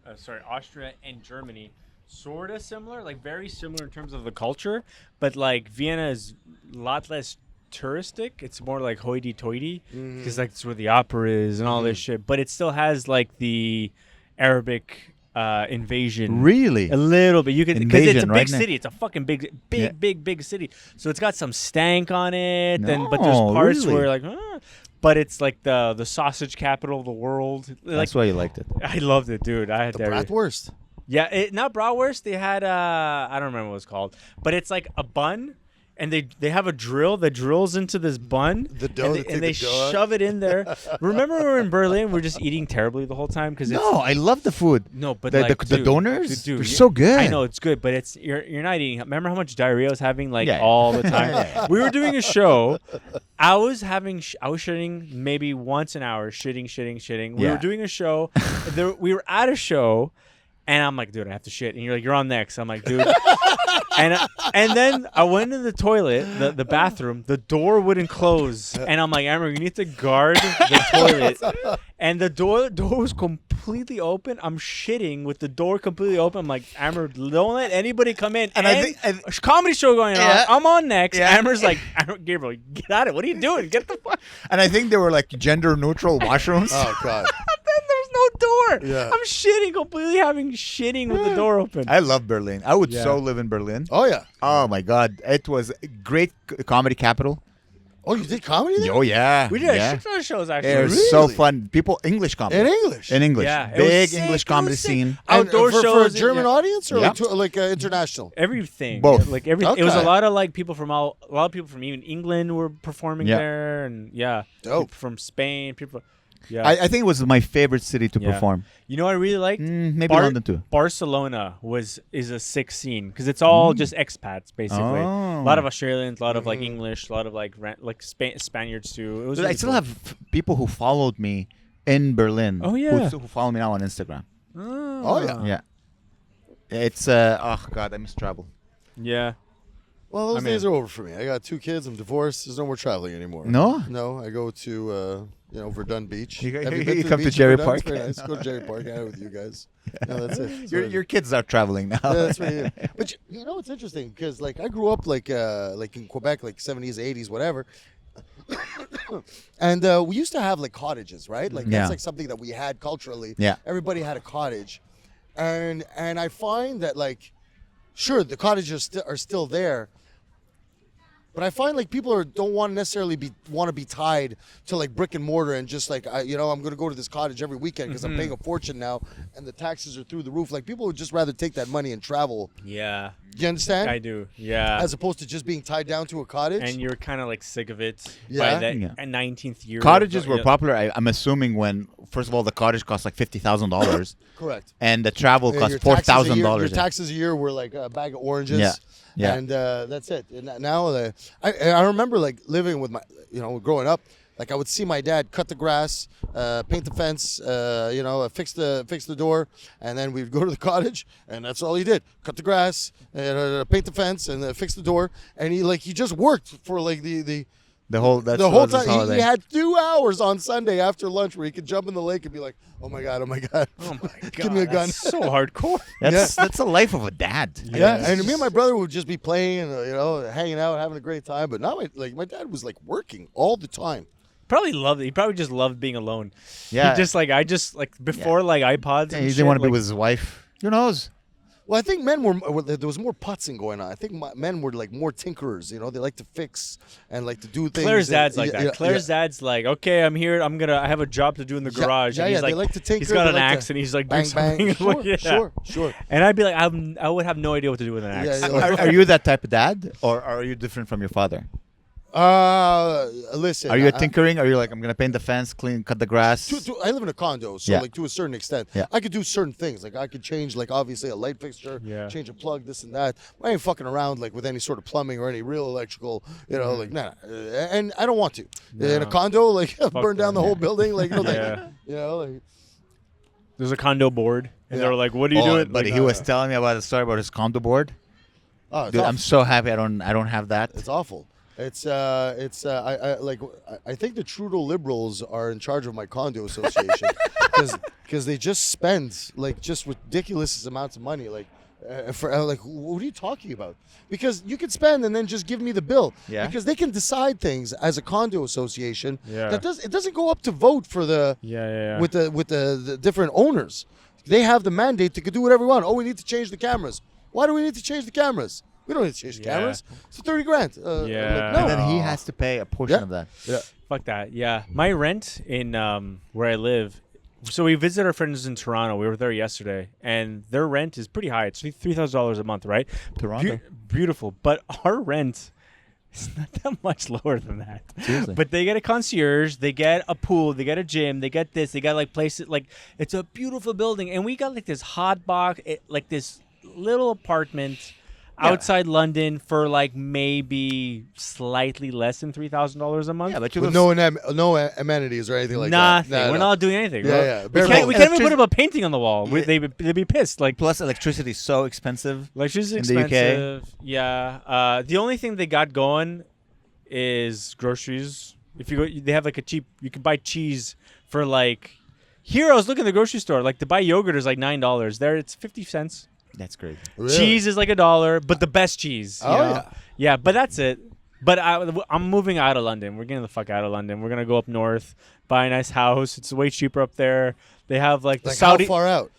Austria and Germany, sort of similar. Like very similar in terms of the culture, but like Vienna is a lot less touristic. It's more like hoity-toity because like it's where the opera is and all this shit. But it still has like the Arabic invasion. Really? A little bit. You could because it's a Invasion, big right? city. It's a fucking big, Yeah. big city. So it's got some stank on it. But No, there's parts really? where like, but it's like the sausage capital of the world. Like, That's why you liked it. I loved it, dude. I had The diarrhea. bratwurst. Yeah, not bratwurst. They had I don't remember what it's called, but it's like a bun, and they have a drill that drills into this bun. The dough, they and they take the dough out. shove it in there. Remember when we were in Berlin? We're just eating terribly the whole time because No, I love the food. no, but The, like, the dude, donors, dude, they're you- so good. I know it's good, but it's you're not eating. Remember how much diarrhea I was having like Yeah. all the time? Yeah. We were doing a show. I was shitting maybe once an hour, shitting. We Yeah. were doing a show. We were at a show, and I'm like, dude, I have to shit. And you're like, you're on next. I'm like, dude. and then I went into the toilet, the bathroom. The door wouldn't close, and I'm like, Amer, you need to guard the toilet. And the door was completely open. I'm shitting with the door completely open. I'm like, Amer, don't let anybody come in. And I think- a comedy show going Yeah. on. I'm on next. Yeah. Amer's like, Gabriel, get out of it. What are you doing? Get the fuck. And I think they were like gender neutral washrooms. Oh God. Then there's no door. Yeah. I'm shitting, completely shitting with the door open. I love Berlin. I would Yeah. so live in Berlin. Oh yeah. Oh my God, it was a great comedy capital. Oh, you did comedy there? Oh yeah, We did yeah. a shit ton of shows actually. It was so Really? fun. People English comedy In English. in English. Yeah, it was Big sick. English It comedy was sick. scene. And, Outdoor for a shows. German audience or Yeah. like international? Everything. Both. Like everything. It was a Okay. lot of like people from a lot of people from even England were performing Yeah. there, and Dope. people from Spain. People. Yeah. I think it was my favorite city to Yeah. perform. You know what I really liked? Maybe London too. Barcelona is a sick scene because it's all just expats basically. Oh. A lot of Australians, a lot of like English, a lot of like Spaniards too. It was But I really still cool. have people who followed me in Berlin. Oh, yeah. who follow me now on Instagram. Oh, yeah. Yeah, it's oh God, I miss travel. Yeah. Well, those I mean- days are over for me. I got 2 kids. I'm divorced. There's no more traveling anymore. No? No, I go to Verdun Beach. You- Have you been come to beach in Jarry Verdun? Park? It's very nice. Go to Jarry Park. Hang out with you guys. No, that's it. That's Your what I your kids are traveling now. Yeah, that's right. Yeah. But you know, it's interesting because like I grew up like in Quebec, like 70s, 80s, whatever. And we used to have like cottages, right? Like Yeah. that's like something that we had culturally. Yeah. Everybody had a cottage, and I find that like, sure, the cottages are still there. But I find like people don't want to necessarily want to be tied to like brick and mortar and just like I'm going to go to this cottage every weekend because I'm paying a fortune now and the taxes are through the roof. Like people would just rather take that money and travel. Yeah. You understand? I do. Yeah. As opposed to just being tied down to a cottage. And you're kind of like sick of it Yeah. by that Yeah. 19th year. Cottages of- were yeah. popular. I'm assuming when first of all the cottage cost like $50,000, Correct. and the travel Yeah, cost your taxes a year- $4,000. Your taxes a year were like a bag of oranges. Yeah. Yeah. And that's it. And now I remember like living with my, growing up, like I would see my dad cut the grass, paint the fence, fix the door, and then we'd go to the cottage, and that's all he did: cut the grass, paint the fence, and fix the door. And he just worked for like the whole whole this time. holiday. He had 2 hours on Sunday after lunch where he could jump in the lake and be like, "Oh my god, Oh my god. give me a gun." That's so hardcore. That's the life of a dad. Yeah, Yes. and me and my brother would just be playing and hanging out, having a great time. But now, my dad was like working all the time. Probably loved it. He probably just loved being alone. Yeah. He just like before like iPods. Yeah, and he shit, didn't want to be like, with his wife. Who knows? Well, I think men there was more putzing going on. I think men were like more tinkerers. They like to fix and like to do things. Claire's dad's like Yeah, that. Claire's dad's like, okay, I'm here. I have a job to do in the Yeah, garage. yeah, and he's yeah, like, they like to tinker, he's got they an like to axe and he's like doing bang bang. something. Sure, Yeah. sure. And I'd be like, I would have no idea what to do with an axe. Yeah, yeah. Are you that type of dad, or are you different from your father? Listen. Are you a tinkering? Are you like, I'm gonna paint the fence, cut the grass? I live in a condo, so Yeah. like to a certain extent, Yeah. I could do certain things. Like I could change, like obviously a light fixture, Yeah. change a plug, this and that. I ain't fucking around like with any sort of plumbing or any real electrical, like nah. And I don't want to. In a condo, like burn down the whole building, like Yeah. like There's a condo board, and Yeah. they were like, "What are you doing?" Buddy, Like, he was telling me about a story about his condo board. oh, it's Dude, awful. I'm so happy I don't have that. It's awful. I think the Trudeau Liberals are in charge of my condo association because they just spend like just ridiculous amounts of money like what are you talking about? Because you could spend and then just give me the bill. Yeah. Because they can decide things as a condo association. Yeah. It doesn't go up to vote for the Yeah. with the different owners. They have the mandate to do whatever we want. Oh, we need to change the cameras. Why do we need to change the cameras? We don't need to change the cameras. It's $30,000. Yeah. No. And then he has to pay a portion Yeah. of that. Yeah. Fuck that. Yeah. My rent in where I live. So we visit our friends in Toronto. We were there yesterday, and their rent is pretty high. It's $3,000 a month, right? Toronto. Beautiful. But our rent is not that much lower than that. Seriously. But they get a concierge, they get a pool, they get a gym, they get this, they got like places like it's a beautiful building, and we got like this hot box, like this little apartment outside London for like maybe slightly less than $3,000 a month. Yeah, but you With live no amenities or anything like Nothing. that. We're not doing anything. Yeah, We're- yeah. We Bare can't, we bones. can't even put up a painting on the wall. They'd be pissed. Like plus electricity is so expensive. electricity's in the UK. expensive. Yeah. The only thing they got going is groceries. If you go, they have like a cheap. You can buy cheese for like. Here I was looking at the grocery store. Like to buy yogurt is like $9. There it's 50 cents. That's crazy. Really? Cheese is like $1, but the best cheese. you Oh, know? yeah. Yeah, but that's it. But I'm moving out of London. We're getting the fuck out of London. We're gonna go up north, buy a nice house. It's way cheaper up there. They have like the Like Saudi, how far out?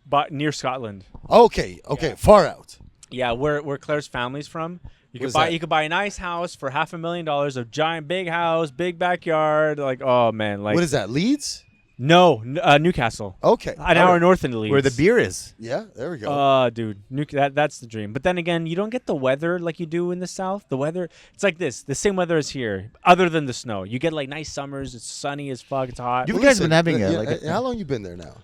but near Scotland. Okay, far out. Yeah, where Claire's family's from. You Where's could buy that? you could buy a nice house for $500,000, a giant big house, big backyard. Like oh man, like What is that? Leeds? no Newcastle, Okay. an hour north in Leeds. Where the beer is. Yeah, there we go. Dude, that's the dream. But then again, you don't get the weather like you do in the south. The weather, it's like this. The same weather as here, other than the snow. You get like nice summers. It's sunny as fuck. It's hot. You guys been having how long you been there now?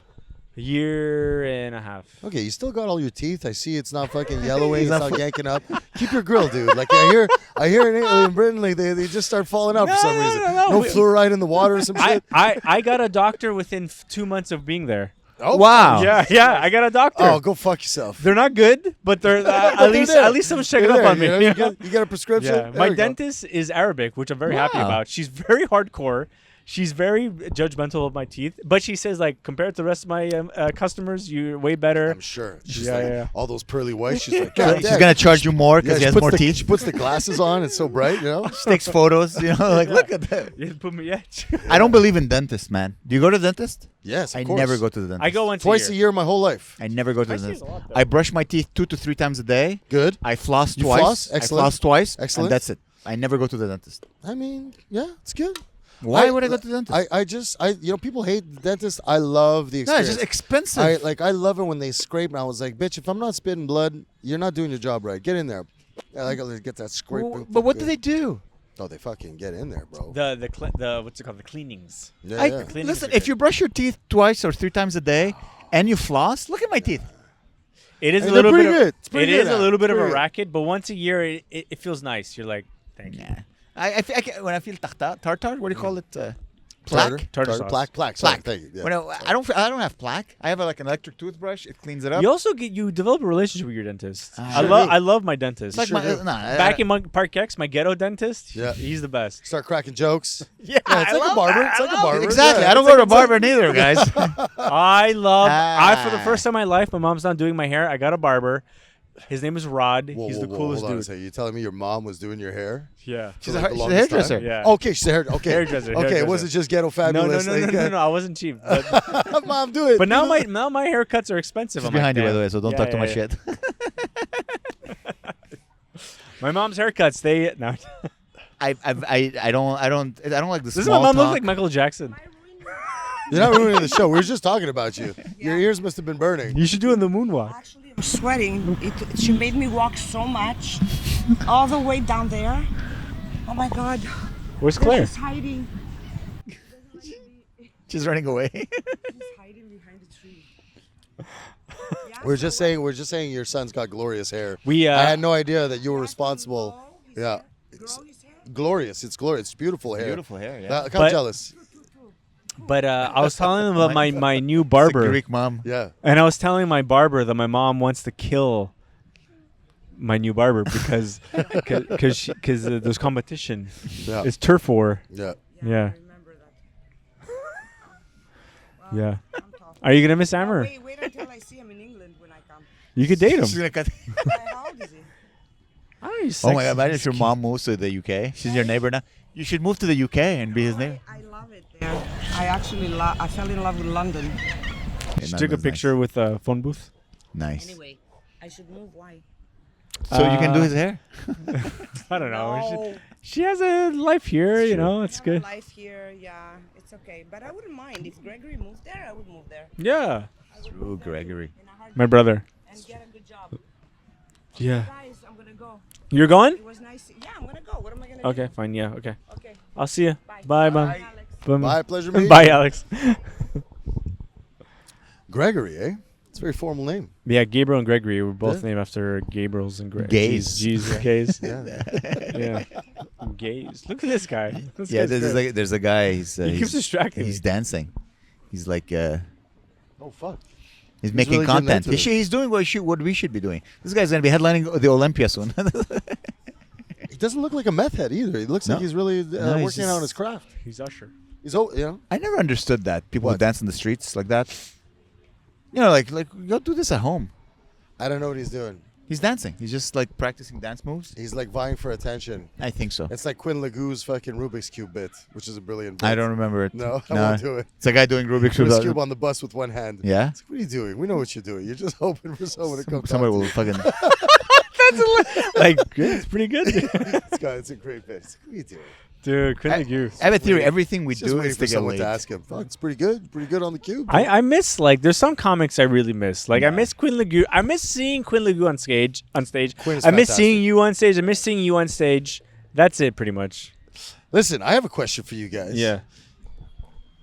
A year and a half. Okay, you still got all your teeth. I see it's not fucking yellowing. It's not yanking up. Keep your grill, dude. Like I hear in Italy and Britain, like, they just start falling out for some reason. No fluoride in the water or some shit. I got a doctor within 2 months of being there. Oh Wow. Yeah, I got a doctor. Oh, go fuck yourself. They're not good, but they're But at least there. someone's checking They're up there, on me. you know? you You know? got a prescription. Yeah, There my we go. dentist is Arabic, which I'm very happy Wow. about. She's very hardcore. She's very judgmental of my teeth, but she says like compared to the rest of my customers, you're way better. I'm sure. She's Yeah, like yeah. all those pearly whites. She's like, God She's damn. gonna charge you more Yeah, because she he has puts more the- teeth. She puts the glasses on. It's so bright, you know. She takes photos. You know, like look at that. You put me, yeah. I don't believe in dentists, man. Do you go to the dentist? Yes, of I course. never go to the dentist. I go once twice a year my whole life. I never go to I the see it dentist. a lot, though. I brush my teeth 2 to 3 times a day. Good. I floss You twice. floss? Excellent. I floss twice. Excellent. And that's it. I never go to the dentist. I mean, yeah, it's good. Why would I go to the dentist? I you know, people hate the dentist. I love the No, experience. it's just expensive. I love it when they scrape, and I was like, bitch, if I'm not spitting blood, you're not doing your job right. Get in there. I gotta get that scraping. but what do they do? Oh, they fucking get in there, bro. The what's it called? The cleanings. Yeah, I, yeah. cleanings listen, are if good. you brush your teeth twice or 3 times a day and you floss, look at my teeth. It is Hey, a little they're bit. pretty good. It's pretty It good is a now. little bit of a Pretty good. racket, but once a year, it feels nice. You're like, thank you. Yeah. When I feel tartar, what do you call it? Plaque? Tartar sauce. Plaque. Sorry, Plaque. thank you. Yeah. When I don't have plaque. I have like an electric toothbrush. It cleans it up. You also you develop a relationship with your dentist. Ah. I love my dentist. It's like Sure my, do. Back in Parc Jarry, my ghetto dentist. Yeah. He's the best. Start cracking jokes. Yeah, Yeah, it's like a barber. It's like a barber. Exactly. Yeah, I don't it's go to a like- barber neither, guys. I love. For the Ah. first time in my life, my mom's not doing my hair. I got a barber. His name is Rod. Whoa, He's whoa, the whoa, coolest hold on a dude. second. You telling me your mom was doing your hair? Yeah. She's For a like the she's a longest time? hairdresser. Yeah. Okay, she's a hair. Okay, Hairdresser, Okay, it hairdresser. wasn't just ghetto No, fabulous. no. I wasn't cheap. But, Mom, do it. but now my haircuts are expensive. She's I'm behind like, you, by the damn. way, so don't Yeah, talk too yeah, much yeah. shit. My mom's haircuts. They no. I don't like the Doesn't small my mom talk. look like Michael Jackson? You're not ruining the show. We were just talking about you. Your ears must have been burning. You should do in the moonwalk. Actually, I'm sweating. She made me walk so much, all the way down there. Oh my God. Where's Claire? She's hiding. She's running away. She's hiding behind the tree. We're just saying your son's got glorious hair. We I had no idea that you were responsible. Yeah. Grow his hair. Glorious. It's glorious. It's beautiful hair. Beautiful hair, yeah. I'm But- jealous. But I was telling them about my new It's a barber, Greek mom. Yeah. and I was telling my barber that my mom wants to kill my new barber because there's competition. Yeah. It's turf war. Yeah. Yeah. I remember that. Yeah. I'm tough. Are you gonna miss Amer? Wait until I see him in England when I come. You could date She's him. gonna cut. How old is he? I don't know, Oh my God! Imagine if your mom moves to the UK. She's your neighbor now. You should move to the UK and be his neighbor. I love love it there. I actually I fell in love with London. She took a picture with a phone booth. Nice. Anyway, I should move. Why? So you can do his hair? I don't know. No. She has a life here, you know. It's I have good. a life here, yeah, it's okay. But I wouldn't mind if Gregory moved there. I would move there. Yeah. True, Gregory. In a heartbeat. My brother. And get a good job. Yeah. Guys, I'm gonna go. You're going? It was nice. Yeah, I'm gonna go. What am I gonna do? Okay, fine. Yeah. Okay. Okay. I'll see you. Bye. Bye. Bye. Alex. Bye, pleasure meeting Bye, you. Alex. Gregory, eh? It's a very formal name. Yeah, Gabriel and Gregory were both Yeah. named after Gabriels and Gays. G's and K's. Yeah. Yeah. Gays. Look at this guy. This Yeah, guy's great. there's a guy. He's He keeps distracting He's me. dancing. He's like Oh fuck. he's making really getting content. into it. He's doing what we should be doing. This guy's gonna be headlining the Olympia soon. He doesn't look like a meth head either. He looks No. like he's really No, he's working just- on his craft. He's Usher. He's you know. I never understood that people who What? dance in the streets like that. You know, like go do this at home. I don't know what he's doing. He's dancing. He's just like practicing dance moves. He's like vying for attention. I think so. It's like Quinn Legou's fucking Rubik's Cube bit, which is a brilliant bit. I don't remember it. No, I won't do it. It's a guy doing Rubik's Rubik's Cube Cube. on the bus with one hand. Yeah. It's like, what are you doing? We know what you're doing. You're just hoping for someone to come. Somebody talk will fucking. Like, good. It's pretty good. to you. This guy, it's a great bit. It's like, what are you doing? Dude, Quinn Goose. I have a theory. Everything we It's just do waiting is for to get someone laid. to ask him. Fuck, it's pretty good. Pretty good on the cube. I miss, like, there's some comics I really miss. Like, I miss Quinn Legou. I miss seeing Quinn Legou on stage. Quinn is I miss fantastic. seeing you on stage. I miss seeing you on stage. That's it, pretty much. Listen, I have a question for you guys. Yeah.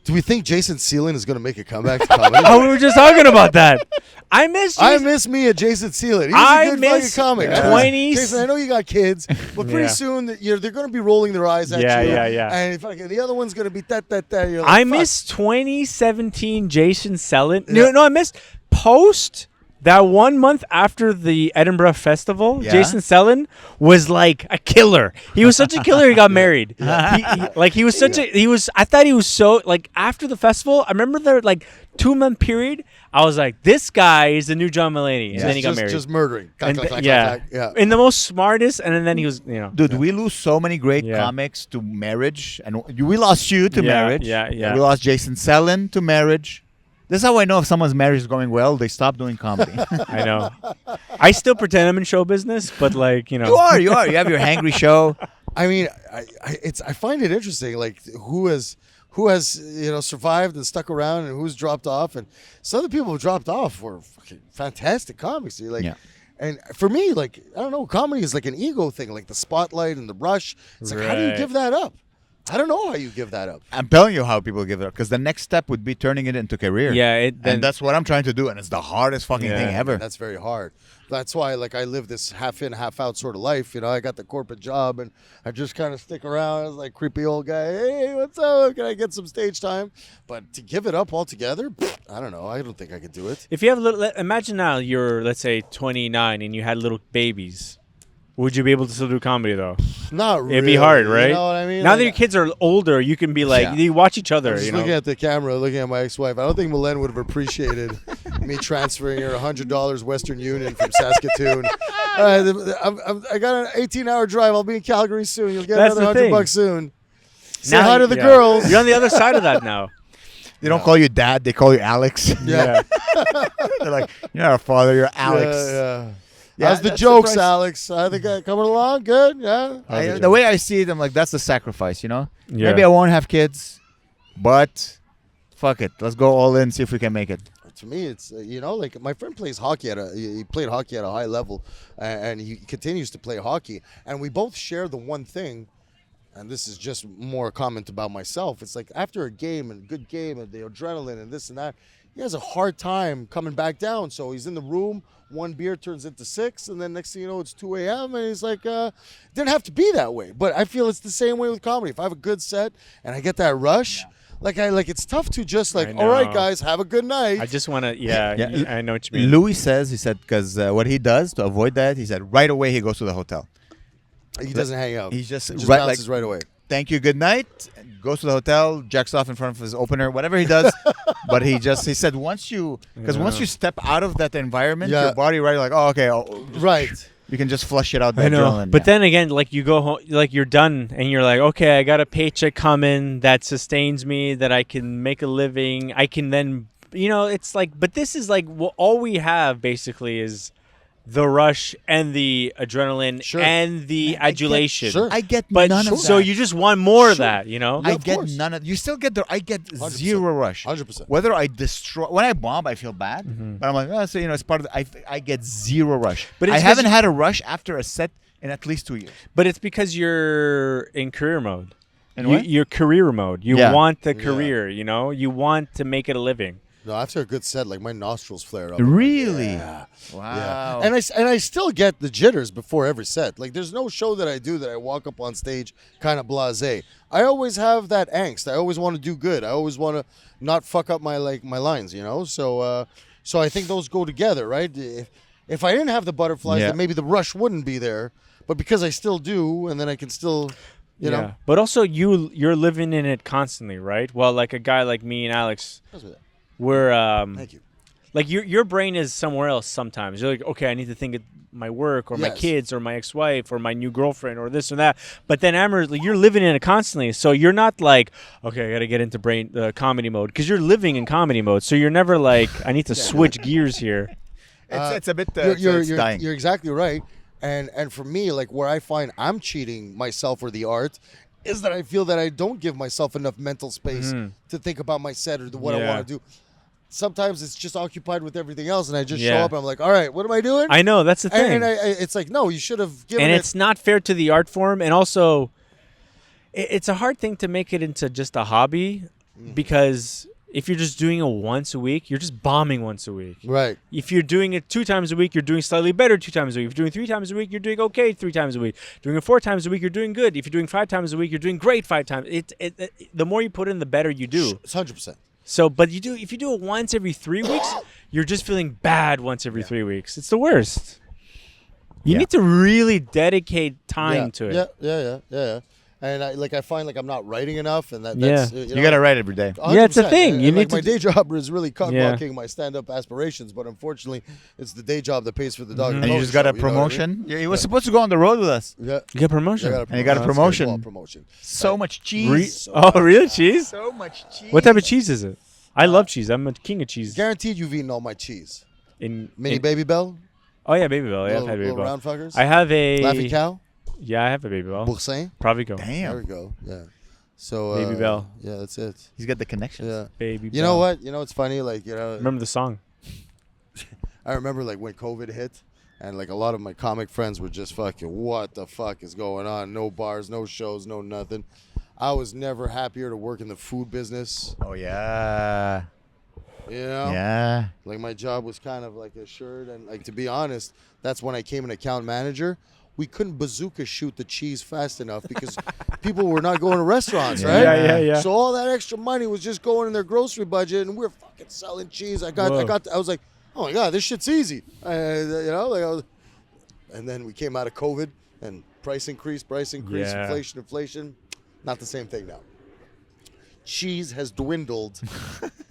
Do we think Jason Seelan is going to make a comeback to comedy? Oh, we were just talking about that. I miss. I miss me a Jason Seelan. He's I a good fucking miss comic. 20s. Jason, I know you got kids, but pretty Yeah. soon they're going to be rolling their eyes at Yeah, you. yeah, yeah. And fucking the other one's going to be that. You're like, I fuck. miss 2017 Jason Selin. Yeah. No, I missed post that 1 month after the Edinburgh Festival. Yeah. Jason Selin was like a killer. He was such a killer. He got married. He was such a. He was. I thought he was so like after the festival. I remember the like 2-month period. I was like, this guy is the new John Mulaney, and then he got married. Just murdering. And Clack, clack, yeah, clack, clack. in the most smartest, and then he was, Dude, we lose so many great Yeah. comics to marriage, and we lost you to Yeah, marriage. yeah. We lost Jason Selin to marriage. This is how I know if someone's marriage is going well. They stop doing comedy. I know. I still pretend I'm in show business, but like You are. You have your hangry show. I mean, I find it interesting, like who has survived and stuck around, and who's dropped off, and some of the people who dropped off were fucking fantastic comics. You're like, Yeah. and for me, like I don't know, comedy is like an ego thing, like the spotlight and the rush. It's like, how do you Right. give that up? I don't know how you give that up. I'm telling you how people give it up, because the next step would be turning it into career. Yeah, and that's what I'm trying to do, and it's the hardest fucking Yeah. thing ever. That's very hard. That's why, like, I live this half in, half out sort of life. You know, I got the corporate job, and I just kind of stick around as like creepy old guy. Hey, what's up? Can I get some stage time? But to give it up altogether, I don't know. I don't think I could do it. If you have a little, imagine now you're, let's say, 29 and you had little babies. Would you be able to still do comedy though? Not really. It'd be hard, right? You know what I mean? Now Like, that your kids are older, you can be like, Yeah. you watch each other. I'm just You know? looking at the camera, looking at my ex-wife. I don't think Milen would have appreciated me transferring her $100 Western Union from Saskatoon. I got an 18-hour drive. I'll be in Calgary soon. You'll get That's another the thing. $100 soon. Say Now hi you- to the yeah. girls. You're on the other side of that now. They don't call you dad; they call you Alex. Yeah. They're like, "You're not a father; you're Alex." Yeah. Yeah, How's the that's jokes, the price. Alex? I think coming along good. Yeah. The way I see it, I'm like, that's the sacrifice, you know? Yeah. Maybe I won't have kids, but fuck it. Let's go all in, see if we can make it. To me, it's like my friend plays hockey he played hockey at a high level, and he continues to play hockey, and we both share the one thing, and this is just more a comment about myself. It's like after a game and good game and the adrenaline and this and that, he has a hard time coming back down. So he's in the room, one beer turns into 6, and then next thing you know, it's 2 a.m. and he's like, didn't have to be that way. But I feel it's the same way with comedy. If I have a good set and I get that rush, it's tough to just like, I all right, know. guys, have a good night. I just want to, Yeah. I know what you mean. Louis says, he said, because what he does to avoid that, he said, right away he goes to the hotel. He doesn't hang out. He just, He just right, bounces right away. thank you, good night, and goes to the hotel, jacks off in front of his opener, whatever he does. But he said once you step out of that environment, Yeah. your body right like, oh, okay. Right. You can just flush it out. The I know. adrenaline, But yeah. then again, like you go home, like you're done, and you're like, okay, I got a paycheck coming that sustains me, that I can make a living. I can then, it's like, but this is like, well, all we have basically is the rush and the adrenaline Sure. and the adulation. sure. I get But none of that. so you just want more of Sure. that, Yeah, I of get course. none of. You still get I get 100%. zero rush. 100%. Whether I destroy when I bomb, I feel bad, but I'm like, oh, so it's part of. I get zero rush. But I it's 'cause haven't you- had a rush after a set in at least 2 years. But it's because you're in career mode. In what? You're career mode. You Yeah. want the Yeah. career, You want to make it a living. No, after a good set, like my nostrils flare up. Really? Yeah. Wow. Yeah. And I still get the jitters before every set. Like there's no show that I do that I walk up on stage kind of blasé. I always have that angst. I always want to do good. I always want to not fuck up my lines, So I think those go together, right? If I didn't have the butterflies, Yeah. then maybe the rush wouldn't be there. But because I still do, and then I can still, you know. But also you're living in it constantly, right? Well, like a guy like me and Alex, we're Thank you. like your brain is somewhere else sometimes. You're like, okay, I need to think of my work or my Yes. kids or my ex-wife or my new girlfriend or this or that. But then Amer, like, you're living in it constantly, so you're not like, okay, I got to get into comedy mode, because you're living in comedy mode. So you're never like, I need to switch gears here. It's a bit. You're dying. you're exactly right. And for me, like where I find I'm cheating myself or the art is that I feel that I don't give myself enough mental space to think about my set or what I Yeah. want to do. Sometimes it's just occupied with everything else, and I just show Yeah. up and I'm like, all right, what am I doing? I know, that's the thing. and it's like, no, you should have given And it. it's not fair to the art form, and also it's a hard thing to make it into just a hobby, because if you're just doing it once a week, you're just bombing once a week. Right. If you're doing it 2 times a week, you're doing slightly better 2 times a week. If you're doing 3 times a week, you're doing okay 3 times a week. Doing it 4 times a week, you're doing good. If you're doing 5 times a week, you're doing great 5 times. The more you put in, the better you do. It's 100%. So, but if you do it once every 3 weeks, you're just feeling bad once every 3 weeks. It's the worst. You Yeah. need to really dedicate time to it. Yeah. And I find like I'm not writing enough, and that's Yeah. You gotta write every day. Yeah, it's a 100%. thing. And, You like, need to my day job is really Yeah. cock-blocking my stand-up aspirations, but unfortunately, it's the day job that pays for the dog. And you just got a promotion. Yeah, he was supposed to go on the road with us. Yeah. You get promotion. And you got a That's good. promotion. Well, promotion. So much cheese. Oh, really? Cheese? So much cheese. What type of cheese is it? I love cheese. I'm a king of cheese. Guaranteed you've eaten all my cheese. In Baby Bell? Oh yeah, Baby Bell. Yeah, I've Little- had Baby little Bell. round fuckers? I have a Laffy Cow? Yeah, I have a Baby Bell. Boursin? Probably go. There Damn. we go. Yeah. So Baby Bell. Yeah, that's it. He's got the connections. Yeah. Baby. You know what? You know what's funny? Like, Remember the song? I remember like when COVID hit, and like a lot of my comic friends were just fucking, what the fuck is going on? No bars, no shows, no nothing. I was never happier to work in the food business. Oh yeah. You know? Yeah. Like my job was kind of like assured, and like to be honest, that's when I came an account manager. We couldn't bazooka shoot the cheese fast enough because people were not going to restaurants, right? Yeah. So all that extra money was just going in their grocery budget, and we're fucking selling cheese. I was like, oh my god, this shit's easy. And then we came out of COVID, and price increase, Yeah. inflation. Not the same thing now. Cheese has dwindled,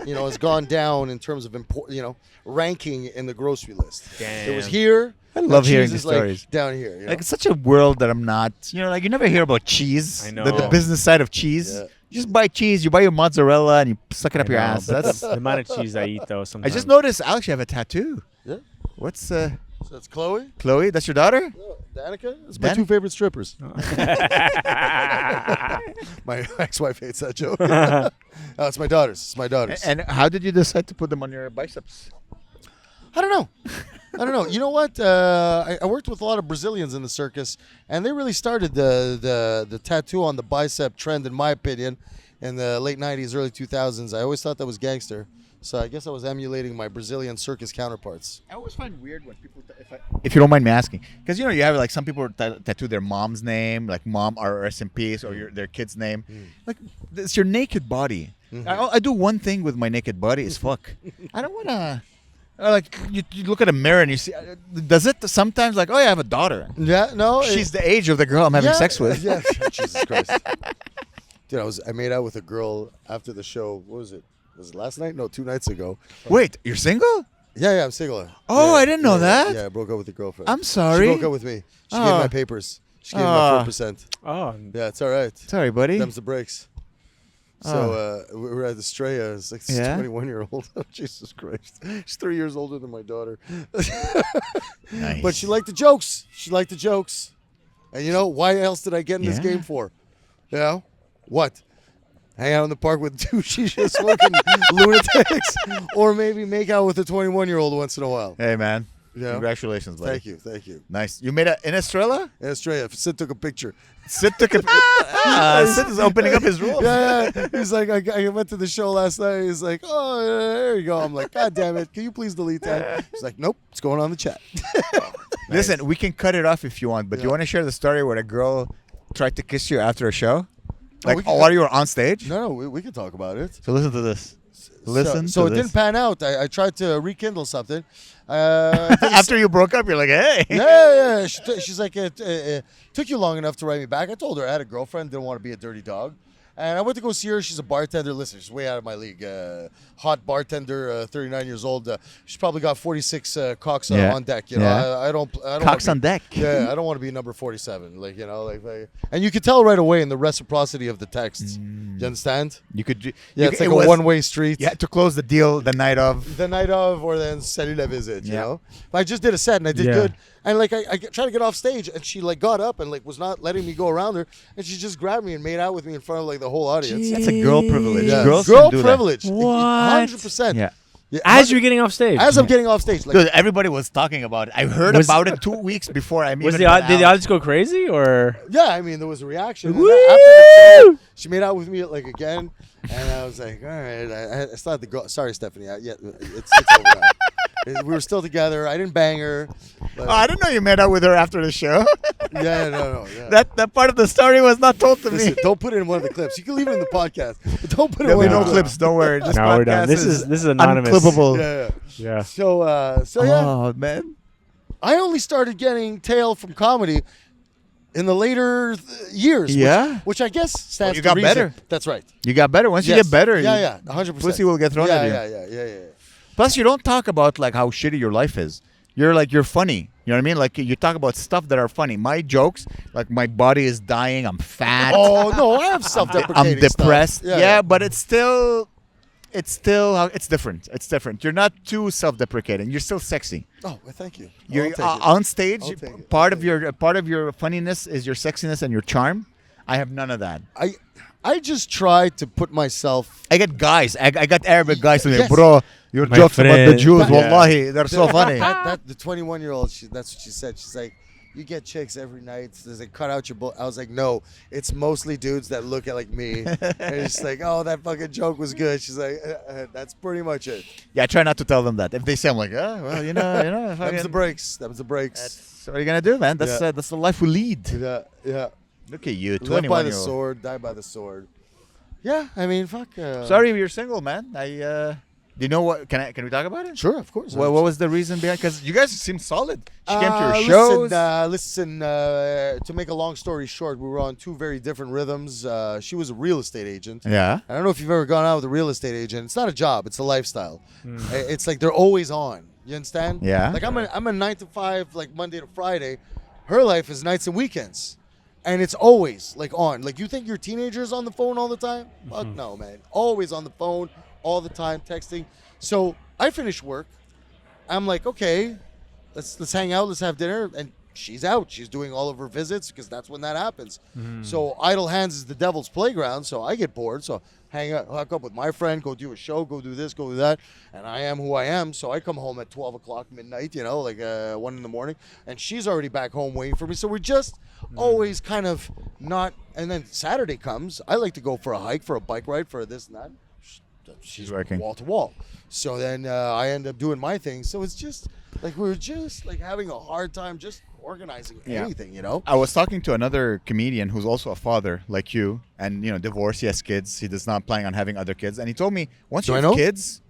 has gone down in terms of ranking in the grocery list. Damn. It was here. I love cheese hearing is these like stories. down here. Like it's such a world that I'm not. Like you never hear about cheese. I know. The business side of cheese. Yeah. You just buy cheese. You buy your mozzarella and you suck it up I your know, ass. but That's. the amount of cheese I eat though. I Sometimes. just noticed, Alex, you have a tattoo. Yeah. What's So that's Chloe. Chloe? That's your daughter? Danica. That's my Dan- two favorite strippers. My ex-wife hates that joke. It's my daughters. It's my daughters. And how did you decide to put them on your biceps? I don't know. You know what? I worked with a lot of Brazilians in the circus, and they really started the tattoo on the bicep trend, in my opinion, in the late 90s, early 2000s. I always thought that was gangster. So I guess I was emulating my Brazilian circus counterparts. I always find weird when people, if you don't mind me asking, because you have like some people tattoo their mom's name, like mom or rest in peace, or their kid's name. Like it's your naked body. I do one thing with my naked body is fuck. I don't want to. Like you look at a mirror and you see. Does it sometimes like, oh, yeah, I have a daughter. Yeah, no. She's the age of the girl I'm having sex with. Yeah. Jesus Christ. Dude, I made out with a girl after the show. What was it? Was it last night? No, 2 nights ago. Wait, you're single? Yeah, I'm single. Oh, Yeah, I didn't know that. Yeah, I broke up with a girlfriend. I'm sorry. She broke up with me. She gave Oh. my papers. She gave me my 4%. Oh, Yeah, it's all right. Sorry, buddy. Them's the breaks. So we were at Australia. It's like this 21-year-old. Oh, Jesus Christ. She's 3 years older than my daughter. Nice. But she liked the jokes. She liked the jokes. And you know, why else did I get in this game for? You know? What? Hang out in the park with two shisha smoking lunatics, or maybe make out with a 21-year-old once in a while. Hey, man. Yeah. Congratulations, buddy. Thank you. Nice. You made it in Australia? In Australia, Sid took a picture. Sid took a... Sid is opening up his room. Yeah. He's like, I went to the show last night. He's like, oh, there you go. I'm like, God damn it. Can you please delete that? He's like, nope, it's going on the chat. Listen, we can cut it off if you want, but you want to share the story where a girl tried to kiss you after a show? Like, while you were on stage? No, we can talk about it. So listen to this. Listen So to it this. didn't pan out. I tried to rekindle something. I did a After you broke up, you're like, hey. Yeah. She's like, it took you long enough to write me back. I told her I had a girlfriend, didn't want to be a dirty dog. And I went to go see her. She's a bartender. Listen, she's way out of my league. Hot bartender, 39 years old. She's probably got 46 cocks on deck. You know, I don't Cocks on deck. Yeah, I don't want to be number 47. Like, you know, and you could tell right away in the reciprocity of the texts. You understand? You could. Yeah, it's like a one-way street. You had to close the deal the night of. The night of, or then salut la visit, you Yeah. know? But I just did a set and I did good. And like I tried to get off stage and she like got up and like was not letting me go around her, and she just grabbed me and made out with me in front of like the whole audience. That's a girl privilege. Yeah. Girls Girl can do privilege. What? 100%. Yeah. Yeah, as you're getting off stage. as I'm getting off stage, like Dude, everybody was talking about it. I heard about it 2 weeks before I was even did the audience go crazy or? yeah, I mean there was a reaction. And Woo! after the show, she made out with me like again, and I was like, all right. I still had to go. Sorry, Stephanie. It's over now. We were still together. I didn't bang her. But I didn't know you met up with her after the show. yeah, no. Yeah. That part of the story was not told to Listen, me. don't put it in one of the clips. You can leave it in the podcast, but don't put it There'll in be one no of the clips. Don't worry. This No, we're done. podcast This is anonymous. unclippable. Yeah. Yeah. So yeah, Oh man. I only started getting tail from comedy in the later years. Yeah? which I guess stands you to got reason. better. That's right. You got better once you Yes. get better. Yeah, 100%. Pussy will get thrown at you. Yeah. Plus, you don't talk about like how shitty your life is. You're funny. You know what I mean? Like you talk about stuff that are funny. My jokes, like my body is dying. I'm fat. Oh no, I have self-deprecating I'm depressed. stuff. Yeah, but it's different. It's different. You're not too self-deprecating. You're still sexy. Oh, well, thank you. You're I'll take it. on stage. I'll take it. Part of your funniness is your sexiness and your charm. I have none of that. I just try to put myself. I get guys. I got Arabic guys to me, Yes. bro. Your My jokes about the friend. Jews, Yeah. wallahi, they're so funny. The 21-year-old, that's what she said. She's like, you get chicks every night. There's like, cut out your bull. I was like, no, it's mostly dudes that look like me. And it's like, oh, that fucking joke was good. She's like, that's pretty much it. Yeah, I try not to tell them that. If they say, I'm like, oh, well, you know. That was the breaks. That was the breaks. That's what are you gonna do, man? That's Yeah. that's the life we lead. Yeah. Look at you, Live by 21 the year old. sword, die by the sword. Yeah, I mean, fuck. Sorry, you're single, man. Do you know what? Can we talk about it? Sure, of course. What was the reason behind? Because you guys seem solid. She came to your shows. Listen, to make a long story short, we were on two very different rhythms. She was a real estate agent. Yeah. I don't know if you've ever gone out with a real estate agent. It's not a job; it's a lifestyle. It's like they're always on. You understand? Yeah. Like I'm a 9 to 5, like Monday to Friday. Her life is nights and weekends, and it's always like on. Like you think your teenager's on the phone all the time? Fuck no, man. Always on the phone, all the time, texting. So I finish work. I'm like, okay, let's hang out, let's have dinner, and she's out. She's doing all of her visits because that's when that happens. So idle hands is the devil's playground. So I get bored. So hang out, hook up with my friend, go do a show, go do this, go do that. And I am who I am. So I come home at 12 o'clock midnight, like 1 in the morning, and she's already back home waiting for me. So we're just always kind of not. And then Saturday comes. I like to go for a hike, for a bike ride, for this and that. She's working. wall to wall. So then I end up doing my thing. So it's just like we're just like having a hard time just organizing anything, I was talking to another comedian who's also a father like you, and divorced. He has kids. He does not plan on having other kids. And he told me once Do you I have know? kids,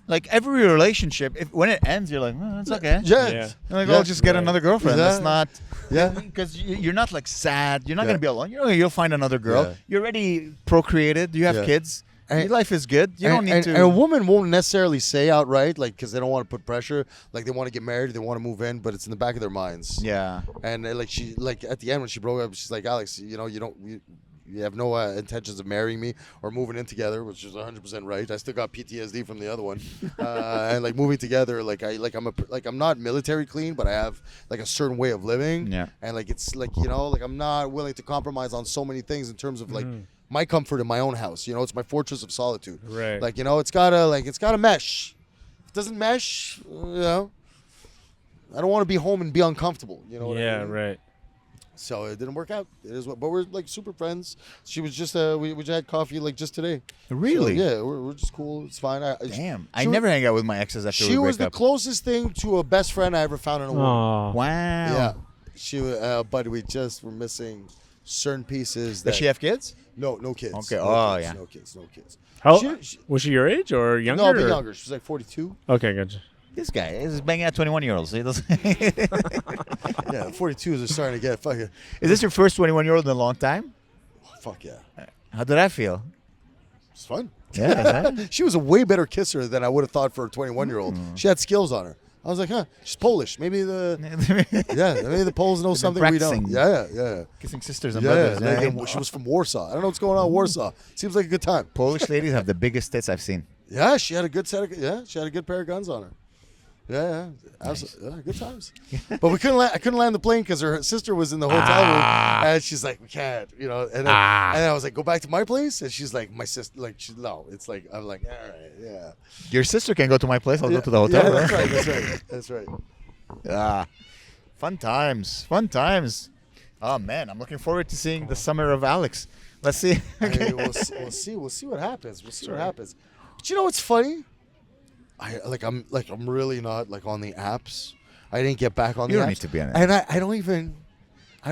like every relationship, when it ends, you're like, it's okay. Yeah. Yeah. You're like, Yeah. oh, just get another girlfriend. Yeah. That's not. Yeah. Because you're not like sad. You're not Yeah. gonna be alone. You'll find another girl. Yeah. You're already procreated. You have Yeah. kids. And- Your life is good. You don't need to. And a woman won't necessarily say outright, like, because they don't want to put pressure. Like, they want to get married, they want to move in, but it's in the back of their minds. Yeah. And like at the end when she broke up, she's like, Alex, you have no intentions of marrying me or moving in together, which is 100% right. I still got PTSD from the other one, and like moving together, I'm not military clean, but I have like a certain way of living. Yeah. And like it's like like I'm not willing to compromise on so many things in terms of like my comfort in my own house. It's my fortress of solitude. Right. Like it's gotta mesh. If it doesn't mesh, I don't want to be home and be uncomfortable. You know what I mean? Right. So it didn't work out. It is but we're like super friends. She was just we just had coffee like just today. Really? So, yeah, we're just cool. It's fine. Damn. I never hang out with my exes after we She break was the up. closest thing to a best friend I ever found in a woman. Oh. Wow. Yeah. She but we just were missing certain pieces. Does she have kids? No kids. Okay. No Oh, kids, yeah. No kids. How She- was she your age or younger? No, a bit or- younger. She's like 42. Okay, gotcha. This guy is banging out 21-year-olds. He doesn't. Yeah, 42s are starting to get fucking. Is this your first 21-year-old in a long time? Fuck yeah. How did that feel? It's fun. Yeah. She was a way better kisser than I would have thought for a 21-year-old. She had skills on her. I was like, huh, she's Polish. Maybe maybe the Poles know something we don't. practicing. Yeah. Kissing sisters and Yeah, brothers. like, she was from Warsaw. I don't know what's going on in Warsaw. Seems like a good time. Polish ladies have the biggest tits I've seen. Yeah, she had a good she had a good pair of guns on her. Yeah, absolutely. Yeah, good times. But I couldn't land the plane because her sister was in the hotel room, and she's like, we can't, And then I was like, go back to my place, and she's like, my sister, like, no, it's like, I'm like, all right, yeah. Your sister can go to my place. I'll go to the hotel. Yeah, that's right. Ah, fun times. Oh man, I'm looking forward to seeing the summer of Alex. Let's see. Hey, we'll see what happens. We'll see what happens. But you know what's funny? I'm really not like on the apps. I didn't get back on You the apps. don't need to be on it. And I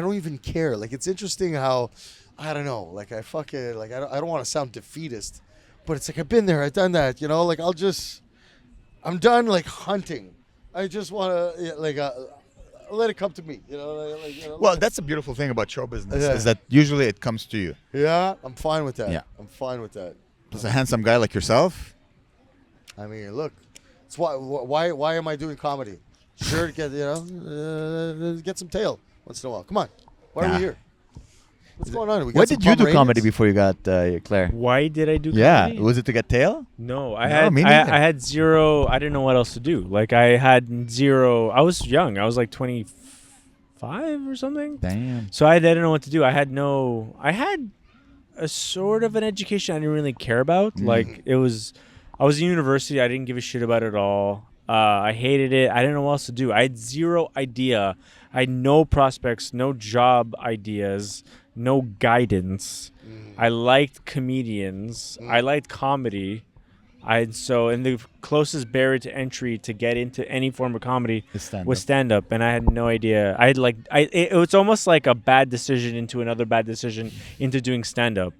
don't even care. Like, it's interesting how, I don't know, like I fucking, like I don't want to sound defeatist, but it's like I've been there, I've done that, like I'm done like hunting. I just want to let it come to me, Well, that's the beautiful thing about show business Yeah. is that usually it comes to you. yeah, I'm fine with that. Yeah. I'm fine with that. Plus a handsome guy like yourself. I mean, look, it's why am I doing comedy? Sure to get get some tail once in a while. Come on, why are Nah. we here? What's going on? We got Why some did you do comedy Pomeranians? before you got Claire? Why did I do Yeah, comedy? was it to get tail? No, I No, had me neither. I had zero. I didn't know what else to do. Like I had zero. I was young. I was like 25 or something. Damn. So I didn't know what to do. I had a sort of an education I didn't really care about. Like I was in university. I didn't give a shit about it at all. I hated it. I didn't know what else to do. I had zero idea. I had no prospects, no job ideas, no guidance. I liked comedians. I liked comedy. And the closest barrier to entry to get into any form of comedy was stand-up, and I had no idea. It was almost like a bad decision into another bad decision into doing stand-up,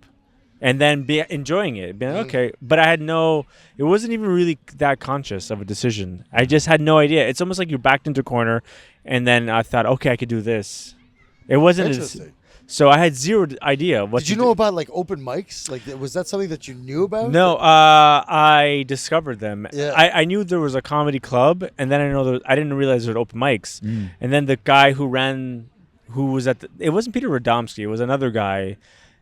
and then enjoying it, being like, okay. But it wasn't even really that conscious of a decision. I just had no idea. It's almost like you're backed into a corner, and then I thought, okay, I could do this. It wasn't Interesting. so I had zero idea what. Did you know about like open mics? Like, was that something that you knew about? No, I discovered them. Yeah. I knew there was a comedy club, and then I didn't realize there were open mics. And then the guy who was it wasn't Peter Radomski, it was another guy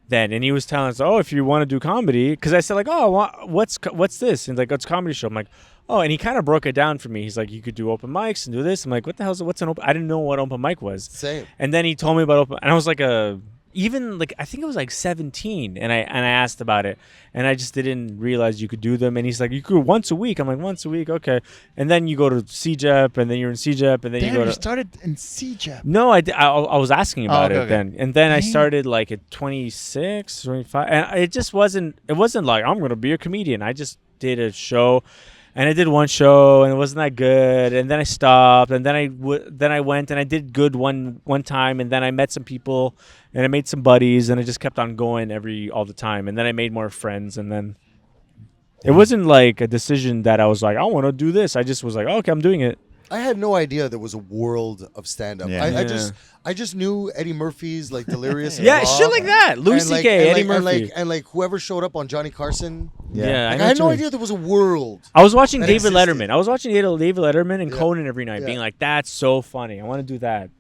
then, and he was telling us, oh, if you want to do comedy, because I said like, oh, what's this? And like, it's a comedy show. I'm like, oh, and he kind of broke it down for me. He's like, you could do open mics and do this. I'm like, what's an open? I didn't know what open mic was. Same. And then he told me about open, and I was like I think it was like 17, and I asked about it, and I just didn't realize you could do them. And he's like, you could once a week. I'm like, once a week, okay. And then you go to CJEP, and then you're in CJEP, and then Damn, you go to. started in CJEP. No, I was asking about okay, it okay. then, and then I Dang. started like at 26, 25, and it just wasn't. It wasn't like I'm gonna be a comedian. I just did a show. And I did one show, and it wasn't that good. And then I stopped, and then I went, and I did good one time, and then I met some people, and I made some buddies, and I just kept on going all the time. And then I made more friends, and then it wasn't like a decision that I was like, I want to do this. I just was like, okay, I'm doing it. I had no idea there was a world of stand-up. Yeah. I just knew Eddie Murphy's like Delirious. and Yeah, Raw, shit like that. Louis and, like, C.K., and, Eddie like, Murphy. and like whoever showed up on Johnny Carson. Yeah, Like, know I had what you no mean. idea there was a world. I was watching that David existed. Letterman. I was watching David Letterman and Yeah. Conan every night, Yeah. being like, "That's so funny. I want to do that."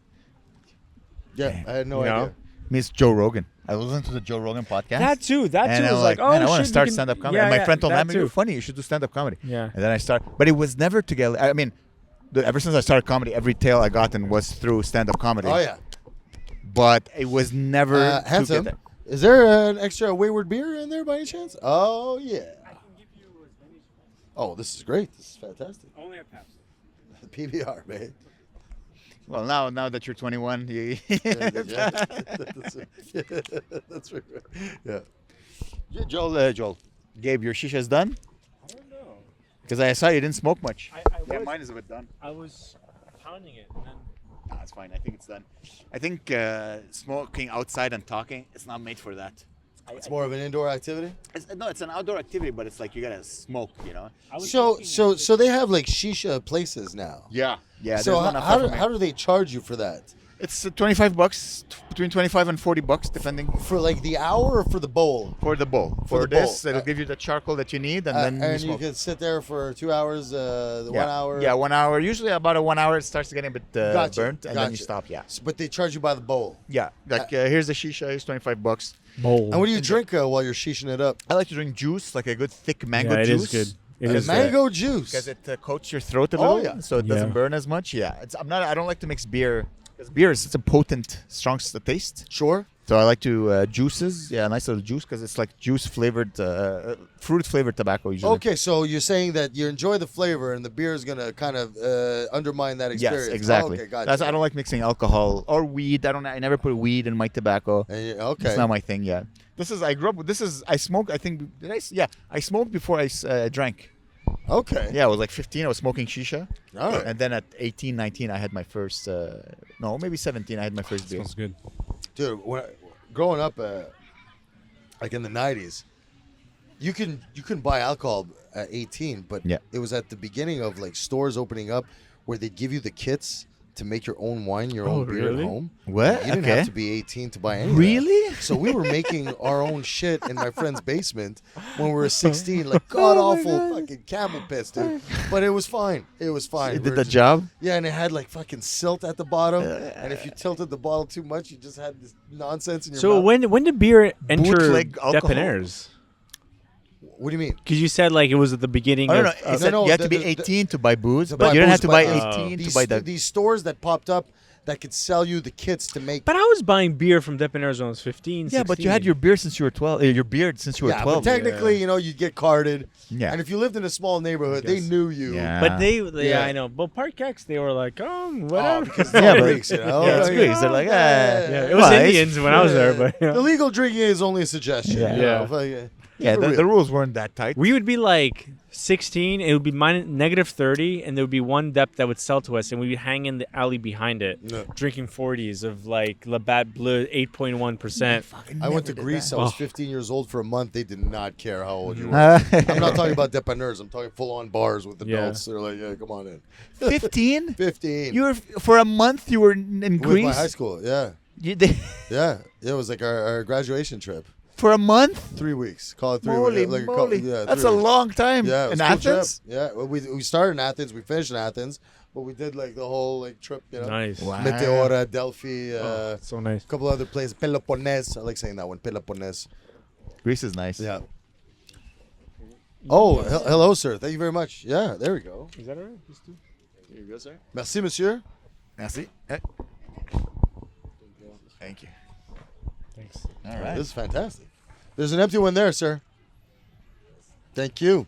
Yeah, I had no You know? idea. Miss Joe Rogan. I listened to the Joe Rogan podcast. That too. That and too I was like, "Oh man, I shit, want you to start can-" stand-up comedy. Yeah, and my yeah, friend told me, that "Man, you're too. funny. You should do stand-up comedy." Yeah. And then I started, but it was never together. I mean, ever since I started comedy, every tale I gotten was through stand-up comedy. Oh yeah. But it was never Handsome. together. Is there an extra wayward beer in there by any chance? Oh yeah. Oh, this is great. This is fantastic. Only a Pepsi. PBR, man. Well, now that you're 21, you That's right. Yeah. Joel, Gabe, your shisha's done? I don't know. Because I saw you didn't smoke much. I Mine is a bit done. I was pounding it, and then Nah, it's fine. I think it's done. I think smoking outside and talking, it's not made for that. It's more of an indoor activity. No, it's an outdoor activity, but it's like you gotta smoke, you know? So they have like shisha places now. Yeah. Yeah. So how do they charge you for that? It's $25, between 25 and $40, depending. For like the hour or for the bowl? For the bowl. For the this, bowl. it'll give you the charcoal that you need, and then and you you smoke. can sit there for 2 hours, 1 hour. Yeah, 1 hour. Usually about a 1 hour, it starts getting a bit Gotcha, burnt, and then you gotcha. stop. Yeah. But they charge you by the bowl. Yeah. Like here's the shisha. Here's $25. bowl. And what do you drink while you're shishing it up? I like to drink juice, like a good thick mango Yeah, it juice. is good. It is Mango juice. Because it coats your throat a Oh, little, yeah. so it doesn't Yeah. burn as much. Yeah, I don't like to mix beer because beer is such a potent, strong taste. Sure. So I like to juices. Yeah, nice little juice because it's like juice flavored, fruit flavored tobacco usually. Okay, so you're saying that you enjoy the flavor and the beer is going to kind of undermine that experience. Yes, exactly. Oh, okay, gotcha. I don't like mixing alcohol or weed. I never put weed in my tobacco. Okay. It's not my thing. Yeah. I grew up with. I smoked. I think. I smoked before I drank. Okay. Yeah, I was like 15. I was smoking shisha. All right. And then at 18, 19, I had my first. No, maybe 17. I had my first beer. Smells good. Dude, growing up, like in the 90s, you couldn't buy alcohol at 18, but Yeah. it was at the beginning of like stores opening up where they'd give you the kits to make your own wine, your own beer really? at home. What? You didn't Okay. have to be 18 to buy any of that. Really? So we were making our own shit in my friend's basement when we were 16, like god awful fucking camel piss, dude. But it was fine. It was fine. It We did were the just- job. Yeah, and it had like fucking silt at the bottom, and if you tilted the bottle too much, you just had this nonsense in your So mouth. when did beer enter Bootleg alcohol. dépanneurs? What do you mean? Because you said like it was at the beginning. I don't of, know. It no, said no, you had to be the- 18 to buy booze, To but buy you don't booze, have to buy but, 18 to these, buy the. these stores that popped up that could sell you the kits to make. But I was buying beer from dépanneurs when I was 15. Yeah, but you had 16. your beer since you were 12. Your beard since you were yeah, 12. but technically, you know, you'd get carded. Yeah. And if you lived in a small neighborhood, they guess. knew you. Yeah. But Yeah. yeah, I know. But Park X, they were like, oh, Oh, whatever. because Yeah, they're but- Greeks, you know? Yeah, it's Like, Greeks. They're like, yeah. yeah, it was Well, it's- Indians when I was there, but The legal drinking is only a suggestion. Yeah. you Yeah. know? Like, Yeah, for the real. rules weren't that tight. we would be like 16. It would be negative 30, and there would be one dep that would sell to us, and we would hang in the alley behind it, Yeah. drinking 40s of like Labatt Bleu 8.1%. I went to Greece. I was Oh. 15 years old for a month. They did not care how old you were. I'm not talking about dépanneurs. I'm talking full-on bars with Yeah. adults. They're like, yeah, come on in. 15? 15. You were for a month. You were in with Greece. my high school. Yeah. Yeah. It was like our graduation trip. For a month. 3 weeks. Call it 3 Holy weeks. Like moly! yeah, That's 3 a weeks. long time. Yeah, it in was a cool trip. Athens. Yeah, well, we started in Athens. We finished in Athens, but we did like the whole like trip. You know, Nice. Wow. Meteora, Delphi, So nice. a couple other places. Peloponnese. I like saying that one. Peloponnese. Greece is nice. Yeah. Oh, hello, sir. Thank you very much. Yeah, there we go. Is that all right? Here you go, sir. Merci, monsieur. Merci. Thank you. Thanks. All right. This is fantastic. There's an empty one there, sir. Thank you.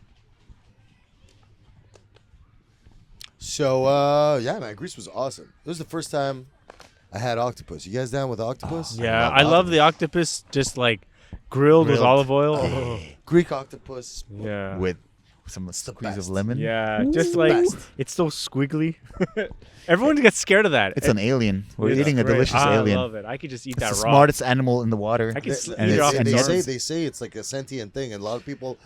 So, yeah, man, Greece was awesome. It was the first time I had octopus. You guys down with octopus? Yeah, I love the octopus just like grilled with Grilled. olive oil. Greek octopus. Yeah. With some squeeze best. of lemon. Yeah, just the like best. it's so squiggly. Everyone gets scared of that. It's an alien. We're It's eating a great. delicious I alien. love it. I could just eat It's that the raw. smartest animal in the water. I could And eat it it's- off and the it's- nose. They say it's like a sentient thing, and a lot of people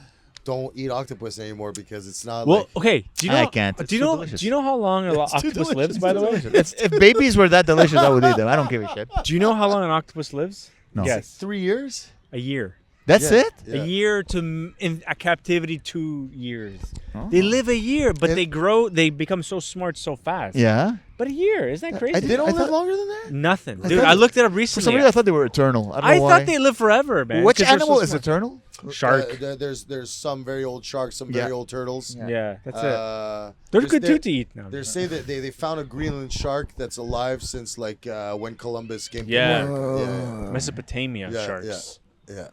don't eat octopus anymore because it's not Well, like... okay. Do you know? I can't. It's Do you so know? delicious. Do you know how long an It's too octopus delicious. lives? By the way, if babies were that delicious, I would eat them. I don't give a shit. do you know how long an octopus lives? No. Yes, 3 years? a year. That's Yeah. it? Yeah. A year to in a captivity 2 years. Oh. They live a year, but And- they grow. They become so smart so fast. Yeah. But a year, isn't that crazy? They don't I live thought- longer than that? Nothing, I dude. thought- I looked it up For recently. some reason, I thought they were eternal. I don't know I why. thought they live forever, man. Which 'cause they're animal so is smart. eternal? Shark. There's some very old sharks, some Yeah. very old turtles. Yeah, that's it. They're They're good too to eat now. They say that they found a Greenland shark that's alive since like when Columbus came. Yeah. Yeah. Mesopotamia Yeah, sharks. Yeah.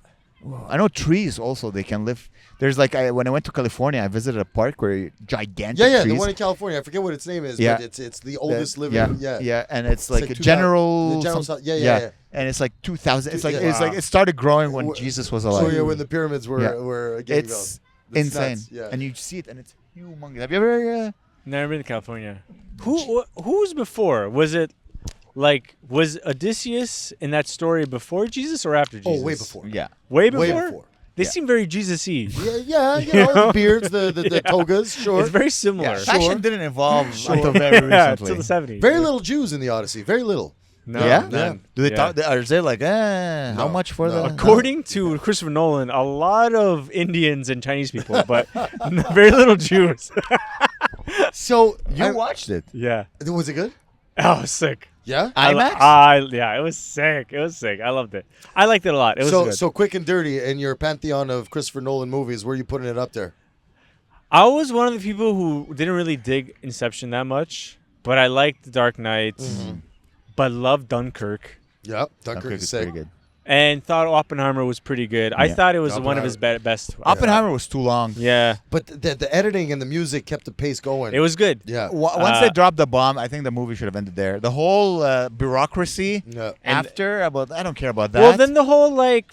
I know trees also, they can live. There's like, when I went to California, I visited a park where gigantic Yeah, trees. the one in California. I forget what its name is, Yeah. but it's the oldest living. Yeah, and it's like like a 2000 general. the general some- size- yeah. And it's like 2,000. It's like Yeah. it's like it started growing when Wh- Jesus was So alive. yeah, when the pyramids were Yeah. were getting built. It's That's insane. nuts, yeah. And you see it, and it's humongous. Have you ever? Never been to California. Who's before? Was Odysseus in that story before Jesus or after Jesus? Oh, way before. Yeah. Way before. Way before. They Yeah. seem very Jesus-y. Yeah, you know, the beards, the togas, sure. It's very similar. Yeah, fashion didn't evolve Sure. until very recently. Yeah, until the 70s. Very little Jews in the Odyssey. Very little. No, Yeah? none. Do they Yeah. talk? Are they like, how No, much for no. the? According to Christopher Nolan, a lot of Indians and Chinese people, but very little Jews. So You watched it? Yeah. was it good? Oh, sick. Yeah. IMAX? Yeah, it was sick. It was sick. I loved it. I liked it a lot. It was good. So quick and dirty in your pantheon of Christopher Nolan movies, where are you putting it up there? I was one of the people who didn't really dig Inception that much, but I liked The Dark Knight, but loved Dunkirk, Yep, Dunkirk is sick. pretty good. and thought Oppenheimer was pretty good. I Yeah. thought it was one of his best. Oppenheimer was too long. Yeah, But the editing and the music kept the pace going. it was good. Yeah. Once they dropped the bomb, I think the movie should have ended there. The whole bureaucracy Yeah. after I don't care about that. Well, then the whole like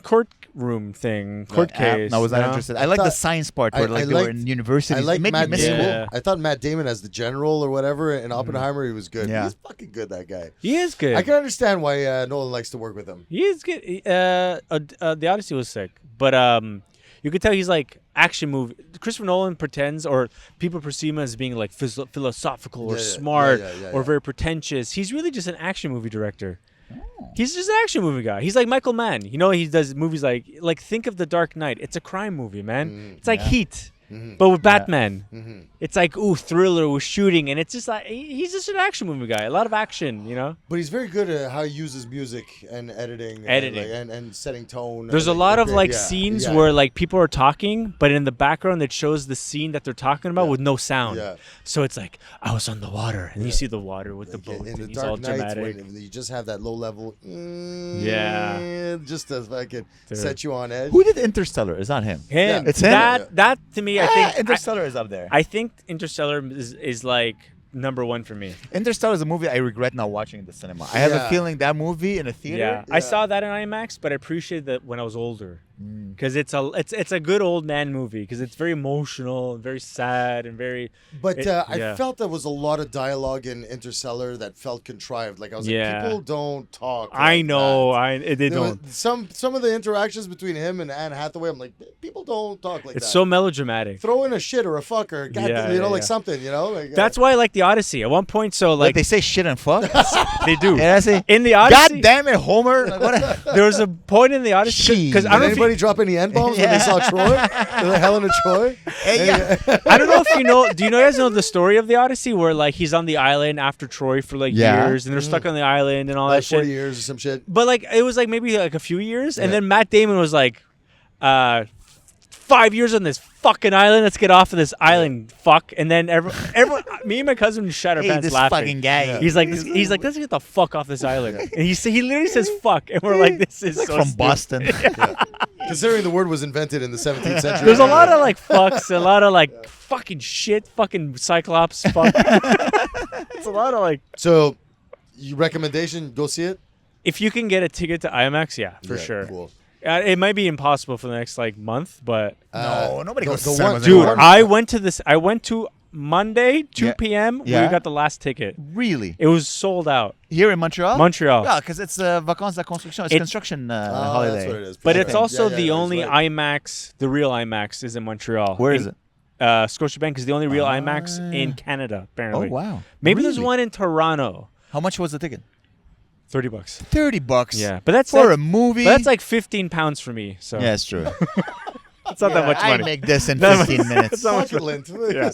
courtroom thing, court case. No, I was not you know? interested. I like the thought- science part I- where like I they were liked- in university. I like it made me Matt miss Damon. school. Yeah. I thought Matt Damon as the general or whatever in Oppenheimer, he was good. Yeah. He's fucking good, that guy. He is good. I can understand why Nolan likes to work with him. He is good. The Odyssey was sick, but you could tell he's like action movie. Christopher Nolan pretends, or people perceive him as being like philosophical or Yeah, yeah, smart yeah, or yeah. very pretentious. He's really just an action movie director. He's just an action movie guy. He's like Michael Mann. You know, he does movies like think of The Dark Knight. It's a crime movie, man. It's like Heat, but with Batman. It's like thriller with shooting, and it's just like he's just an action movie guy. A lot of action, you know. But he's very good at how he uses music and editing. Editing. And setting tone. There's a and, lot of like yeah, scenes yeah. where like people are talking, but in the background it shows the scene that they're talking about Yeah. with no sound. Yeah. So it's like I was on the water, and you see the water with the Like, boat, in and the he's all Dark Knight, dramatic. when you just have that low level, just to fucking Dude. set you on edge. Who did Interstellar? It's not him. Him, It's him? That to me, I think Interstellar is up there. I think Interstellar is like number one for me. Interstellar is a movie I regret not watching in the cinema. I have a Yeah. feeling that movie in a theater. Yeah, I saw that in IMAX, but I appreciated that when I was older, because it's a good old man movie, because it's very emotional and very sad and very. But I yeah. felt there was a lot of dialogue in Interstellar that felt contrived. Like I was Yeah. like, people don't talk. I like know, that. they There was don't. some of the interactions between him and Anne Hathaway. I'm like, people don't talk like It's that. so melodramatic. Throw in a shit or a fuck or God, Yeah, you know, yeah, like yeah. something. You know, like, That's why I like the Odyssey. At one point, so Like like they say shit and fuck. they do. Yeah, I say. In the God Odyssey, damn it, Homer! Like, what? there was a point in the Odyssey because I Did don't know if anybody drop any N bombs when they saw Troy? The Helen of Troy? Hey, yeah. I don't know if you know. Do you guys know the story of the Odyssey where like he's on the island after Troy for like Yeah. years and they're stuck on the island and all Like that 40 shit? years or some shit. But like it was like maybe like a few years, and Yeah. then Matt Damon was like, 5 years on this fucking island. Let's get off of this island, fuck. And then everyone, me and my cousin just shot our Hey, pants this laughing. fucking guy. He's like, let's get the fuck off this island. And he literally says fuck, and we're like, this is Like so from stupid. Boston. Considering the word was invented in the 17th century. There's a lot of like fucks, a lot of like fucking shit, fucking Cyclops, fuck. It's a lot of like. So, your recommendation, go see it? If you can get a ticket to IMAX, yeah, for Yeah, sure. Cool. It might be impossible for the next like month, but No, nobody the- goes to the cinemas one- dude, anymore. I went to this. I went to Monday, 2 Yeah. p.m. Yeah. We got the last ticket. Really? It was sold out. Here in Montreal? Montreal. Yeah, because it's Vacances de Construction. It's construction holiday. That's what it is. But Yeah, it's yeah, also yeah, the he's only right. IMAX, the real IMAX is in Montreal. Where is it? Scotiabank is the only real IMAX in Canada, Oh, apparently. wow. Maybe there's Really? one in Toronto. How much was the ticket? $30. $30. Yeah, but that's for a movie. But that's like 15 pounds for me. So Yeah, it's true. it's not that much I money. make this in No, 15 minutes. it's not much Succulent. Yeah.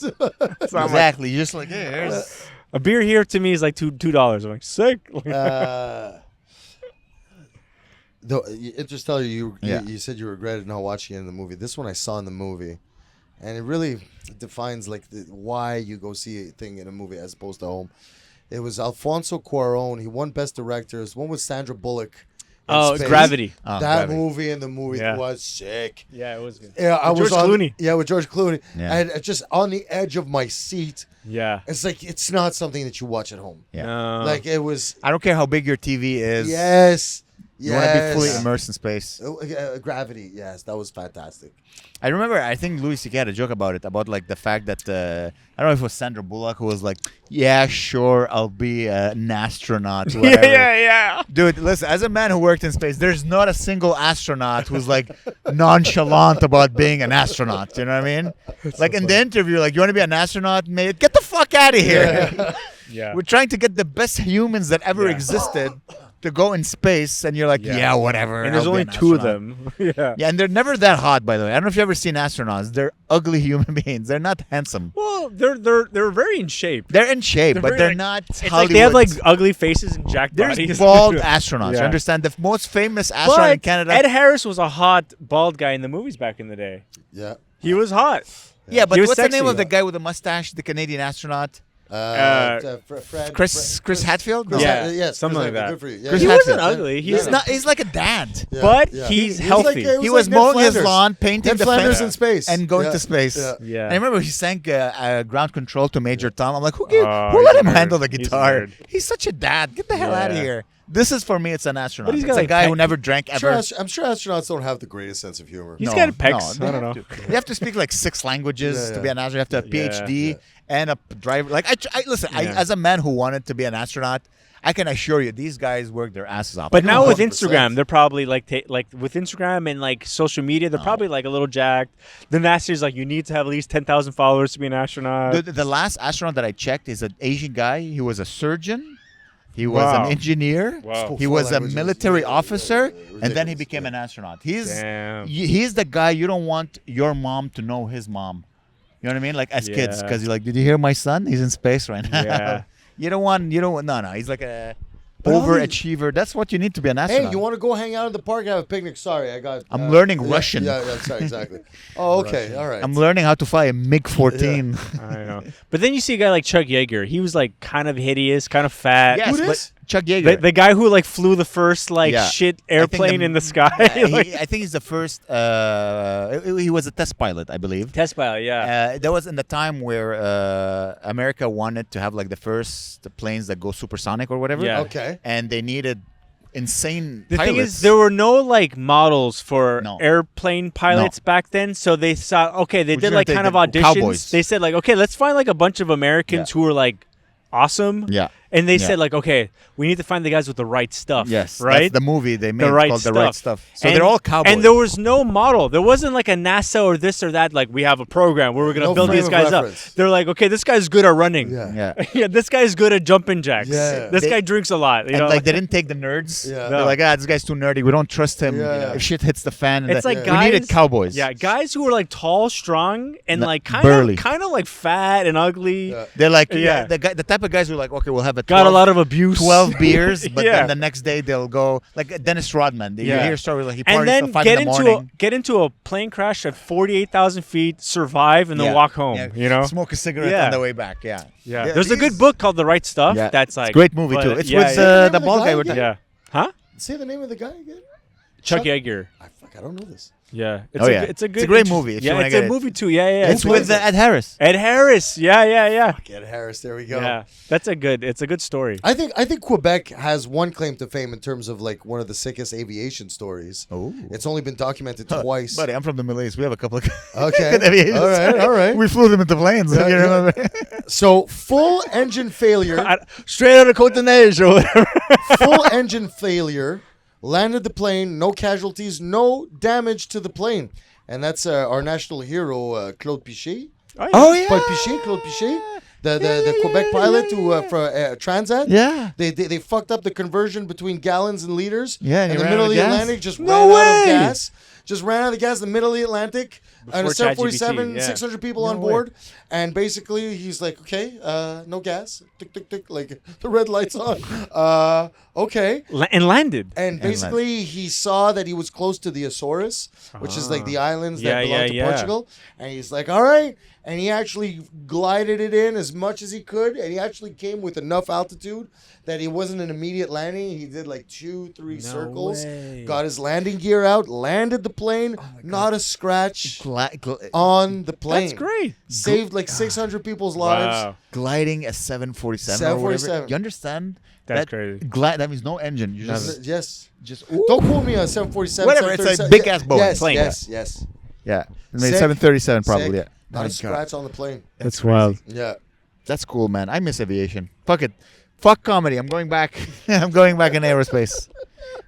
Exactly. You're just like, hey, here's. A beer here to me is like $2. I'm like, sick. Though Interstellar, you Yeah. you said you regretted not watching it in the movie. This one I saw in the movie, and it really defines like why you go see a thing in a movie as opposed to home. It was Alfonso Cuarón. He won Best Director. It's one with Sandra Bullock. in space. Gravity. Oh, That Gravity. movie and the movie Yeah. was sick. Yeah, it was good. Yeah, I With was George on, Clooney. Yeah, with George Clooney. Yeah. And just on the edge of my seat. Yeah. It's like it's not something that you watch at home. Yeah. No. Like it was. I don't care how big your TV is. Yes. You want to be fully Yes. immersed in space. Gravity. Yes, that was fantastic. I remember, I think Louis C.K. had a joke about it, about like the fact that, I don't know if it was Sandra Bullock who was like, yeah, sure, I'll be an astronaut. Whatever. yeah. Dude, listen, as a man who worked in space, there's not a single astronaut who's like nonchalant about being an astronaut. You know what I mean? Like in the interview, like, you want to be an astronaut, mate? Get the fuck out of here. Yeah. We're trying to get the best humans that ever Yeah. existed to go in space, and you're like, yeah, whatever. And there's I'll be only an two of astronaut. them. Yeah. Yeah, and they're never that hot, by the way. I don't know if you've ever seen astronauts. They're ugly human beings. They're not handsome. Well, they're very in shape. They're in shape, but very, they're like- not It's Hollywood. like they have like ugly faces and jacked There's bodies. bald astronauts. You Yeah. understand? The most famous astronaut in But Canada. Ed Harris was a hot bald guy in the movies back in the day. Yeah. He was hot. yeah, but He was what's the name sexy. of the guy with the mustache, the Canadian astronaut? Chris Chris Hadfield? No. Yeah. Yes, something Chris like that. Good for you. Yeah, Chris He yeah. Hadfield. wasn't ugly. He's Yeah. not. He's like a dad. Yeah, But yeah. he's He was healthy. He was like Ned mowing his Flanders. lawn, painting Ned the Flanders fence, in space. and going Yeah. to space. Yeah. Yeah. And I remember he sang ground control to Major Tom. I'm like, who Oh, let he's him a nerd. handle the He's a guitar? nerd. He's such a dad. Get the hell out of Yeah. here. This is for me. It's an astronaut. But he's It's got, a like, guy who peg- never drank I'm sure, ever. I'm sure astronauts don't have the greatest sense of humor. He's No, got no, pecs. they I don't know. You have to speak like 6 languages Yeah, to be an astronaut. You have to have a Yeah. PhD Yeah. and a driver. Like listen. Yeah. As a man who wanted to be an astronaut, I can assure you these guys work their asses off. But I now know with 100%. Instagram, they're probably like with Instagram and like social media, they're probably like a little jacked. The NASA's like, you need to have at least 10,000 followers to be an astronaut. the last astronaut that I checked is an Asian guy. He was a surgeon. He was Wow. an engineer. Wow. He was a Languages. military officer, Ridiculous. and then he became an astronaut. Damn. He's the guy you don't want your mom to know his mom. You know what I mean? Like as kids, Yeah. because you're like, did you hear my son? He's in space right now. Yeah. You don't want. No. He's like a But all overachiever. That's what you need to be an astronaut. Hey, you want to go hang out in the park and have a picnic? Sorry, I got. I'm learning yeah, Russian. Yeah, sorry, exactly. Oh, okay, all right. I'm learning how to fly a MiG-14. I don't know. But then you see a guy like Chuck Yeager. He was like kind of hideous, kind of fat. Yes, Who but dis? Chuck Yeager. The guy who like flew the first like Yeah. shit I think airplane in the sky. Like, I think he's the first. He was a test pilot, I believe. test pilot, yeah. That was in the time where America wanted to have like the first planes that go supersonic or whatever. Yeah. Okay. And they needed insane The pilots. thing is, there were no like models for No. airplane pilots back then, so they saw. Okay, they We're did gonna like take kind of the auditions. cowboys. They said like, okay, let's find like a bunch of Americans Yeah. who are like awesome. Yeah. And they Yeah. said like, okay, we need to find the guys with the right stuff. Yes, right. That's the movie they made right called The Right stuff. Stuff. So And- they're all cowboys. And there was no model. There wasn't like a NASA or this or that. Like we have a program where we're gonna No build frame these of guys reference. up. They're like, okay, this guy's good at running. Yeah. yeah. Yeah, this guy's good at jumping jacks. Yeah. This They- guy drinks a lot. You And know, like they didn't take the nerds. Yeah. They're No. like, this guy's too nerdy. We don't trust him. Yeah. If shit hits the fan. And It's like we guys. needed cowboys. Yeah, guys who were like tall, strong, and No, like burly. kind of like fat and ugly. Yeah. They're like, Yeah. the type of guys who are like, okay, we'll have a Got a lot of abuse. 12 beers, but Yeah. then the next day they'll go like Dennis Rodman. You Yeah. hear stories like he parties And then till 5 get in the into morning. get into a plane crash at 48,000 feet, survive, and then Yeah. walk home. Yeah. You know. Smoke a cigarette Yeah. on the way back. Yeah, Yeah. There's a good book called The Right Stuff. Yeah. That's like It's a great movie but, too. It's yeah, with yeah. the Remember bald the guy. guy With again? Yeah. Huh? Say the name of the guy again. Chuck Chuck- Yeager. I don't know this. Yeah. Oh, yeah. It's a good. It's a great interest- movie if you Yeah, wanna it's get a it. movie too. Yeah, yeah. It's Who with is it? Ed Harris. Ed Harris. Yeah. Get Harris. There we go. Yeah. That's a good. It's a good story. I think Quebec has one claim to fame in terms of like one of the sickest aviation stories. Oh. It's only been documented twice. Buddy, I'm from the Middle East. We have a couple of Okay. good aviation All right, stories. all right. We flew them into planes. Yeah, you yeah. remember? So full engine failure. Straight out of Côte Neige or whatever. Full engine failure. Landed the plane. No casualties. No damage to the plane. And that's our national hero, Claude Pichet. Oh yeah. Claude Pichet. the Quebec pilot for Transat. Yeah. They fucked up the conversion between gallons and liters. Yeah, and in he the ran middle out of of the gas? Atlantic, just No ran out way! of gas. Just ran out of gas in the middle of the Atlantic. And a Before 747, ChatGPT, yeah. 600 people on No way. board. And basically, he's like, okay, no gas. Tick, tick, tick. Like, the red light's on. Okay. And landed. And basically, he saw that he was close to the Azores, which is like the islands Yeah, that belong yeah, to yeah. Portugal. And he's like, all right. And he actually glided it in as much as he could. And he actually came with enough altitude that it wasn't an immediate landing. He did like 2-3 circles, way. got his landing gear out, landed the plane, not a scratch on the plane. That's great. Saved like 600 people's lives. Wow. Gliding a 747 or whatever. 747. You understand? That's that crazy. That means no engine. You just Yes. just Don't quote me on 747. Whatever, it's a 737. big-ass Boeing Yes, plane. yes. yeah. Maybe Sick. 737 probably. Sick. Yeah. Not My a God. scratch on the plane. That's wild. Yeah. That's cool, man. I miss aviation. Fuck it. Fuck comedy. I'm going back. I'm going back in aerospace.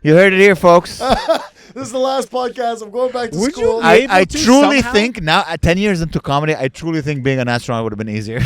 You heard it here, folks. This is the last podcast. I'm going back to Would school. you- I able to truly somehow? think now, 10 years into comedy, I truly think being an astronaut would have been easier.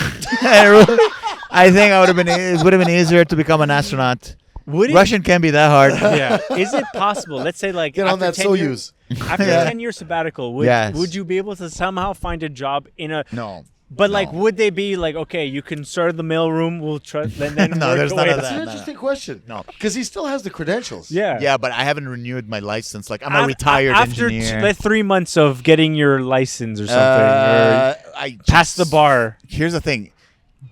I think it would have been easier to become an astronaut. Would it? Russian can't be that hard. Yeah. Is it possible? Let's say like Get on after that 10 year- Soyuz. After Yeah. a 10-year sabbatical, Yes. would you be able to somehow find a job in a? No. But like, No. would they be like, okay, you can start the mailroom. We'll try. Then No, work there's away none of to- That's an no. interesting question. No. Because he still has the credentials. Yeah. Yeah, but I haven't renewed my license. Like, I'm a Af- retired after engineer. the 3 months of getting your license or something, or I past the just- bar. Here's the thing.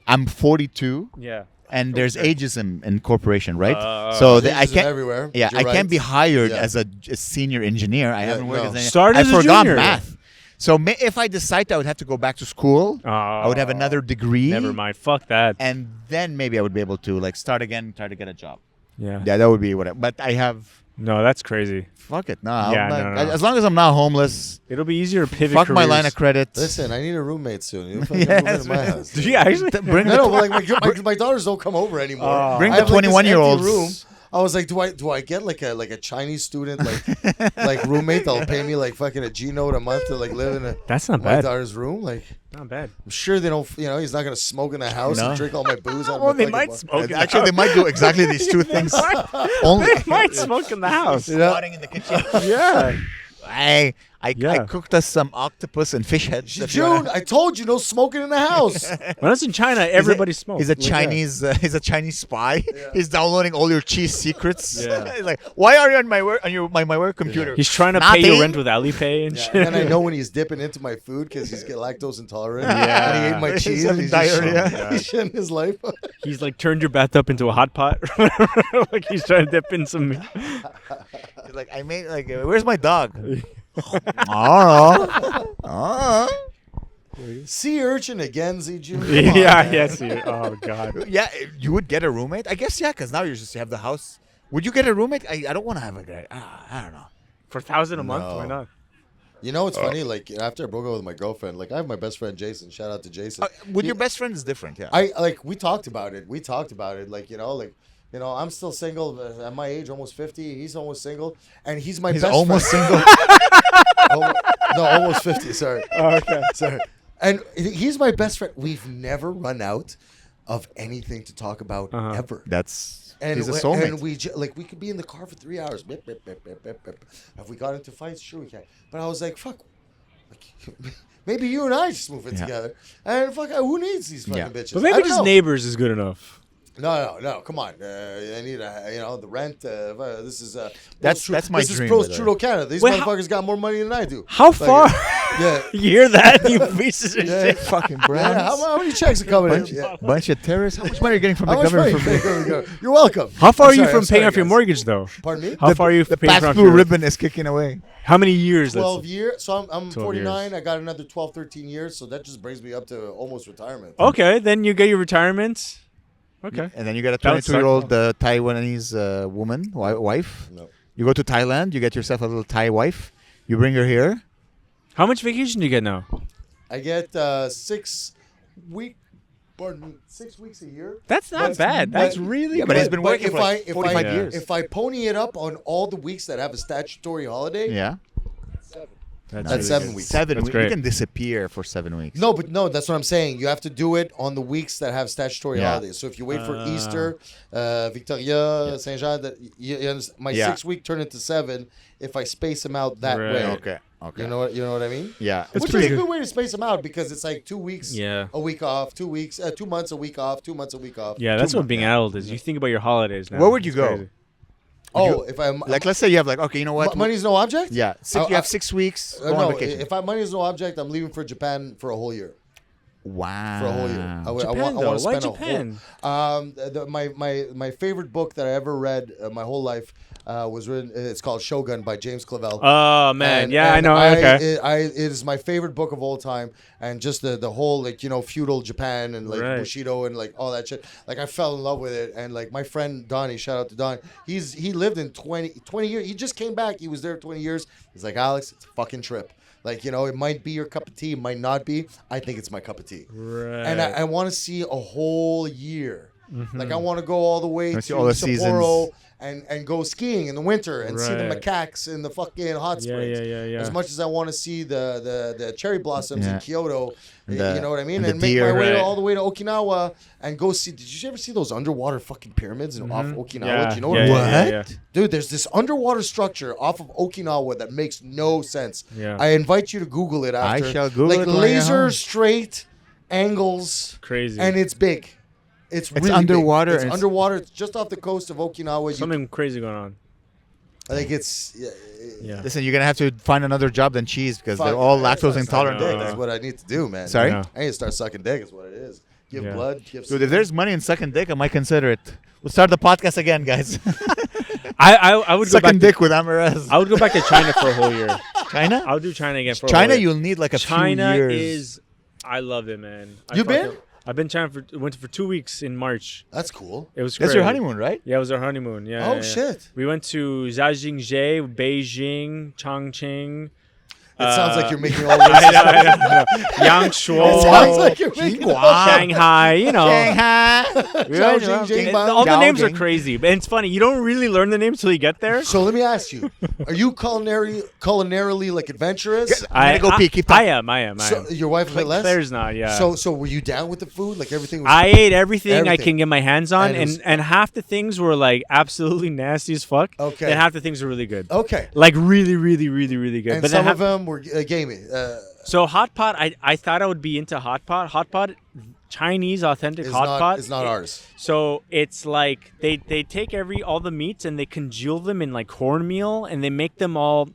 I'm 42. Yeah. And there's ageism in corporation, right? Oh. so There's I ageism can't. everywhere. Yeah, You're I right. can't be hired Yeah. as a senior engineer. I haven't worked no. as an Start I as a forgot junior. math. So if I decide I would have to go back to school, Oh, I would have another degree. Never mind. Fuck that. And then maybe I would be able to like start again, try to get a job. Yeah. Yeah, that would be whatever. But I have. No, that's crazy. Fuck it. No, Yeah, I'm not- no. as long as I'm not homeless. It'll be easier to pivot. Fuck my careers. line of credit. Listen, I need a roommate soon. You fucking Yes, move into my man. house. Do you actually? Bring No, the, no, but like my daughters don't come over anymore. Bring I the have, like, this 21-year-olds. empty room. I was like, do I get like a Chinese student like roommate that'll pay me like fucking a G note a month to like live in That's not my bad. daughter's room? Like, Not bad. I'm sure they don't. He's not gonna smoke in the house No. and drink all my booze out of Well, the they fucking might bar. smoke. Actually, they might do exactly these two things. Only They might smoke in the house. squatting in the kitchen. Yeah. I Yeah. cooked us some octopus and fish heads. if you June, wanna- I told you no smoking in the house. When I was in China, everybody smoked. He's a Like, yeah. Chinese. He's a Chinese spy. He's downloading all your cheese secrets. Yeah. He's like, why are you on my work my work computer? He's trying to pay your Nothing. rent with Alipay and Yeah, shit. and then I know when he's dipping into my food because he's lactose intolerant. Yeah. And he ate my He's cheese. having And he's just diarrhea. shitting- He's shitting his life. He's like turned your bathtub into a hot pot. Like he's trying to dip in some. He's like, I made like, where's my dog? Oh. Sea urchin again, Z June. Yeah, yes. Oh god. Yeah, you would get a roommate. I guess because now you just have the house. Would you get a roommate? I don't want to have a guy. I don't know. For $1,000 a month, No. why not? You know what's funny? Like after I broke up with my girlfriend, like I have my best friend Jason. Shout out to Jason. With He- your best friend is different. Yeah. we talked about it. Like I'm still single at my age, almost 50. He's almost single, and he's my He's best almost friend. single. No, almost 50. Sorry. Oh, okay. Sorry. And he's my best friend. We've never run out of anything to talk about ever. That's And he's a we- soulmate. And we could be in the car for 3 hours. Bip, bip, bip, bip, bip, bip. Have we got into fights? Sure we can. But I was like, fuck. Like, maybe you and I just move in Yeah. together. And fuck, who needs these fucking Yeah. bitches? But I maybe don't just know. neighbors is good enough. No. Come on. I need the rent. This is That's my This is dream, pro by the way. Trudeau Canada. These Wait, motherfuckers got more money than I do. How Like, far? Yeah. You hear that, you pieces of Yeah. shit? fucking Yeah, brands. how many checks are coming in? bunch, Yeah. bunch of terrorists. How much money are you getting from the How much money? government? For You're welcome. How far I'm are you sorry, from I'm paying sorry, off your guys. mortgage, though? Pardon me? How far are you the from paying past off blue your ribbon is kicking away. How many years? 12 years. So I'm 12 49. years. I got another 12, 13 years. So that just brings me up to almost retirement. Okay, then you get your retirement. Okay. And then you get a That would suck. 22-year-old Taiwanese woman, wife. No. You go to Thailand. You get yourself a little Thai wife. You bring her here. How much vacation do you get now? I get 6 weeks a year. That's not But- bad. That's but- really Yeah, but good. he's been working if for like 45 Yeah. years. If I pony it up on all the weeks that have a statutory holiday, Yeah. That's really 7 good. weeks. 7 That's weeks. You great. can disappear for 7 weeks. No, but no, that's what I'm saying. You have to do it on the weeks that have statutory Yeah. holidays. So if you wait for Easter, Victoria, Saint Jean, my Yeah. 6 week turn into 7 if I space them out that Right. way. Okay. Okay. You know what I mean? Yeah. It's Which pretty is a good. good way to space them out because it's like 2 weeks, Yeah. a week off, 2 weeks, 2 months, a week off, 2 months, a week off. Yeah, that's 2 what being months. adult is. You think about your holidays now. Where would you It's go? crazy. Oh, if I'm Like, let's say you have like, okay, you know what? money's no object. Yeah. You have 6 weeks. Go on No, vacation. if money is no object, I'm leaving for Japan for a whole year. Wow. For a whole year. I Japan, want though. to Why spend Japan? My favorite book that I ever read my whole life was written. It's called Shogun by James Clavell. Oh man, And- yeah, I and know. Okay. It is my favorite book of all time, and just the whole feudal Japan and like Right. Bushido and like all that shit. Like I fell in love with it, and like my friend Donnie, shout out to Don. He lived in 20 years. He just came back. He was there 20 years. He's like, Alex, it's a fucking trip. Like it might be your cup of tea, it might not be. I think it's my cup of tea, Right. and I want to see a whole year. Like I want to go all the way to see all the Sapporo seasons. and go skiing in the winter and see the Right. macaques in the fucking hot Yeah, springs. yeah. As much as I want to see the cherry blossoms in Yeah. Kyoto, And you know what I mean, and the and make deer. my way Right. all the way to Okinawa and go see. Did you ever see those underwater fucking pyramids off Okinawa? Yeah, Do you know yeah, what? yeah, What? yeah. Dude, there's this underwater structure off of Okinawa that makes no sense. Yeah. I invite you to Google it I after. shall Google like it when I get laser home. straight angles, Crazy. and it's big. It's really underwater Big. It's and it's- underwater. It's just off the coast of Okinawa. Something crazy going on. I think it's Yeah. Listen, you're gonna have to find another job than cheese because they're fuck, all I lactose start intolerant. sucking dick. Uh, That's what I need to do, man. Sorry? Yeah. I need to start sucking dick. Is what it is. Give Yeah. blood. Give Dude, if there's money in sucking dick, I might consider it. We'll start the podcast again, guys. I would go back. Sucking dick with Amer Rez. I would go back to China for a whole year. China? I would do China again for a China, whole year. you'll need like a China few years. is. I love it, man. You been? I've been China went for 2 weeks in March. That's cool. It was crazy. That's your honeymoon, right? Yeah, it was our honeymoon. Yeah. Oh, yeah. shit. We went to Zhajingzhe, Beijing, Chongqing. It sounds like Uh, you're making all this. I know. Yangshuo. It sounds like you're making Shanghai, you know. Shanghai. Zhao Jing And Bang. all the names are Zhaojing. crazy, but it's funny. You don't really learn the names till you get there. So let me ask you: are you culinarily like adventurous? I'm gonna go pee. Keep I talking. am. So your wife a bit less. Claire's not. Yeah. So were you down with the food? Like everything was. I ate everything I Everything. can get my hands on, And it was- and half the things were like absolutely nasty as fuck. Okay. And half the things were really good. Okay. Like really, really, really, really good. And but some then of them were gamey. so hot pot, I thought I would be into hot pot. Hot pot, Chinese authentic Is hot not pot. is not ours. So it's like they take all the meats and they congeal them in like cornmeal and they make them all.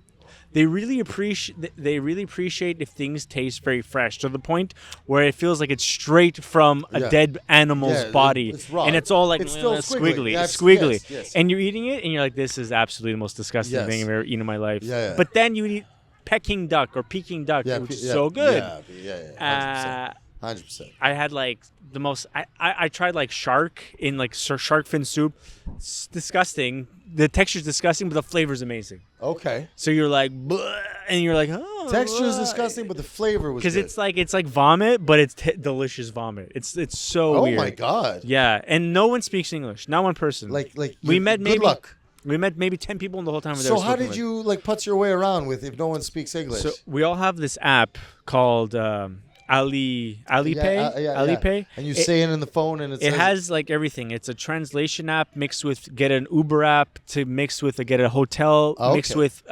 They really appreciate if things taste very fresh to the point where it feels like it's straight from a Yeah. dead animal's Yeah, body, it's raw. and it's all like It's still squiggly. squiggly. Yes, It's squiggly, yes. and you're eating it, and you're like, "This is absolutely the most disgusting Yes. thing I've ever eaten in my life." Yeah, yeah. But then you eat Peking duck or Peking duck, which is so good. Yeah, 100%. I had like the most. I tried like shark in like shark fin soup. It's disgusting. The texture's disgusting, but the flavor's amazing. Okay. So you're like, "Bleh," and you're like, oh, Texture is disgusting, but the flavor was because good. it's like vomit, but it's delicious vomit. It's so Oh weird. my god. Yeah, and no one speaks English. Not one person. Like we met good maybe luck. we met maybe 10 people in the whole time. So how did you like putz your way around with if no one speaks English? So we all have this app called Alipay. Alipay. And you It- say it in the phone, and It says, has like everything. It's a translation app mixed with get an Uber app to mix with get a hotel mixed Okay. with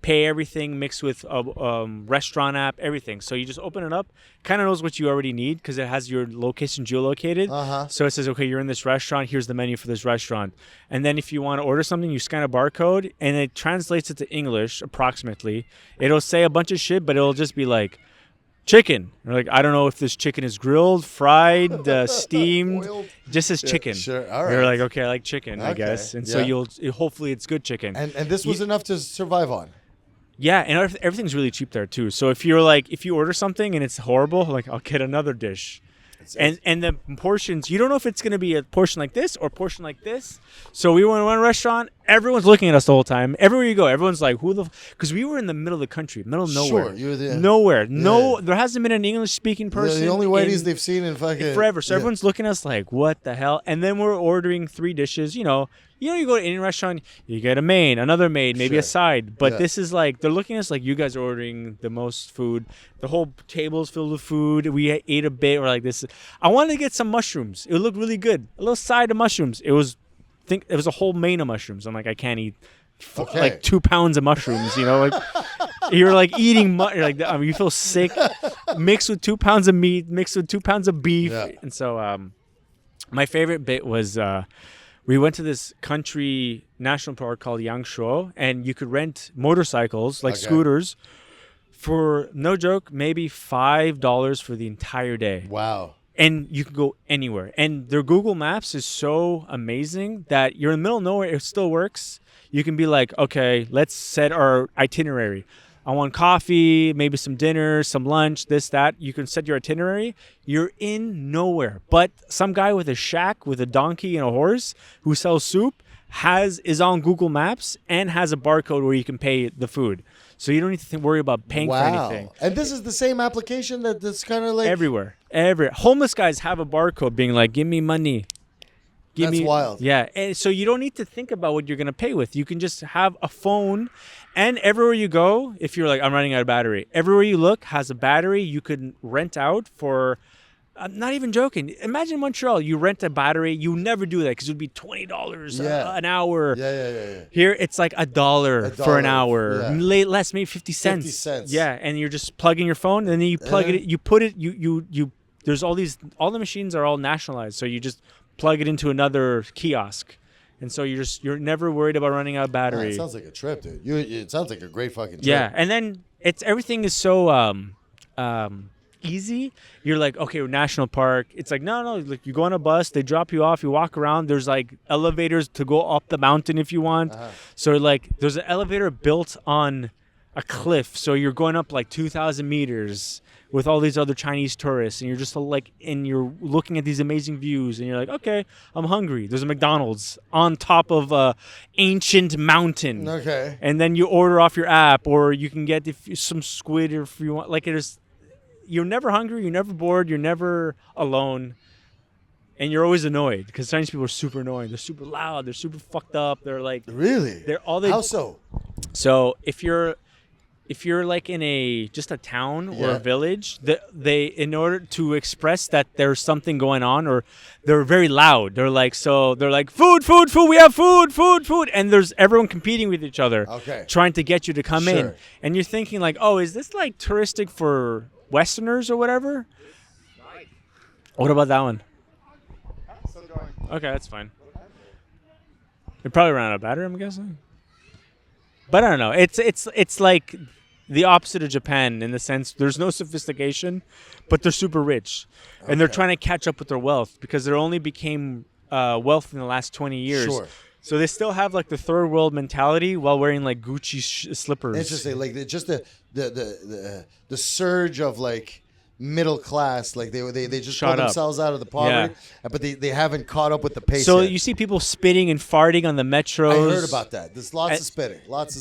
pay everything mixed with a restaurant app, everything. So you just open it up, kind of knows what you already need because it has your location geolocated. Uh-huh. So it says, okay, you're in this restaurant. Here's the menu for this restaurant. And then if you want to order something, you scan a barcode and it translates it to English approximately. It'll say a bunch of shit, but it'll just be like, chicken. You're like, I don't know if this chicken is grilled, fried, steamed. Boiled. Just as Yeah, chicken. sure. All You're right. like, okay, I like chicken, I Okay, guess. And so yeah. hopefully it's good chicken. and this was enough to survive on. Yeah, and everything's really cheap there too. So if you order something and it's horrible, like I'll get another dish. And the portions, you don't know if it's going to be a portion like this or a portion like this. So we went to one restaurant everyone's looking at us the whole time. Everywhere you go, everyone's like, "Who the?" Because we were in the middle of the country, middle of nowhere. Sure, you were there. Nowhere. No, Yeah. there hasn't been an English-speaking person. The only whiteys in they've seen in fucking forever. So yeah. everyone's looking at us like, "What the hell?" And then we're ordering 3 dishes. You go to any restaurant, you get a main, another main, maybe a Sure. side. But Yeah. this is like they're looking at us like you guys are ordering the most food. The whole table's filled with food. We ate a bit. We're like this. I wanted to get some mushrooms. It looked really good. A little side of mushrooms. It was a whole main of mushrooms. I'm like, I can't eat Okay. like 2 pounds of mushrooms. Like you're like eating. You're like you feel sick. Mixed with 2 pounds of meat. Mixed with 2 pounds of beef. Yeah. And so my favorite bit was. We went to this country national park called Yangshuo, and you could rent motorcycles, like Okay. scooters, for, no joke, maybe $5 for the entire day. Wow. And you can go anywhere. And their Google Maps is so amazing that you're in the middle of nowhere, it still works. You can be like, okay, let's set our itinerary. I want coffee, maybe some dinner, some lunch, this, that. You can set your itinerary. You're in nowhere. But some guy with a shack with a donkey and a horse who sells soup is on Google Maps and has a barcode where you can pay the food. So you don't need to worry about paying for anything. And this is the same application that's kind of like Everywhere. Homeless guys have a barcode being like, give me money. That's wild. Yeah. And so you don't need to think about what you're going to pay with. You can just have a phone. And everywhere you go, if you're like, I'm running out of battery, everywhere you look has a battery you can rent out for, I'm not even joking. Imagine Montreal, you rent a battery. You never do that because it would be $20 an hour. Yeah. Here, it's like $1 for an hour. Yeah. Less, maybe 50 cents. 50 cents. Yeah, and you're just plugging your phone, and then you plug it, you put it, there's all the machines are all nationalized. So you just plug it into another kiosk. And so you're never worried about running out of battery. Man, it sounds like a trip, dude. It sounds like a great fucking trip. Yeah, and then everything is so easy. You're like, okay, we're national park. It's like no. Like you go on a bus, they drop you off, you walk around. There's like elevators to go up the mountain if you want. So like there's an elevator built on a cliff, so you're going up like 2,000 meters with all these other Chinese tourists, and you're just like, and you're looking at these amazing views, and you're like, okay, I'm hungry. There's a McDonald's on top of a ancient mountain. Okay. And then you order off your app, or you can get some squid if you want. Like you're never hungry, you're never bored, you're never alone, and you're always annoyed because Chinese people are super annoying. They're super loud. They're super fucked up. They're like Really? How so? So if you're like in just a town or a village, they in order to express that there's something going on, or they're very loud. They're like food, we have food, and there's everyone competing with each other, trying to get you to come in, and you're thinking like, oh, is this like touristic for Westerners or whatever? What about that one? Okay, that's fine. It probably ran out of battery, I'm guessing. But I don't know. It's like the opposite of Japan in the sense there's no sophistication, but they're super rich, and they're trying to catch up with their wealth because they only became wealth in the last 20 years. Sure. So they still have like the third world mentality while wearing like Gucci slippers. Interesting. Like just the surge of like middle class, like they just pull themselves out of the poverty, but they haven't caught up with the pace. So yet. You see people spitting and farting on the metros. I heard about that. There's lots of spitting.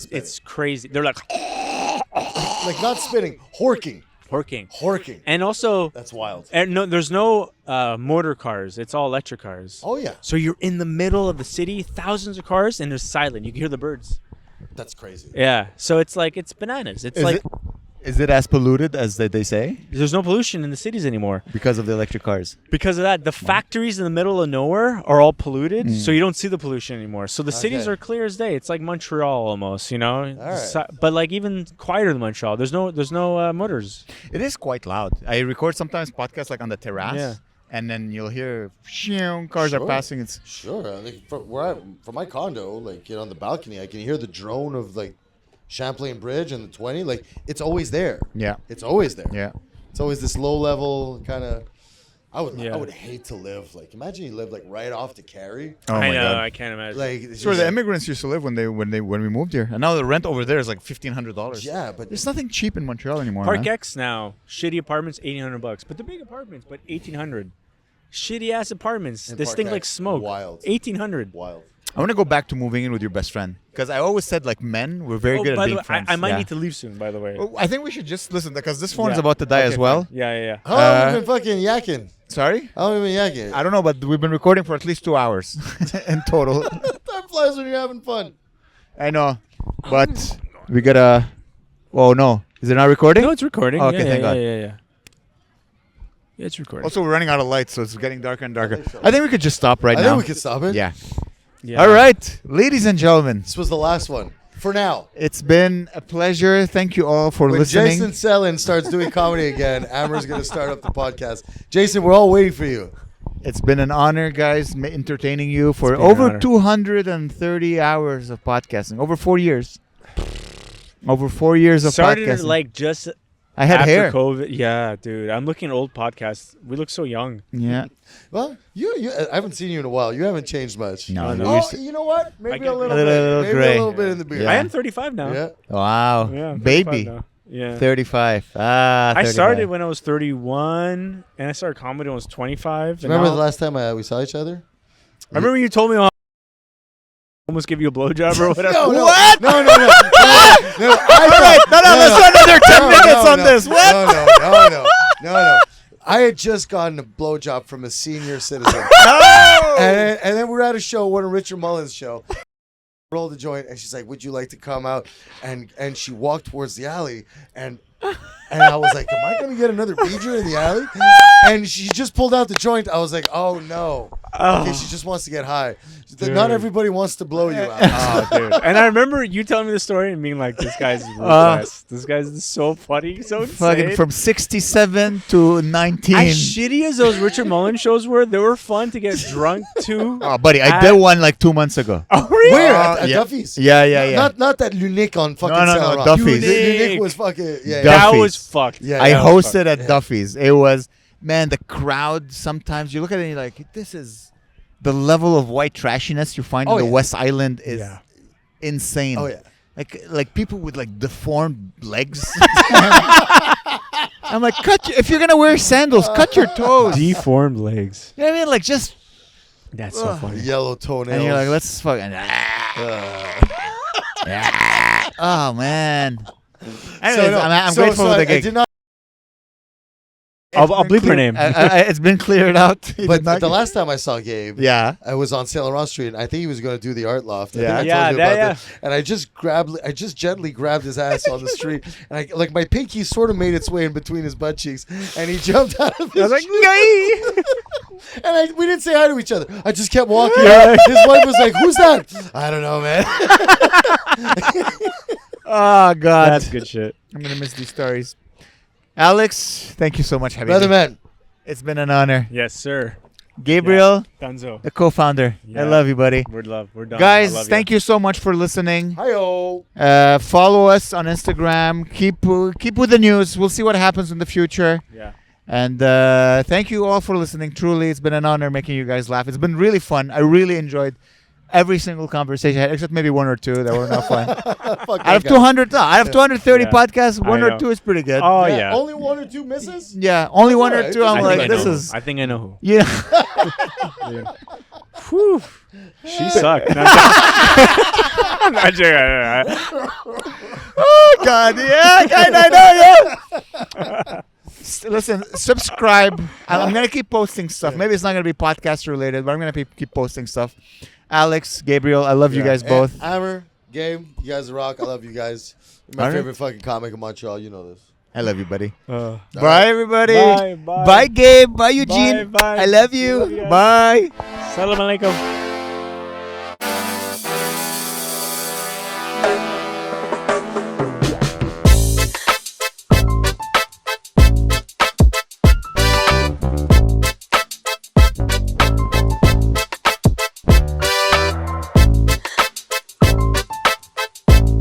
It's crazy. They're like not spitting, horking. And also that's wild. And no, there's no motor cars. It's all electric cars. Oh yeah. So you're in the middle of the city, thousands of cars, and there's silent. You can hear the birds. That's crazy. Yeah. So it's like it's bananas. Is it as polluted as they say? There's no pollution in the cities anymore. Because of the electric cars? Because of that. The factories in the middle of nowhere are all polluted, so you don't see the pollution anymore. So the cities are clear as day. It's like Montreal almost, you know? All right. But like even quieter than Montreal. There's no motors. It is quite loud. I record sometimes podcasts like on the terrace. Yeah. And then you'll hear cars are passing. It's like from my condo, like on the balcony, I can hear the drone of like Champlain Bridge and the 20. Like it's always there. Yeah, it's always there. Yeah, it's always this low level kind of. I would hate to live like. Imagine you live like right off the Carry. Oh my God. I can't imagine. Like it's where the immigrants used to live when we moved here, and now the rent over there is like $1,500. Yeah, but there's nothing cheap in Montreal anymore. Park X now, shitty apartments, $1,800, but the big apartments, but $1,800. Shitty ass apartments. They stink like smoke. Wild. $1,800. Wild. I want to go back to moving in with your best friend because I always said like men we're very good at by the being way, friends. I might Yeah. need to leave soon. By the way. I think we should just listen because this phone is Yeah. about to die Okay, as well. fine. Yeah. How long have you been fucking yakking? Sorry, How long have you been yakking? I don't know, but we've been recording for at least 2 hours in total. Time flies when you're having fun. I know, but we gotta. Oh no, is it not recording? No, it's recording. Okay, yeah, thank God. Yeah, it's recording. Also, we're running out of light, so it's getting darker and darker. I think we could just stop right I now. think we could stop it. Yeah. Yeah. All right, ladies and gentlemen, This was the last one. For now. it's been a pleasure. Thank you all for When listening. Jason Selin starts doing comedy again, Amer's going to start up the podcast. Jason, we're all waiting for you. It's been an honor, guys, entertaining you for been an over honor. 230 hours of podcasting. Over 4 years. Over 4 years of Started podcasting. like just I had after hair. COVID. Yeah, dude. I'm looking at old podcasts. We look so young. Yeah. Well, I haven't seen you in a while. You haven't changed much. No, no. you're Oh, you know what? Maybe get a little a bit. little Maybe gray. a little bit in the beard. Yeah. I am 35 now. Yeah. Wow. Yeah, I'm 35 Baby. now. Yeah. 35. Ah, I 35. started when I was 31, and I started comedy when I was 25. and Remember now- the last time we saw each other? I remember you told me I almost give you a blowjob or whatever. No, no, What? No, no, no. no, no, All right. No, let's do another 10 minutes on this. What? No. I had just gotten a blowjob from a senior citizen. No. And then we were at a show, one of Richard Mullen's show. Rolled the joint, and she's like, "Would you like to come out?" And she walked towards the alley, and I was like, "Am I gonna get another beager in the alley?" And she just pulled out the joint. I was like, "Oh no!" Okay, she just wants to get high. Not everybody wants to blow you out. Oh, dude. And I remember you telling me the story and being like, this guy's ruthless. This guy's so funny, so insane. Fucking from 67 to 19. As shitty as those Richard Mullen shows were, they were fun to get drunk to. Oh, buddy, I did one like 2 months ago. Oh, really? Where at yeah. Duffy's? Yeah. Not that Lunique on fucking No, Saint Laurent. Duffy's. Lunique was fucking Duff- That Duffy's. was fucked. Yeah, I that was hosted fucked. at Duffy's. It was, man, the crowd, sometimes you look at it and you're like, this is the level of white trashiness you find Oh, in the yeah. West Island is Yeah. insane. Oh yeah. Like people with like deformed legs. I'm like, if you're gonna wear sandals, cut your toes. You Deformed legs. know what I mean? Like just, That's so funny. Yellow toenails. and you're like, let's fucking. Oh man. Anyways, I'm grateful for the I gig. did not. I'll bleep her name. It's been cleared out. He But did not- the last time I saw Gabe, yeah. I was on Saint Laurent Street, and I think he was going to do the art loft. I Yeah. think I told you about Yeah. that. And I just gently grabbed his ass on the street, and like my pinky sort of made its way in between his butt cheeks, and he jumped out of his. I was like, shoe. And we didn't say hi to each other. I just kept walking. Yeah. His wife was like, "Who's that?" I don't know, man. Oh God. That's good shit. I'm gonna miss these stories. Alex, thank you so much, Habibi. Brother man, It's been an honor. Yes, sir. Gabriel, Dunzo. the co-founder. Yeah. I love you, buddy. We're done. Guys, thank you so much for listening. hi-yo. Follow us on Instagram. Keep with the news. We'll see what happens in the future. Yeah. And thank you all for listening. Truly, it's been an honor making you guys laugh. It's been really fun. I really enjoyed every single conversation I had, except maybe one or two that were not fun. Fuck Out of that guy. 200, out of 230 Yeah. podcasts, one I or know. two is pretty good. Oh, yeah. Only one or two misses. Yeah, only one or alright. two. I'm I like, think I this know is. who. I think I know who. Yeah. Whew. She sucked. I'm not joking. Oh God, yeah, I know, yeah. Listen, subscribe. I'm gonna keep posting stuff. Maybe it's not gonna be podcast related, but I'm gonna keep posting stuff. Alex, Gabriel, I love you guys both. Amer, Gabe, you guys rock. I love you guys. You're my Alright. favorite fucking comic in Montreal. You know this. I love you, buddy. Uh, Bye, everybody. Bye, bye. Bye, Gabe. Bye, Eugene. Bye. I love you. Love you guys. Bye. Salam alaikum.